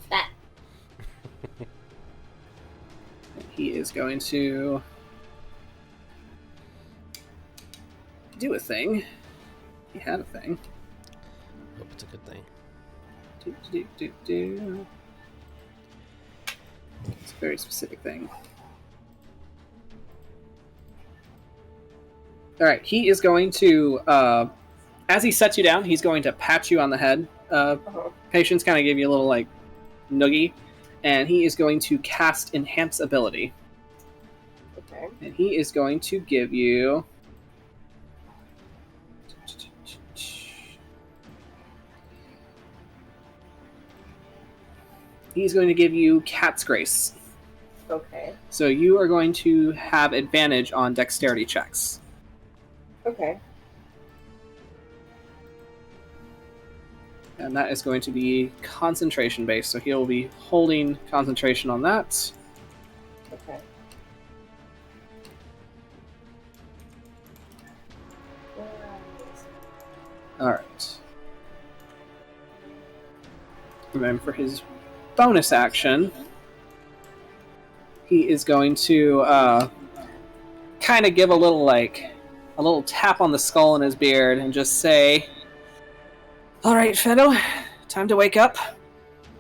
That. He is going to do a thing. He had a thing. Hope it's a good thing. It's a very specific thing. Alright, he is going to, as he sets you down, he's going to pat you on the head. Patience kind of give you a little, like, noogie. And he is going to cast Enhance Ability. Okay. And he is going to give you... He's going to give you Cat's Grace. Okay. So you are going to have advantage on dexterity checks. Okay. And that is going to be concentration based. So he'll be holding concentration on that. Okay. Alright. And then for his bonus action, he is going to kind of give a little tap on the skull in his beard and just say, "Alright, fellow, time to wake up."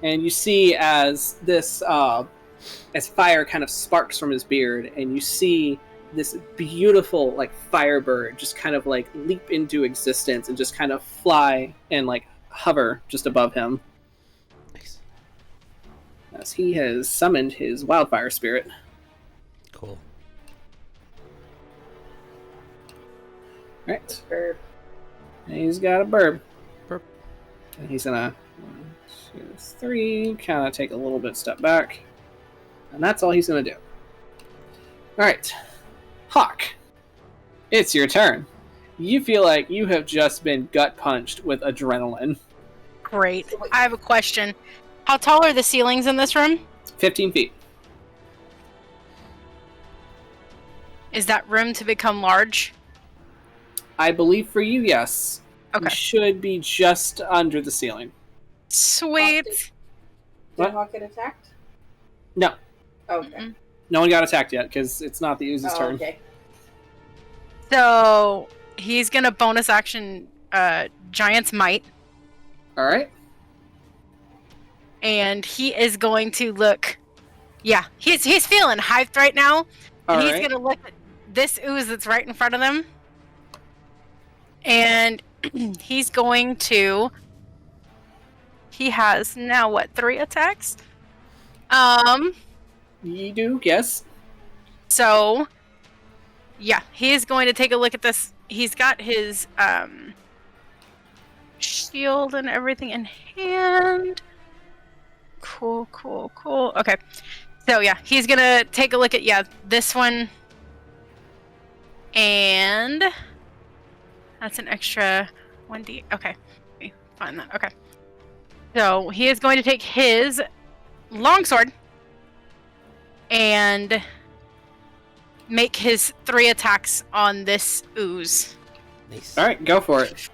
And you see as this, as fire kind of sparks from his beard, and you see this beautiful, like, firebird just kind of, like, leap into existence and just kind of fly and, like, hover just above him. Nice. As he has summoned his wildfire spirit. Cool. Right. Burp. And he's got a burb. Burp. And he's gonna 1, 2, 3, kind of take a little bit step back. And that's all he's gonna do. Alright. Hawk. It's your turn. You feel like you have just been gut punched with adrenaline. Great. I have a question. How tall are the ceilings in this room? 15 feet. Is that room to become large? I believe for you, yes. Okay. You should be just under the ceiling. Sweet. Did What? Hawk get attacked? No. Okay. No one got attacked yet, because it's not the Ooze's turn. Okay. So he's gonna bonus action Giant's Might, Alright. and he is going to look. Yeah, he's feeling hyped right now, and he's Alright. gonna look at this ooze that's right in front of them, and he's going to. He has now what, 3 attacks? You do, yes. So, yeah, he is going to take a look at this. He's got his shield and everything in hand. Cool. Okay. So, yeah, he's going to take a look at, this one. And that's an extra 1d. Okay. Let me find that. Okay. So, he is going to take his longsword and make his 3 attacks on this ooze. Nice. Alright, go for it.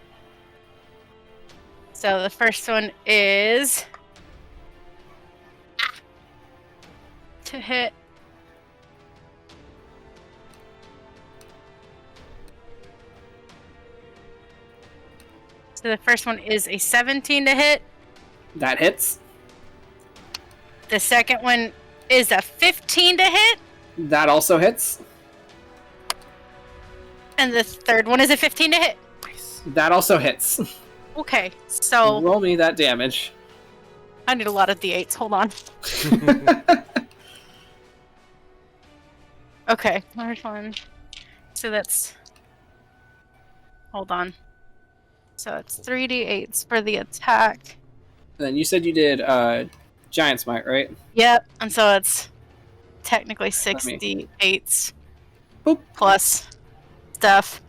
So the first one is to hit. So the first one is a 17 to hit. That hits. The second one is a 15 to hit. That also hits. And the third one is a 15 to hit. That also hits. Okay, so Roll me that damage. I need a lot of d8s. Hold on. Okay, first one. So that's. Hold on. So it's 3d8s for the attack. Then you said you did Giant Smite, right? Yep, and so it's technically Let me- 6d8s Boop. plus stuff.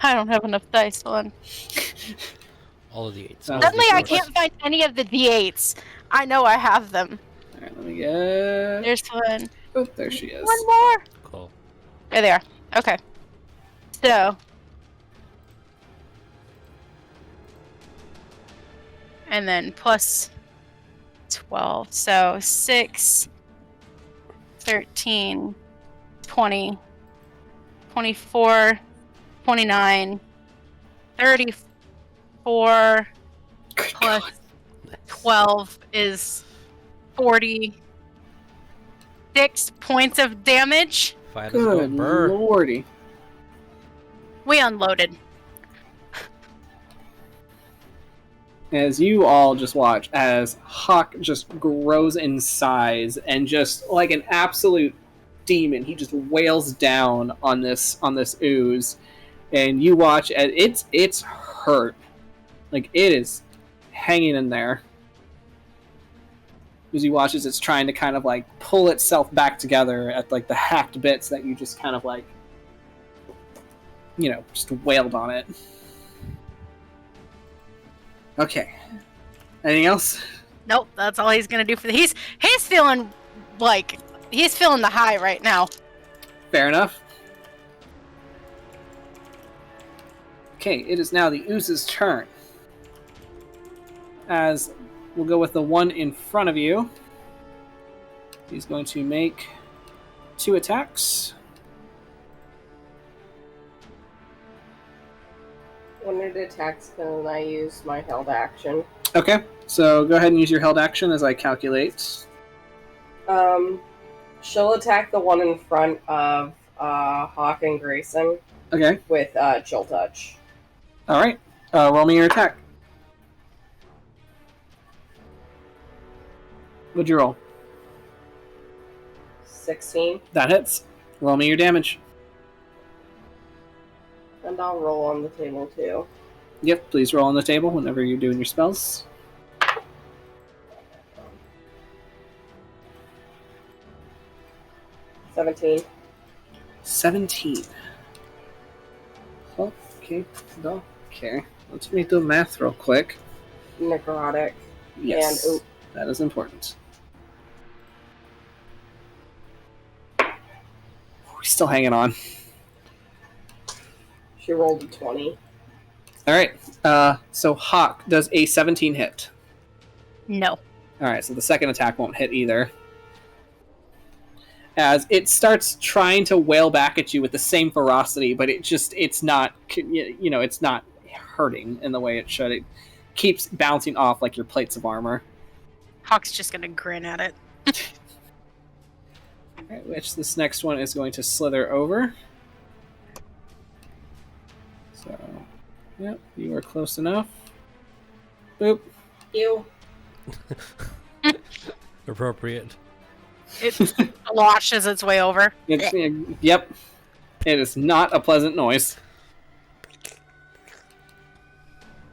I don't have enough dice on. All of the 8s. Suddenly, I can't find any of the D8s. I know I have them. All right, let me get. There's one. Oh, there she is. One more. Cool. There they are. Okay. So. And then plus 12. So 6, 13, 20, 24, 29, 34 plus 12 is 46 points of damage. Good lordy. We unloaded. As you all just watch as Hawk just grows in size and just like an absolute demon, he just wails down on this ooze, and you watch as it's hurt, like it is hanging in there. As you watch as it's trying to kind of like pull itself back together at like the hacked bits that you just kind of like, you know, just wailed on it. Okay. Anything else? Nope, that's all he's gonna do for the. He's feeling like he's feeling the high right now. Fair enough. Okay, it is now the Ooze's turn. As we'll go with the one in front of you. He's going to make 2 attacks. When it attacks, can I use my held action? Okay, so go ahead and use your held action as I calculate. She'll attack the one in front of Hawk and Greyson. Okay. With Chill Touch. Alright, roll me your attack. What'd you roll? 16. That hits. Roll me your damage. And I'll roll on the table too. Yep, please roll on the table whenever you're doing your spells. 17. 17. Okay. Let's me do math real quick. Necrotic. Yes, And that is important. We're still hanging on. She rolled a 20. Alright, so Hawk, does a 17 hit? No. Alright, so the second attack won't hit either. As it starts trying to wail back at you with the same ferocity, but it's not hurting in the way it should. It keeps bouncing off like your plates of armor. Hawk's just gonna grin at it. Alright, which this next one is going to slither over. So, yep, you are close enough. Boop. Ew. Appropriate. It sloshes its way over. Yep. It is not a pleasant noise.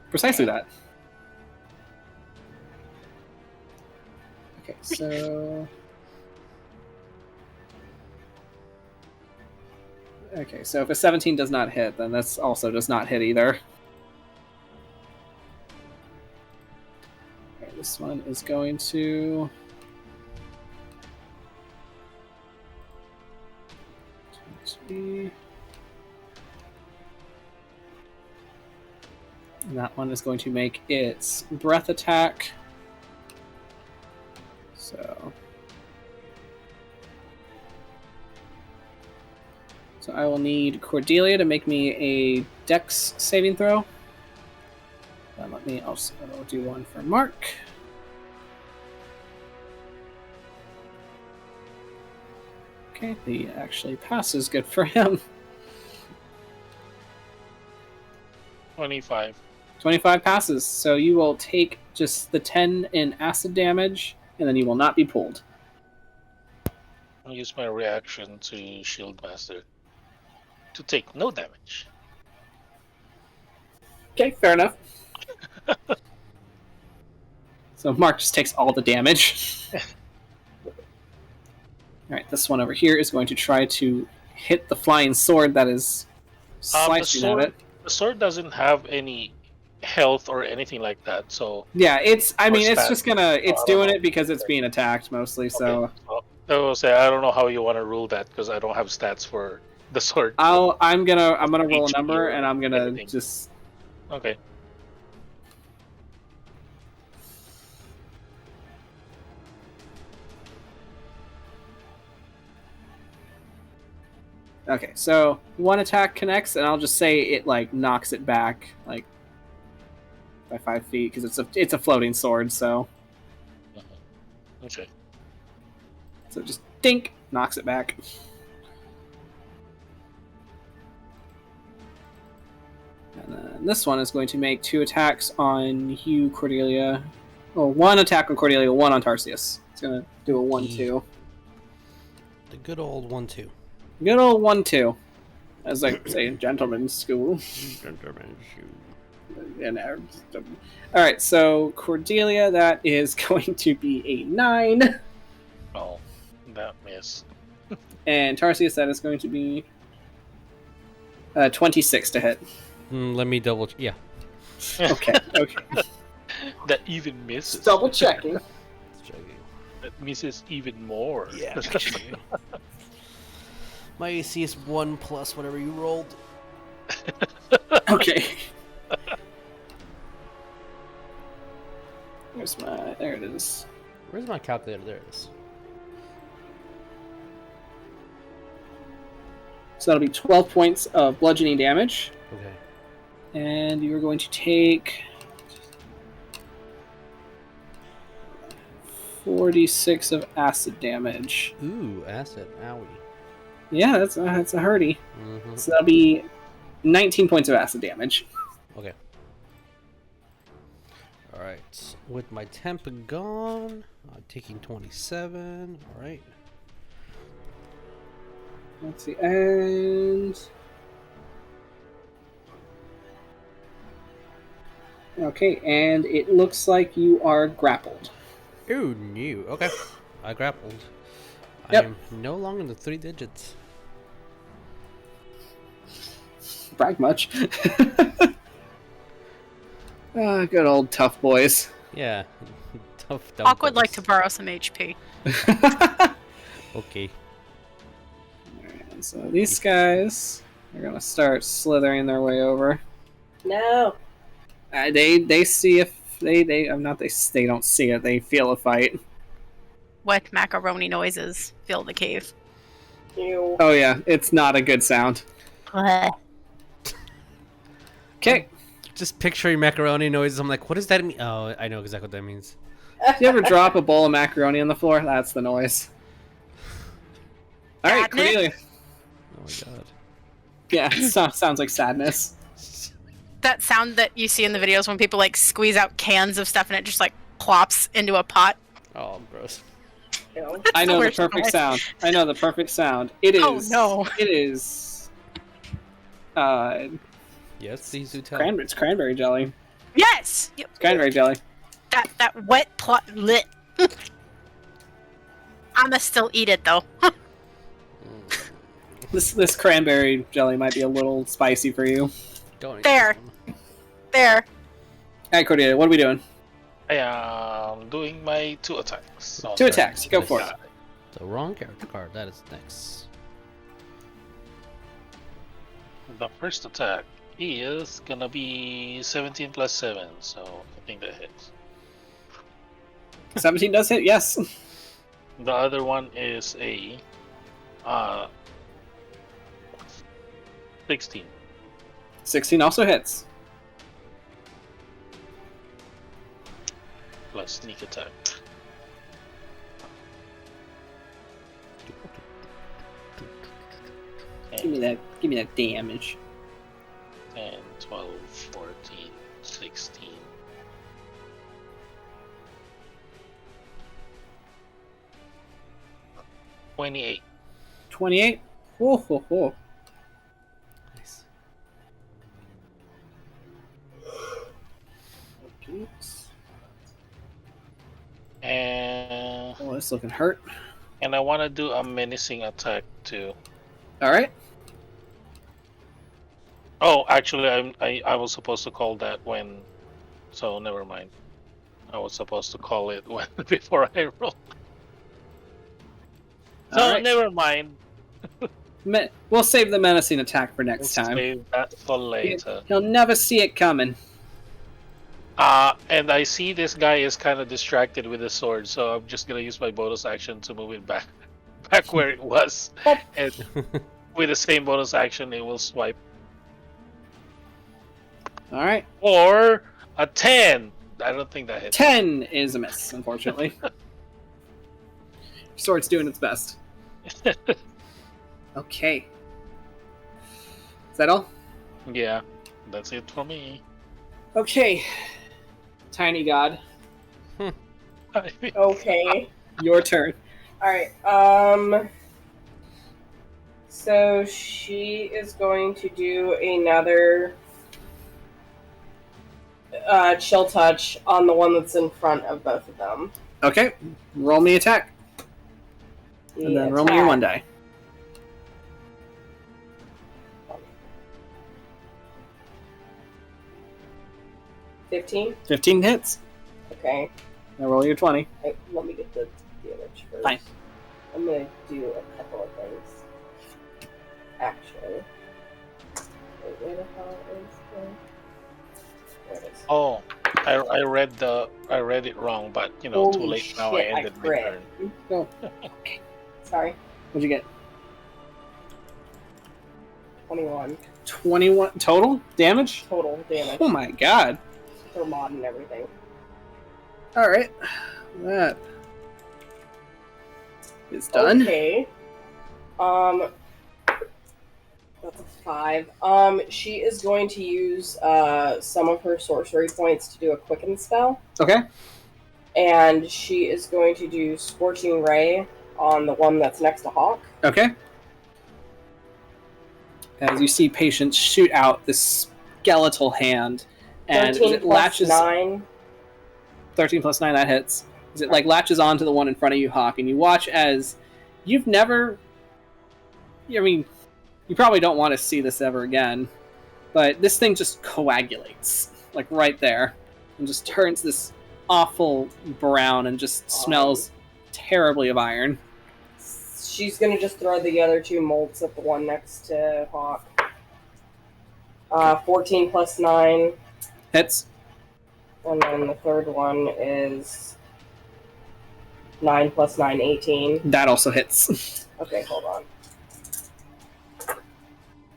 Precisely that. Okay, so... Okay, so if a 17 does not hit, then this also does not hit either. Okay, this one is going to... And that one is going to make its breath attack. So I will need Cordelia to make me a Dex saving throw. And let me also do one for Mark. Okay, he actually passes. Good for him. 25. 25 passes, so you will take just the 10 in acid damage, and then you will not be pulled. I'll use my reaction to Shield Master to take no damage. Okay, fair enough. So Mark just takes all the damage. Alright, this one over here is going to try to hit the flying sword that is slicing at it. The sword doesn't have any health or anything like that, so Yeah, it's stats. just gonna doing it because it's being attacked mostly. So okay. I will say I don't know how you want to rule that because I don't have stats for the sword. I'm gonna roll a HP number or and I'm gonna anything. just. Okay. Okay, so one attack connects, and I'll just say it like knocks it back like by 5 feet because it's a floating sword. So Okay. so just dink knocks it back. And then this one is going to make 2 attacks on you, Cordelia. Well, 1 attack on Cordelia, 1 on Tarsius. It's gonna do a 1-2. The good old 1-2. Good old 1-2. As I say in gentleman's school. Gentleman's school. And alright, so Cordelia, that is going to be a 9. Oh, that miss. And Tarsius, that is going to be 26 to hit. Let me double. Yeah. Okay. That even misses. Double checking. That misses even more. Yeah. My AC is 1 plus whatever you rolled. Okay. There it is. Where's my calculator? There it is. So that'll be 12 points of bludgeoning damage. Okay. And you're going to take 46 of acid damage. Ooh, acid. Owie. Yeah, that's a hurty. Mm-hmm. So that'll be 19 points of acid damage. Okay. Alright. With my temp gone, I'm taking 27. Alright. Let's see, and... Okay, and it looks like you are grappled. Ooh, new. Okay. I grappled. Yep. I am no longer in the 3 digits. Brag much. Good old tough boys. Yeah. Tough. Hawk would like to borrow some HP. Okay. Alright, so these guys are gonna start slithering their way over. No. They see if they don't see it. They feel a fight. Wet macaroni noises fill the cave. Ew. Oh yeah, it's not a good sound. Okay. Just picturing macaroni noises. I'm like, what does that mean? Oh, I know exactly what that means. Do you ever drop a bowl of macaroni on the floor? That's the noise. All right, Sadness? Cordelia. Oh my god. Yeah, sounds like sadness. That sound that you see in the videos when people like squeeze out cans of stuff and it just like plops into a pot. Oh, gross. Ew. I know the worst perfect noise. sound. I know the perfect sound. It is. Oh, no. It is. Yes, these do tell. It's cranberry jelly. Yes. It's cranberry jelly. That wet plot lit. I'ma still eat it though. This cranberry jelly might be a little spicy for you. Don't eat There. this one. There. All right, Cordelia, what are we doing? I am doing my 2 attacks. So 2 attacks. Go for it. The wrong character card. That is next. The first attack is gonna be 17 plus 7, so I think that hits. 17 does hit. Yes. The other one is a 16. 16 also hits. Plus sneak attack. Give me that damage. 10, 12, 14, 16. $28. 28. Ho ho ho. Nice. And Oh, it's looking hurt. I want to do a menacing attack too. All right. Oh, actually, I was supposed to call that when. So never mind. I was supposed to call it when before I roll. So All right. never mind. We'll save the menacing attack for We'll next time. save that for later. He'll never see it coming. And I see this guy is kind of distracted with the sword, so I'm just gonna use my bonus action to move it back where it was, and with the same bonus action, it will swipe. All right. Or a 10. I don't think that hits. 10 is a miss, unfortunately. Sword's doing its best. Okay. Is that all? Yeah, that's it for me. Okay. Tiny God. Okay. Your turn. Alright, so she is going to do another chill touch on the one that's in front of both of them. Okay. Roll me attack. And then roll me your 1 die. $15? 15 hits. Okay. Now roll your 20. Let me get the damage first. Fine. I'm gonna do a couple of things. Actually. Wait, where the hell is the... There it is. Oh, I read it wrong, but too Holy late now. shit, I ended my crit. turn. Go. Sorry. What'd you get? 21. 21 total damage? Total damage. Oh my god. For mod and everything. Alright. That is done. Okay. That's a 5. She is going to use some of her sorcery points to do a quicken spell. Okay. And she is going to do Scorching Ray on the one that's next to Hawk. Okay. As you see Patience shoot out this skeletal hand, and 13 it plus latches 9. 13 plus 9, that hits. As it latches onto the one in front of you, Hawk, and you watch as you've never... I mean, you probably don't want to see this ever again, but this thing just coagulates, like right there, and just turns this awful brown and just smells terribly of iron. She's going to just throw the other 2 molds at the one next to Hawk. 14 plus 9. Hits. And then the third one is 9 plus 9, 18. That also hits. Okay, hold on.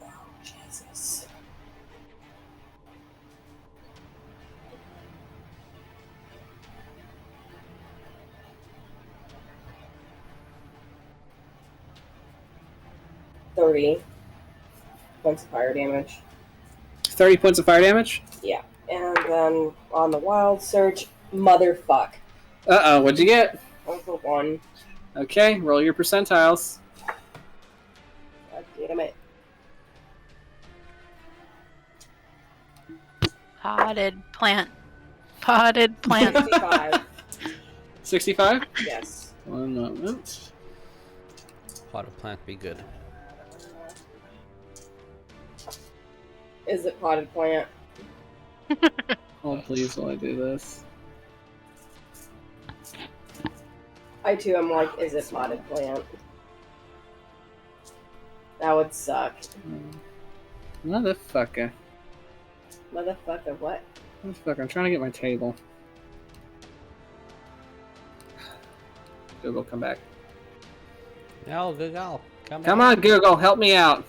Oh, Jesus. $30 points of fire damage. 30 points of fire damage? Yeah. And then on the wild surge, motherfuck. Uh-oh, what'd you get? Over 1. Okay, roll your percentiles. God damn it. Potted plant. Potted plant. 65. 65? Yes. 1 moment. Pot of plant be good. Is it potted plant? Oh, please, while I do this. I too am like, is it potted plant? That would suck. Motherfucker. Motherfucker, what? Motherfucker, I'm trying to get my table. Google, come back. No, Google. Come on, Google, help me out.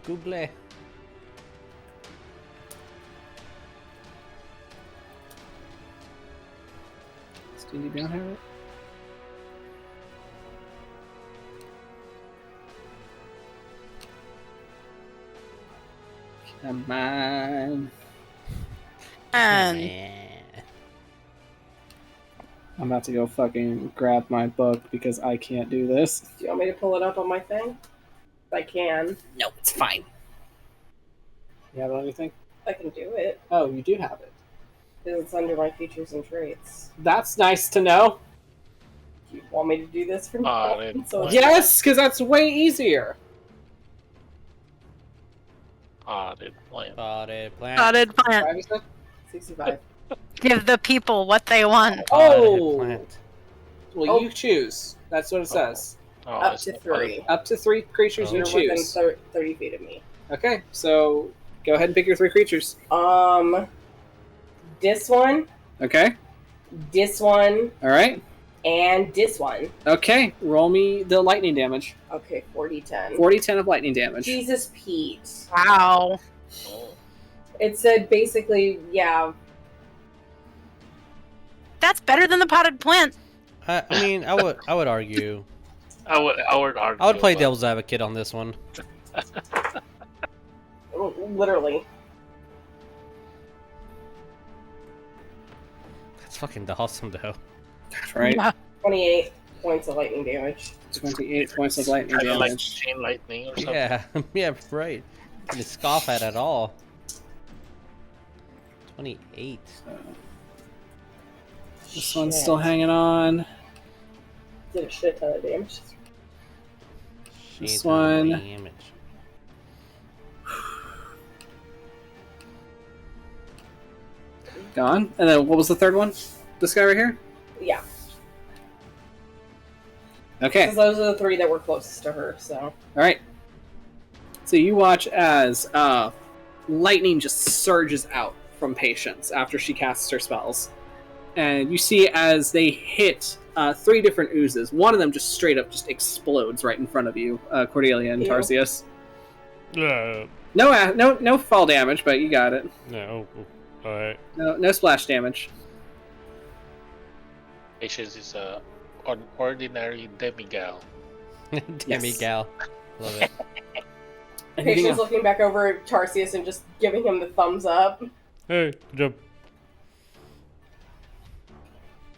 Google. Do you don't have it? Come on. And I'm about to go fucking grab my book because I can't do this. Do you want me to pull it up on my thing? I can. No, it's fine. You have anything? I can do it. Oh, you do have it. Because it's under my features and traits. That's nice to know. Do you want me to do this for now? So Yes, because that's way easier. Potted plant. Potted plant. Potted plant. 5, you said? 65. Give the people what they want. Potted Oh! plant. Well, Oh. you choose. That's what it says. Oh, Up it's to not potted. 3. Up to 3 creatures Oh. you You're within choose. 30 feet of me. Okay, so go ahead and pick your 3 creatures. This one, Okay, this one, alright. and this one. Okay, roll me the lightning damage. Okay, 40-10. 40-10 of lightning damage. Jesus Pete. Wow. Oh. It said basically, yeah. That's better than the potted plant. I mean, I would argue. I would argue. I would play but- devil's advocate on this one. Literally. That's fucking awesome, though. That's right. Yeah. 28 points of lightning damage. 28 points of lightning Kind of like damage. chain lightning or something. Yeah, yeah, right. Didn't scoff at all. 28. This one's Shit. still hanging on. Did a shit ton of damage. This Shit one. Damage. Gone. And then what was the third one? This guy right here? Yeah. Okay. Because those are the 3 that were closest to her, so. Alright. So you watch as lightning just surges out from Patience after she casts her spells. And you see as they hit 3 different oozes, one of them just straight up just explodes right in front of you, Cordelia and Ew. Tarsius. No. No fall damage, but you got it. No. Alright. No splash damage. Patience is an ordinary demigal. Demigal. Love it. Anything Patience else? looking back over at Tarsius and just giving him the thumbs up. Hey, jump.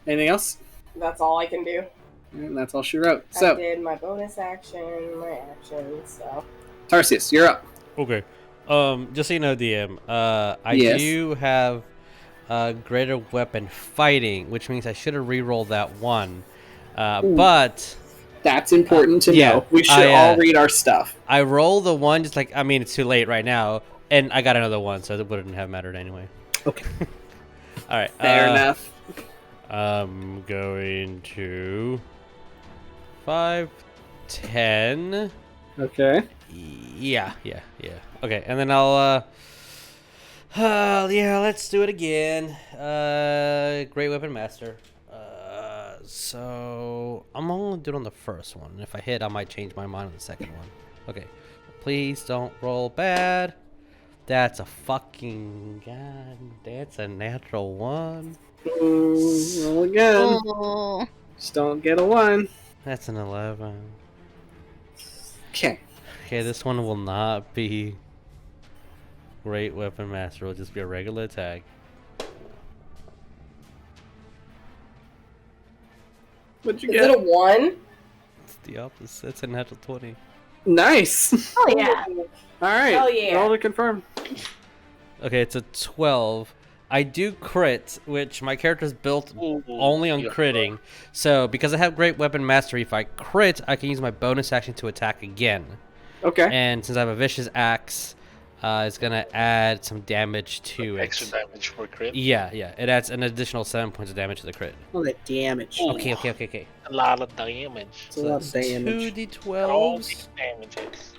Anything else? That's all I can do. And that's all she wrote. I So, did my bonus action, my action, so. Tarsius, you're up. Okay. Just so you know, DM, I Yes. do have greater weapon fighting, which means I should have re-rolled that one. But That's important to yeah, know. We should I, all read our stuff. I rolled the one, just like, I mean, it's too late right now, and I got another one, so it wouldn't have mattered anyway. Okay. All right. Fair enough. I'm going to 5, 10. Okay. Yeah. Okay, and then I'll yeah, let's do it again. Great Weapon Master. So I'm only doing on the first one. If I hit, I might change my mind on the second one. Okay, please don't roll bad. That's a fucking god. That's a natural 1. Roll again. Oh. Just don't get a 1. That's an 11. Okay. Okay, this one will not be Great Weapon Master. It'll just be a regular attack. What'd you Is get? it a 1? It's the opposite. It's a natural 20. Nice. Oh yeah. All right. Hell yeah. Roll to confirm. Okay, it's a 12. I do crit, which my character's built only on Yeah. critting. So, because I have Great Weapon Mastery, if I crit, I can use my bonus action to attack again. Okay. And since I have a Vicious Axe, it's going to add some damage to it. Extra damage for crit. Yeah. It adds an additional 7 points of damage to the crit. All that damage. Okay. A lot of damage. It's a lot of damage. 2d12s. All these damages.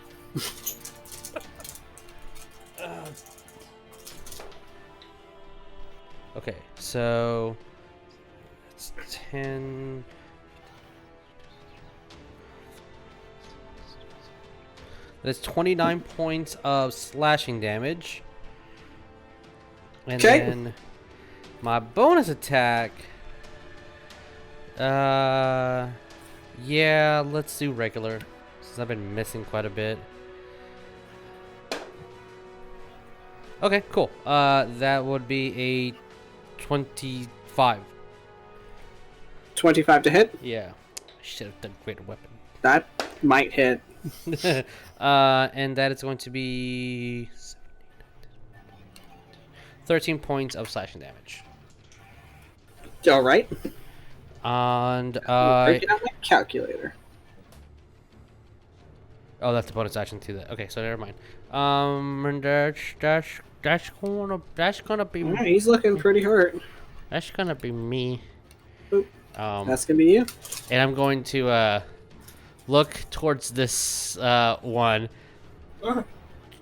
Okay, so it's 10. That's 29 points of slashing damage. And Okay. then my bonus attack. Yeah, let's do regular since I've been missing quite a bit. Okay, cool. That would be a 25. 25 to hit. Yeah. I should have done greater weapon. That might hit. And that is going to be 13 points of slashing damage. All right. And Breaking out my calculator. Oh, that's the bonus action to that. Okay, so never mind. And that's gonna be. All right, he's looking pretty hurt. That's gonna be me. Oop. Um, That's gonna be you. and I'm going to look towards this one.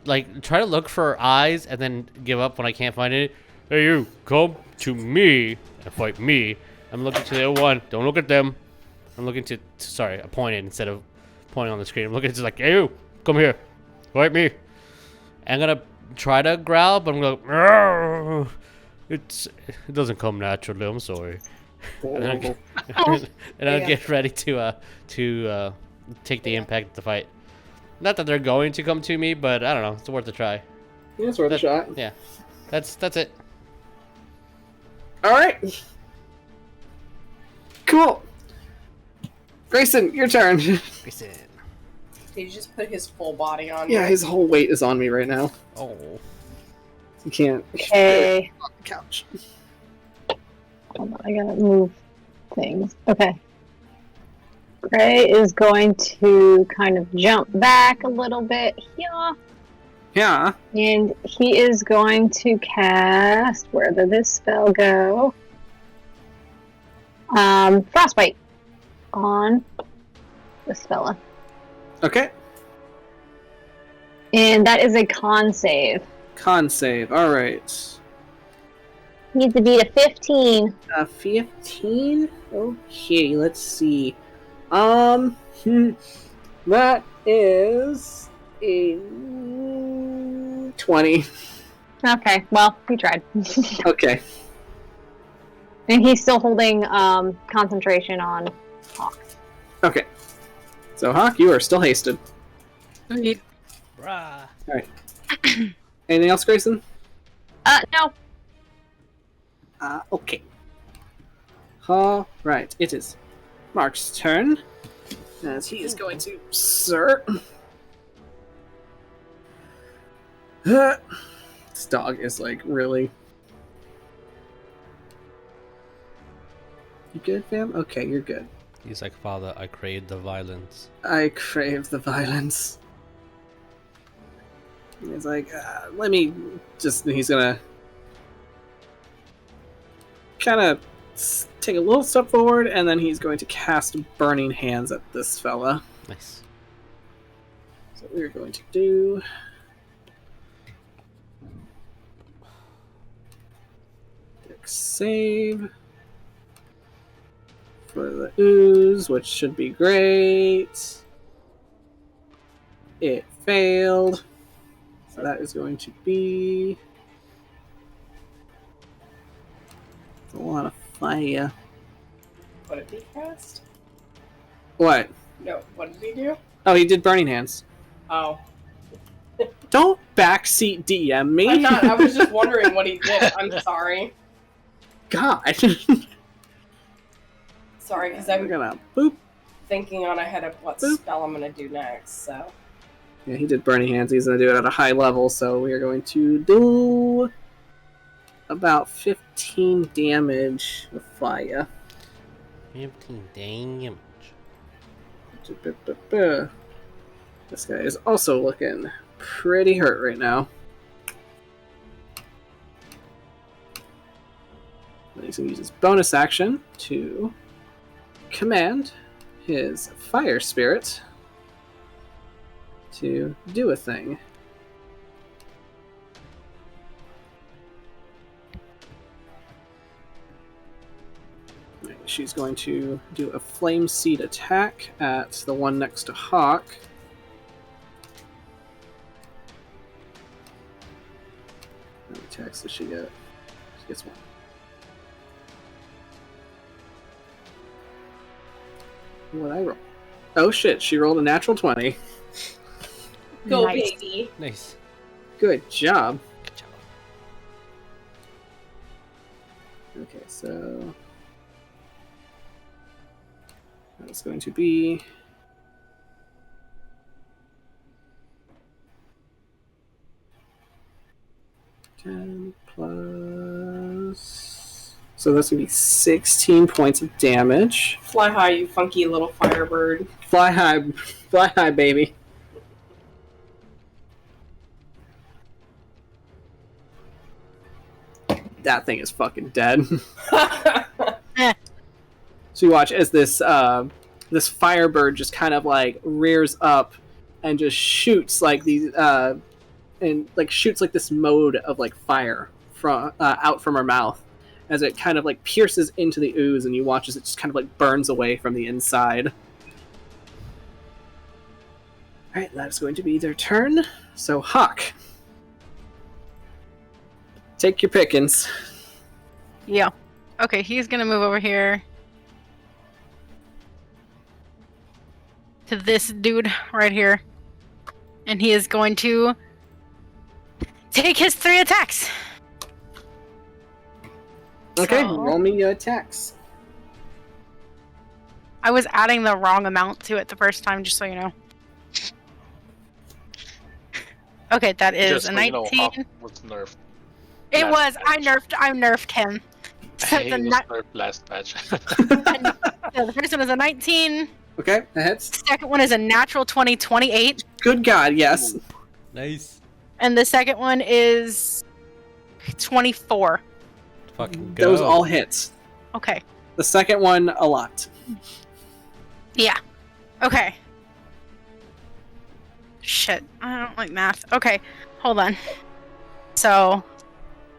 Like, try to look for eyes and then give up when I can't find it. Hey, you, come to me and fight me. I'm looking to the other one. Don't look at them. I'm looking to sorry, I pointed instead of pointing on the screen. I'm looking at like, hey, you, come here. Fight me. I'm going to try to growl, but I'm going to go, it doesn't come naturally. I'm sorry. And I'll get ready to take the impact of the fight. Not that they're going to come to me, but I don't know. It's worth a try. Yeah, it's worth a shot. Yeah, that's it. All right. Cool. Greyson, your turn. Greyson. He just put his full body on. Yeah, his whole weight is on me right now. Oh. You can't. Okay. On the couch. Hold on, I gotta move things. Okay. Gray is going to kind of jump back a little bit here. Yeah. And he is going to cast, where did this spell go? Frostbite on this fella. Okay. And that is a con save. Con save. All right. Needs to beat a 15. 15? Okay, let's see. That is a 20. Okay, well, he tried. Okay. And he's still holding concentration on Hawk. Okay. So, Hawk, you are still hasted. Indeed. Brah. All right. Anything else, Greyson? No. Okay. All right. It is Mark's turn, as he is going to Sir. This dog is like really. You good, fam? Okay, you're good. He's like, Father, I crave the violence. I crave the violence. He's like, let me just. He's gonna kind of take a little step forward, and then he's going to cast Burning Hands at this fella. Nice. So we're going to do. Dex save for the ooze, which should be great. It failed. So that is going to be a lot of fire. What did he cast? What? No, what did he do? Oh, he did Burning Hands. Oh. Don't backseat DM me. I'm not, I was just wondering what he did. I'm sorry. God. Sorry, because We're I'm gonna boop. thinking on ahead of what Boop. spell I'm going to do next, so. Yeah, he did Burning Hands. He's gonna do it at a high level, so we are going to do about 15 damage with fire. 15 damage. This guy is also looking pretty hurt right now. He's going to use his bonus action to command his fire spirit to do a thing. She's going to do a flame seed attack at the one next to Hawk. How many attacks does she get? She gets one. What'd I roll? Oh shit, she rolled a natural 20. Go, Nice. baby. Nice. Good job. Good job. Okay, so that's going to be 10 plus. So that's going to be 16 points of damage. Fly high, you funky little firebird. Fly high, baby. that thing is fucking dead. Eh. So you watch as this this firebird just kind of like rears up and just shoots like these and like shoots like this mode of like fire from out from her mouth as it kind of like pierces into the ooze, and you watch as it just kind of like burns away from the inside. All right, that's going to be their turn. So Hawk, take your pickings. Yeah. Okay, he's gonna move over here to this dude right here. And he is going to take his 3 attacks. Okay, So- roll me your attacks. I was adding the wrong amount to it the first time, just so you know. Okay, that is Just a so you know, 19. Hawk was nerfed. It was. Last I nerfed him. So He the, was ni- nerfed last patch. so the first one is a 19. Okay, that hits. Second one is a natural 20, 28. Good God, yes. Nice. And the second one is 24. Fucking go. Those all hits. Okay. The second one, a lot. Yeah. Okay. Shit. I don't like math. Okay. Hold on. So,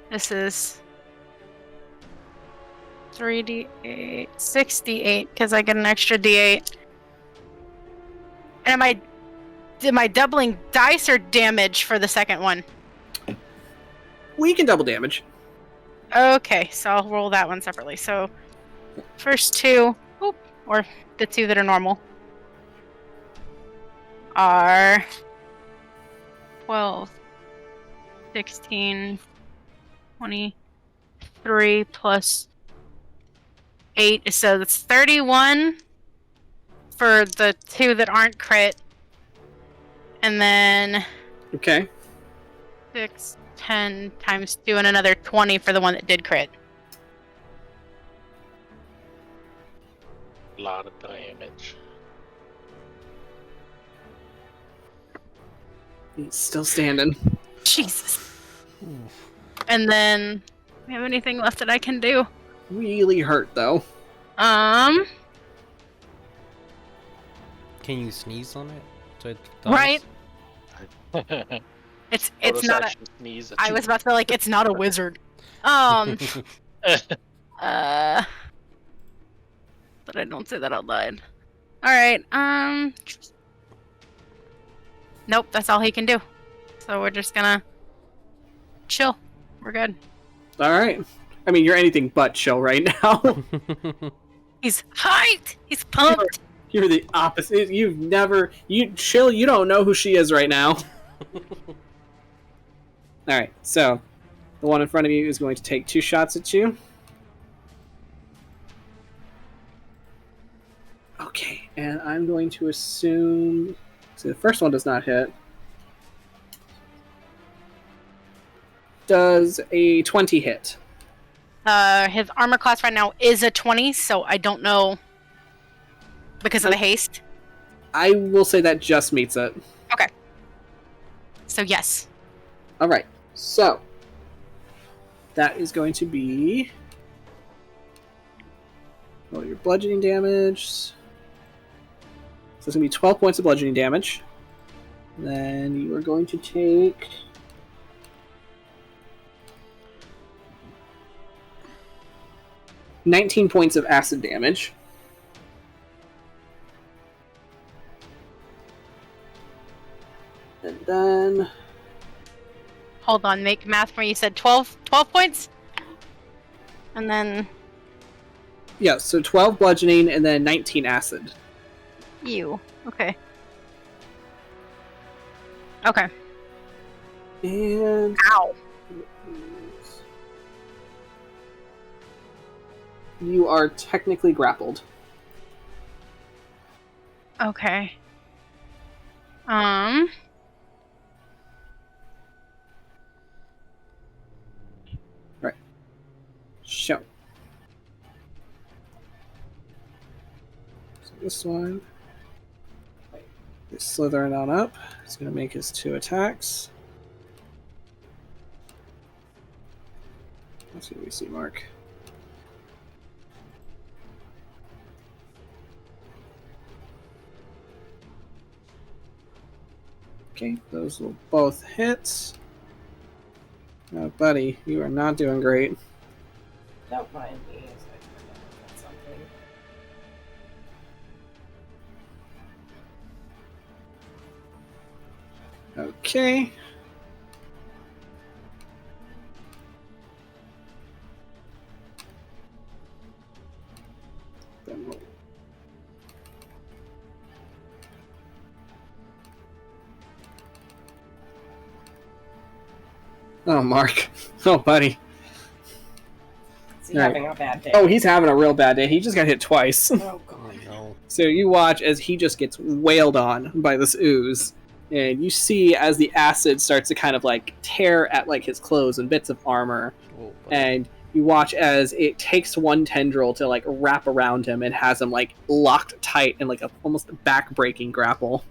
this is 3d8, 6d8, because I get an extra d8. And am I doubling dice or damage for the second one? We can double damage. Okay, so I'll roll that one separately. So, first 2, or the 2 that are normal, are 12, 16, 23 plus 8. So that's 31 for the 2 that aren't crit. And then Okay. 6, 10 times 2, and another 20 for the one that did crit. A lot of damage. He's still standing. Jesus. And then, do we have anything left that I can do? Really hurt, though. Can you sneeze on it? So it dies? Right? It's not a. Action sneeze at I you. was about to like, it's not a wizard. But I don't say that out loud. Alright, nope, that's all he can do. So we're just gonna chill. We're good. Alright. I mean, you're anything but chill right now. He's hyped! He's pumped! You're the opposite. You chill, you don't know who she is right now. Alright, so the one in front of you is going to take 2 shots at you. Okay, and I'm going to assume... So the first one does not hit. Does a 20 hit? His armor class right now is a 20, so I don't know because of the haste. I will say that just meets it. Okay. So yes. Alright, so that is going to be... Roll your bludgeoning damage. So it's going to be 12 points of bludgeoning damage. Then you are going to take... $19 points of acid damage. And then... Hold on, make math for me. You said 12 points? And then... Yeah, so 12 bludgeoning and then 19 acid. You. Okay. Okay. And... Ow. You are technically grappled. Okay. Right. So. So this one. Is slithering on up. He's going to make his 2 attacks. Let's see what we see, Mark. Okay, those will both hit. Oh, buddy, you are not doing great. Don't mind me as I try to look at something. Okay. Then we'll... Oh, Mark. Oh, buddy. Is he Right. having a bad day? Oh, he's having a real bad day. He just got hit twice. Oh, God. No. So you watch as he just gets wailed on by this ooze, and you see as the acid starts to kind of like tear at like his clothes and bits of armor, Oh, and you watch as it takes one tendril to like wrap around him and has him like locked tight in like a almost back-breaking grapple.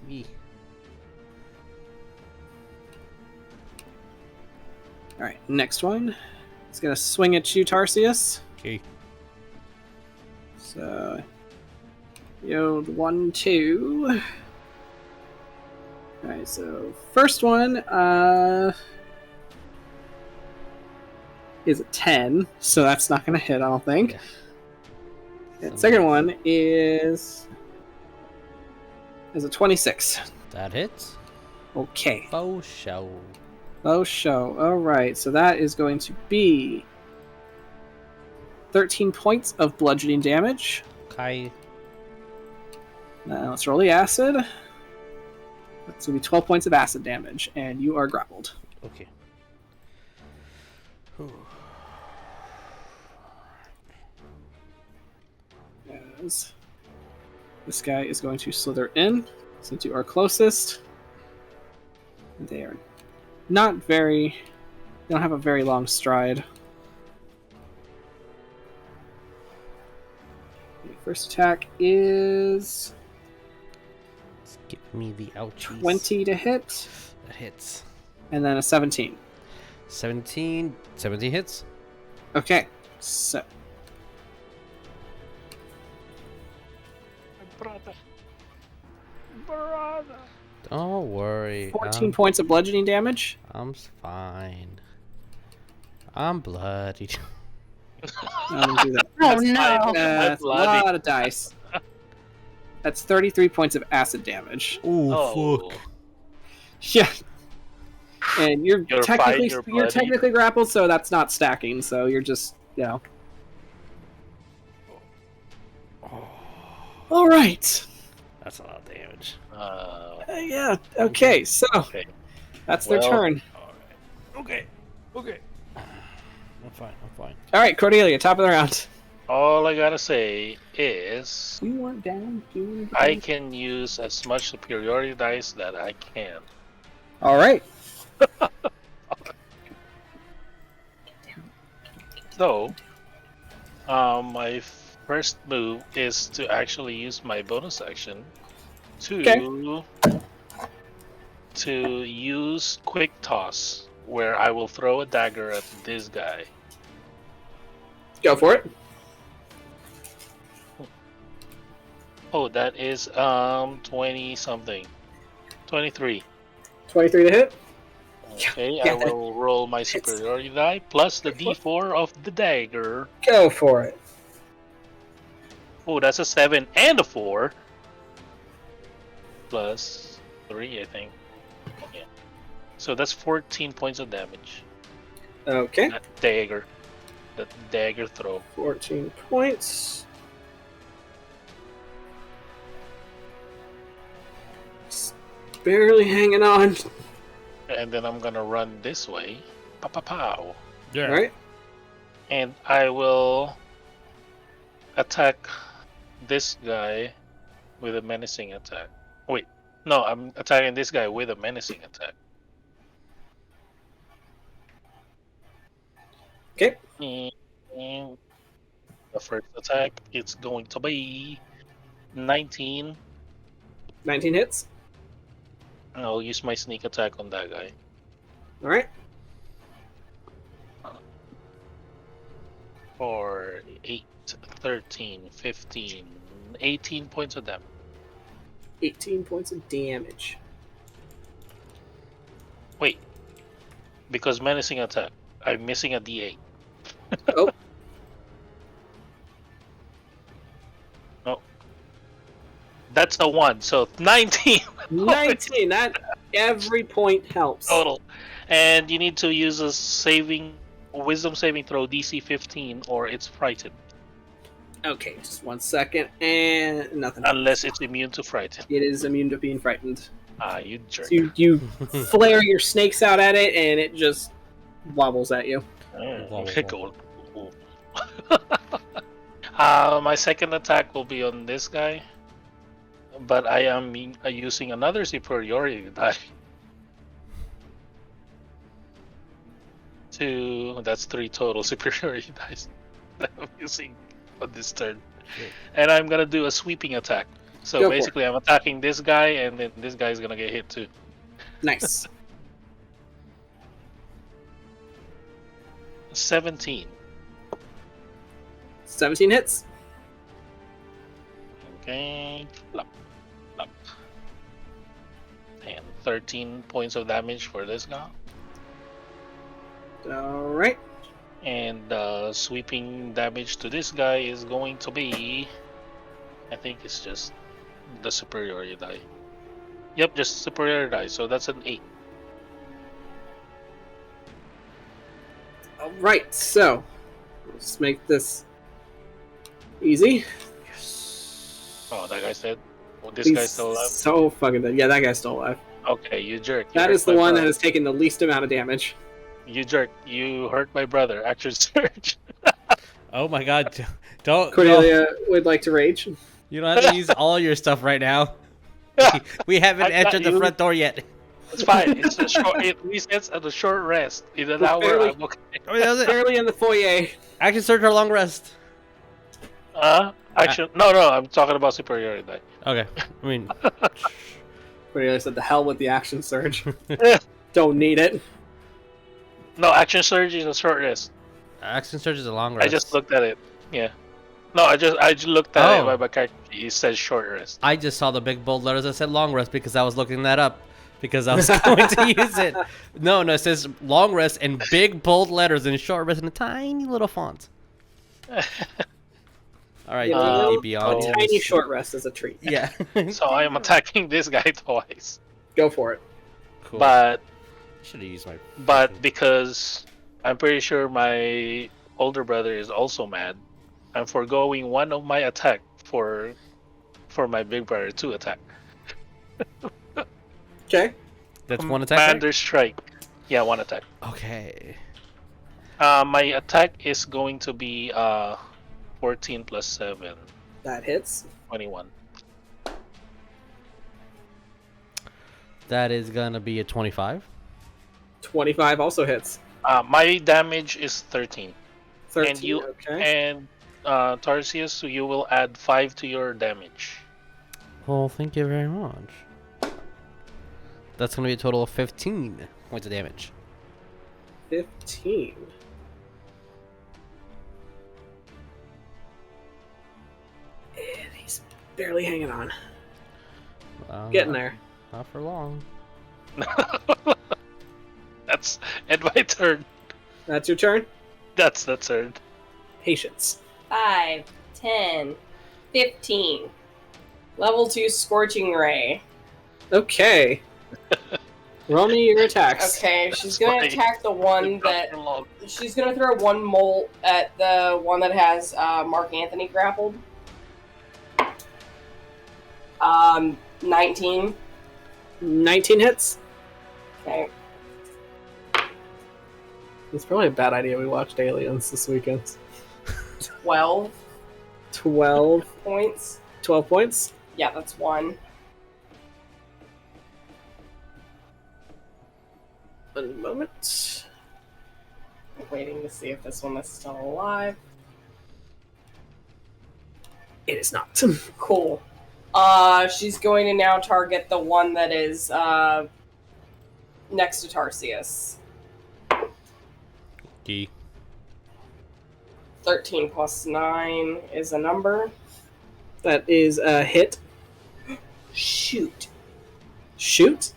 All right, next one. It's gonna swing at you, Tarsius. Okay. So, yo, 1, 2. Alright, so first one is a 10, so that's not going to hit, I don't think. Yeah. And second one is a 26. That hits. Okay. Faux show. Oh, show. Alright, so that is going to be 13 points of bludgeoning damage. Okay. Now let's roll the acid. That's going to be 12 points of acid damage, and you are grappled. Okay. As this guy is going to slither in, since you are closest. And they are not very... They don't have a very long stride. The first attack is... Give me the ouchies. 20 to hit, That hits. and then a 17. 17 hits. Okay, so... Don't worry. 14 points of bludgeoning damage. I'm fine. I'm bloody. I'll do that. Oh no! That's a lot of dice. That's 33 points of acid damage. Oh, fuck. Yeah. And you're You're technically fine, you're bloody. technically grappled, so that's not stacking. So you're just, you know. All right. That's a lot of damage. Yeah. Okay. So Okay. that's their Well- turn. Okay. I'm fine. All right, Cordelia, top of the round. All I gotta say is You weren't down. You weren't down. I can use as much superiority dice that I can. All right. So, my first move is to actually use my bonus action to use quick toss, where I will throw a dagger at this guy. Go for it. Oh, that is 20 something, 23. 23 to hit. Okay, Yeah. I will roll my superiority die plus the d4 of the dagger. Go for it. Oh, that's a 7 and a 4. Plus 3, I think. Yeah. So that's 14 points of damage. Okay. That dagger. That dagger throw. 14 points. Just barely hanging on. And then I'm gonna run this way. Pow pow pow. Yeah. All right. And I will attack this guy with a menacing attack. Wait, no, I'm attacking this guy with a menacing attack. Okay. And the first attack, it's going to be 19. 19 hits. I'll use my sneak attack on that guy. All right. For 8, 13, 15, 18 points of damage. 18 points of damage. Wait. Because menacing attack. I'm missing a d8. Oh. No. That's a 1, so 19. 19. That every point helps. Total. And you need to use a wisdom saving throw DC 15 or it's frightened. Okay, just 1 second, and nothing. Unless it's immune to frighten. It is immune to being frightened. Ah, you jerk. So you flare your snakes out at it, and it just wobbles at you. My second attack will be on this guy, but I am using another superiority die. That's 3 total superiority dice that I'm using on this turn. And I'm gonna do a sweeping attack. So Go basically I'm attacking this guy, and then this guy is gonna get hit too. Nice. 17. 17 hits. Okay. Flop, flop. And 13 points of damage for this guy. Alright. And sweeping damage to this guy is going to be... I think it's just the superiority die. Yep, just superiority die, so that's an 8. Alright, so let's make this easy. Oh, that guy's dead? Well, this He's guy's still alive? so fucking dead. Yeah, that guy's still alive. Okay, you jerk. That is the one that has taken the least amount of damage. You jerk. You hurt my brother. Action surge. Oh my god. Don't. Cordelia would like to rage. You don't have to use all your stuff right now. We haven't entered the front door yet. It's fine. It's a short. It resets at a short rest. In an hour, barely- I'm okay. Oh, that was it. Barely in the foyer. Action surge or long rest. Action. No, I'm talking about superiority die. Okay. I mean, Cordelia said, "The hell with the action surge. Don't need it." No, action surge is a short rest. action surge is a long rest. I just looked at it. Yeah. No, I just looked at it by my character. It says short rest. I just saw the big bold letters that said long rest because I was looking that up because I was going to use it. No, it says long rest in big bold letters and short rest in a tiny little font. All right, beyond. A tiny short rest is a treat. Yeah. So I am attacking this guy twice. Go for it. Cool. But should have used my. But because I'm pretty sure my older brother is also mad, I'm foregoing one of my attack for my big brother to attack. Okay. That's one attack. Commander strike. Yeah, one attack. Okay. My attack is going to be 14 plus 7. That hits. 21. That is gonna be a 25. 25 also hits. My damage is 13. 13. And you okay. and Tarsius, so you will add 5 to your damage. Well, thank you very much. That's gonna be a total of 15 points of damage. 15. And he's barely hanging on. Getting there. Not for long. That's end my turn. That's your turn? That's the turn. Patience. 5, 10, 15. Level 2 Scorching Ray. Okay. Roll me your attacks. Okay, she's gonna attack the one that... She's gonna throw one molt at the one that has Mark Anthony grappled. 19. 19 hits. Okay. It's probably a bad idea we watched Aliens this weekend. 12 12 points. 12 points? Yeah, that's one. One moment. I'm waiting to see if this one is still alive. It is not. Cool. She's going to now target the one that is next to Tarsius. Key. 13 plus 9 is a number. That is a hit. Shoot. Shoot?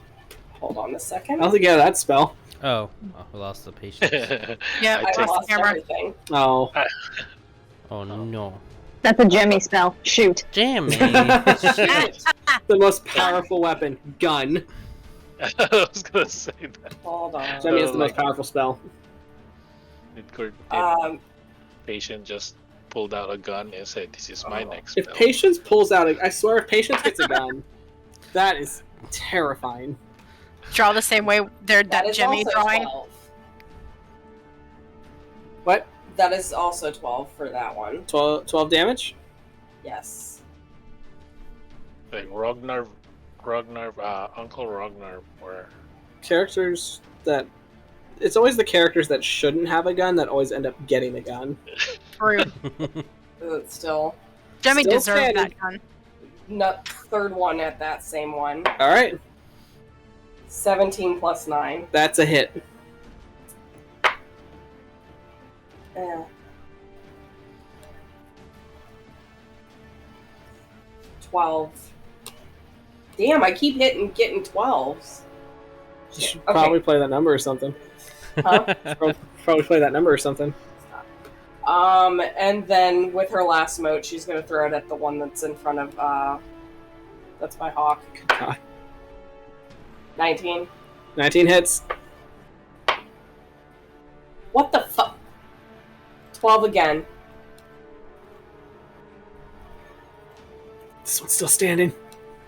Hold on a I second. don't think you have that spell. Oh, we lost the patient. Yeah, I I lost lost the camera. everything. Oh. Oh no. That's a Jimmy spell. Shoot. Jimmy. Shoot. The most powerful weapon. Gun. I was gonna say that. Hold on. Jimmy is the most powerful spell. Patient just pulled out a gun and said, "This is my next If spell." Patience pulls out I swear, if Patience gets a gun, that is terrifying. Draw the same way That that is Jimmy also drawing. 12. What? That is also 12 for that one. 12 damage? Yes. Like Uncle Ragnar, where Characters that... It's always the characters that shouldn't have a gun that always end up getting a gun. Rude. It's still Jimmy Still deserved standing. that gun. third one at that same one. Alright, 17 plus 9. that's a hit. Yeah. 12. Damn, I keep getting 12s. You should Okay. probably play that number or something. Huh? Probably play that number or something. And then with her last mote, she's gonna throw it at the one that's in front of, that's my hawk. God. 19. 19 hits. What the fuck? 12 again. This one's still standing.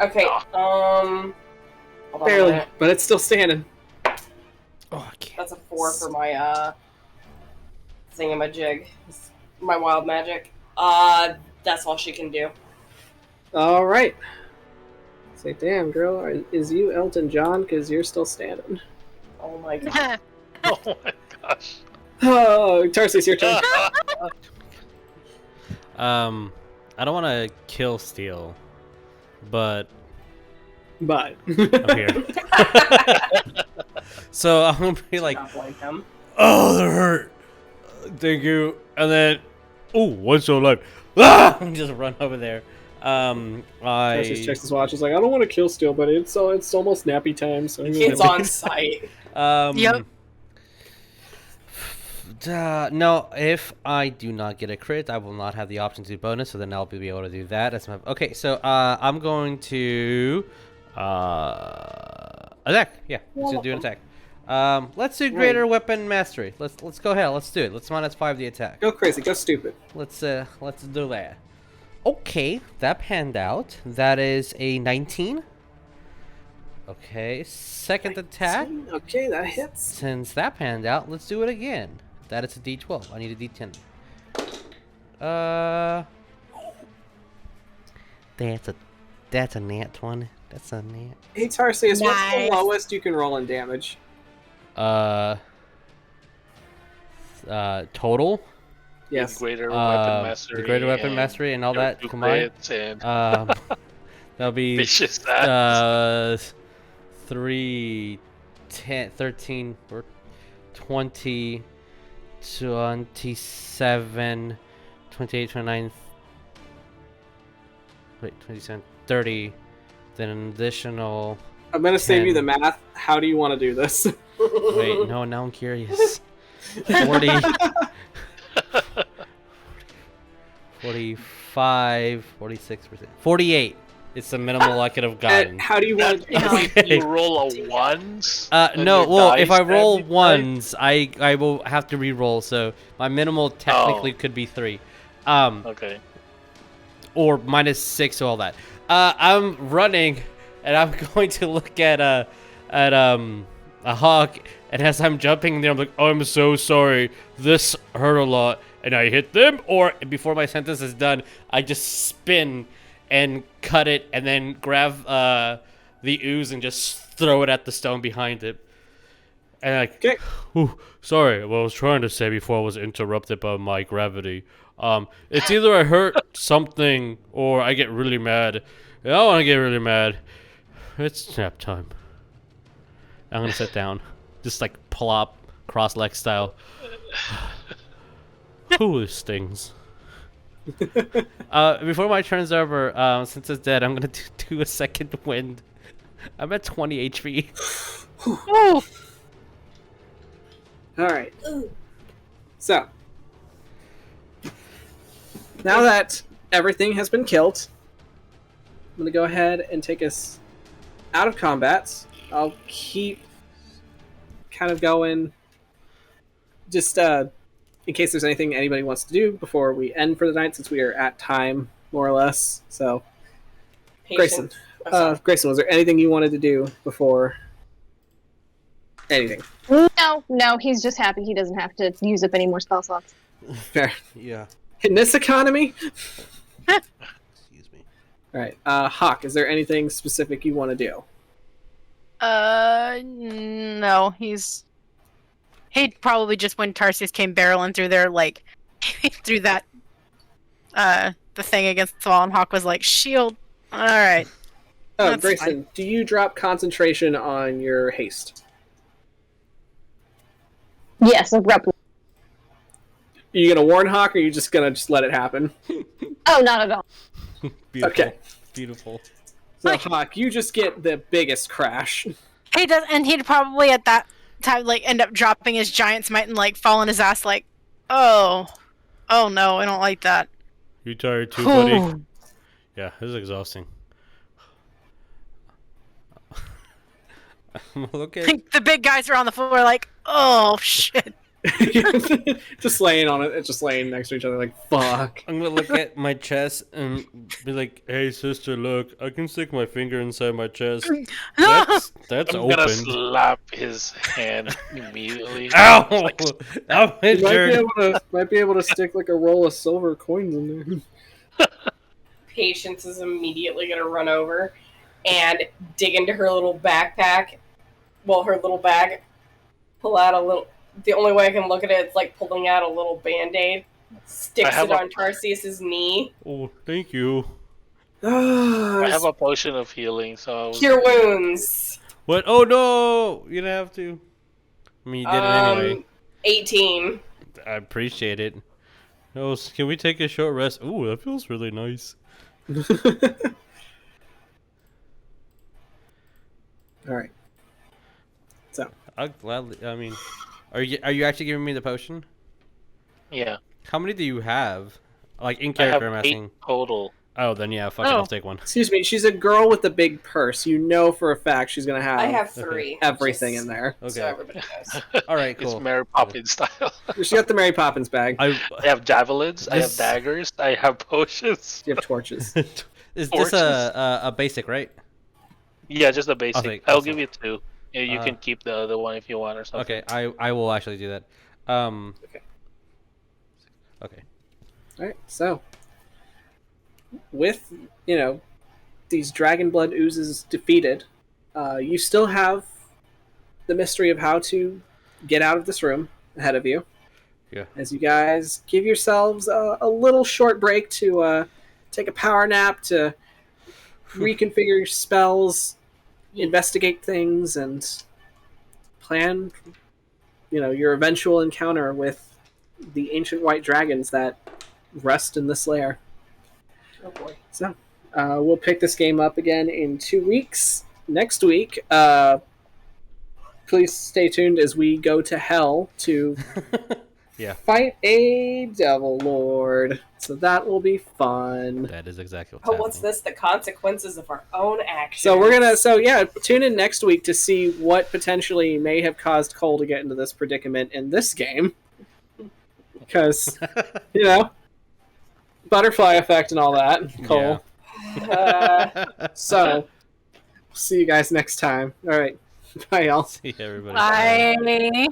Okay, hold on a Barely, minute. but it's still standing. Oh, I can't. That's a 4 for my, thingamajig. My wild magic. That's all she can do. Alright. Say, damn, girl, is you Elton John? Because you're still standing. Oh my god. oh my gosh. Oh, Tarsius, your turn. I don't want to kill Steel, but But. I'm here. So I'm gonna be like, Not like him. oh, that hurt. Thank you. And then, oh, one's still alive. Ah! Just run over there. Tarsius checks his watch. He's like, I don't want to kill Steel, but it's almost nappy time. So It's on site. Yep. No, if I do not get a crit, I will not have the option to do bonus, so then I'll be able to do that. That's my okay. So I'm going to attack. Yeah, let's do an attack. Let's do greater weapon mastery. Let's go ahead. Let's do it. Let's -5 the attack. Go crazy. Go stupid. Let's do that. Okay, that panned out. That is a 19. Okay, second attack. Okay, that hits. Since that panned out, let's do it again. That is a D12. I need a D10. That's a nat 20. That's a nat. Hey, Tarsius, what's the Nice. lowest you can roll in damage? Total. Yes. Greater weapon mastery. The greater weapon mastery and all your that two combined. crits and That'll be vicious ass. 3, 10, 13, or 20, 27, 28, 29, wait, 27, 30, then an additional, I'm going to save you the 10. math. How do you want to do this? wait, no, now I'm curious. 40, 45, 46%, 48. It's the minimal I could have gotten. How do you want to That you roll a ones? on No, your well, if dice I roll damage, right? ones, I will have to re-roll, so my minimal technically could be 3. Okay. Or -6, so all that. I'm running, and I'm going to look at a hawk, and as I'm jumping there, I'm like, oh, I'm so sorry. This hurt a lot, and I hit them, or before my sentence is done, I just spin and cut it, and then grab the ooze and just throw it at the stone behind it. And like, Okay. "Ooh, sorry, what I was trying to say before I was interrupted by my gravity. It's either I hurt something or I get really mad. I don't want to get really mad. It's nap time. I'm gonna sit down, just like plop, cross-leg style. Ooh, it stings. Before my turn's over, since it's dead, I'm gonna do a second wind. I'm at 20 HP. Ooh. Alright. So, now that everything has been killed, I'm going to go ahead and take us out of combat. I'll keep kind of going, just in case there's anything anybody wants to do before we end for the night, since we are at time, more or less. So, Greyson. Greyson, was there anything you wanted to do before anything? No, he's just happy he doesn't have to use up any more spell slots. Fair. Yeah. In this economy? Excuse me. Alright, Hawk, is there anything specific you want to do? No, he'd probably just when Tarsius came barreling through there, like, through that, the thing against the wall, and Hawk was like, shield. Alright. Oh, That's Greyson, fine. do you drop concentration on your haste? Yes, abruptly. Are you gonna warn Hawk, or are you just gonna let it happen? Oh, not at all. Beautiful. Okay. Beautiful. So, Hawk, you just get the biggest crash. He does, and he'd probably at that time like end up dropping his giant smite and like fall on his ass, like, oh no, I don't like that. You tired too, buddy? Yeah, this is exhausting. Okay. The big guys are on the floor, like, oh shit. Just laying on it, just laying next to each other, like, fuck. I'm gonna look at my chest and be like, "Hey, sister, look! I can stick my finger inside my chest. That's I'm open." gonna slap his hand immediately. Ow! Like, I'm You injured. might be able to stick like a roll of silver coins in there. Patience is immediately gonna run over and dig into her little backpack. Well, her little bag. Pull out a little. The only way I can look at it is like pulling out a little band-aid. Sticks it on Tarsius's knee. Oh, thank you. I have a potion of healing, so I was... Cure wounds. What? Oh no! You didn't have to. I mean, you did it anyway. 18. I appreciate it. Oh, can we take a short rest? Ooh, that feels really nice. Alright. So. I'll gladly. I mean, are you actually giving me the potion? Yeah. How many do you have? Like in I have character, I'm 8 asking. total. Oh, then yeah, fuck it, I'll take one. Excuse me, she's a girl with a big purse. You know for a fact she's gonna have I have 3. everything in there. Okay. So everybody knows. All right, cool. It's Mary Poppins style. She got the Mary Poppins bag. I have javelins, I have daggers, I have potions. You have torches. Is this Torches. a basic, right? Yeah, just the basic. Okay, I'll awesome. give you 2. Yeah, you can keep the other one if you want or something. Okay, I will actually do that. Okay. Okay. Alright, so with, these dragon blood oozes defeated, you still have the mystery of how to get out of this room ahead of you. Yeah. As you guys give yourselves a little short break to take a power nap, to reconfigure your spells, investigate things, and plan, your eventual encounter with the ancient white dragons that rest in this lair. Oh boy. So, we'll pick this game up again in 2 weeks. Next week, please stay tuned as we go to hell to Yeah. fight a devil lord. So that will be fun. That is exactly what's Oh, happening. what's this? The consequences of our own actions. So tune in next week to see what potentially may have caused Cole to get into this predicament in this game. Because, butterfly effect and all that, Cole. So, see you guys next time. All right. Bye, y'all. See everybody. Bye.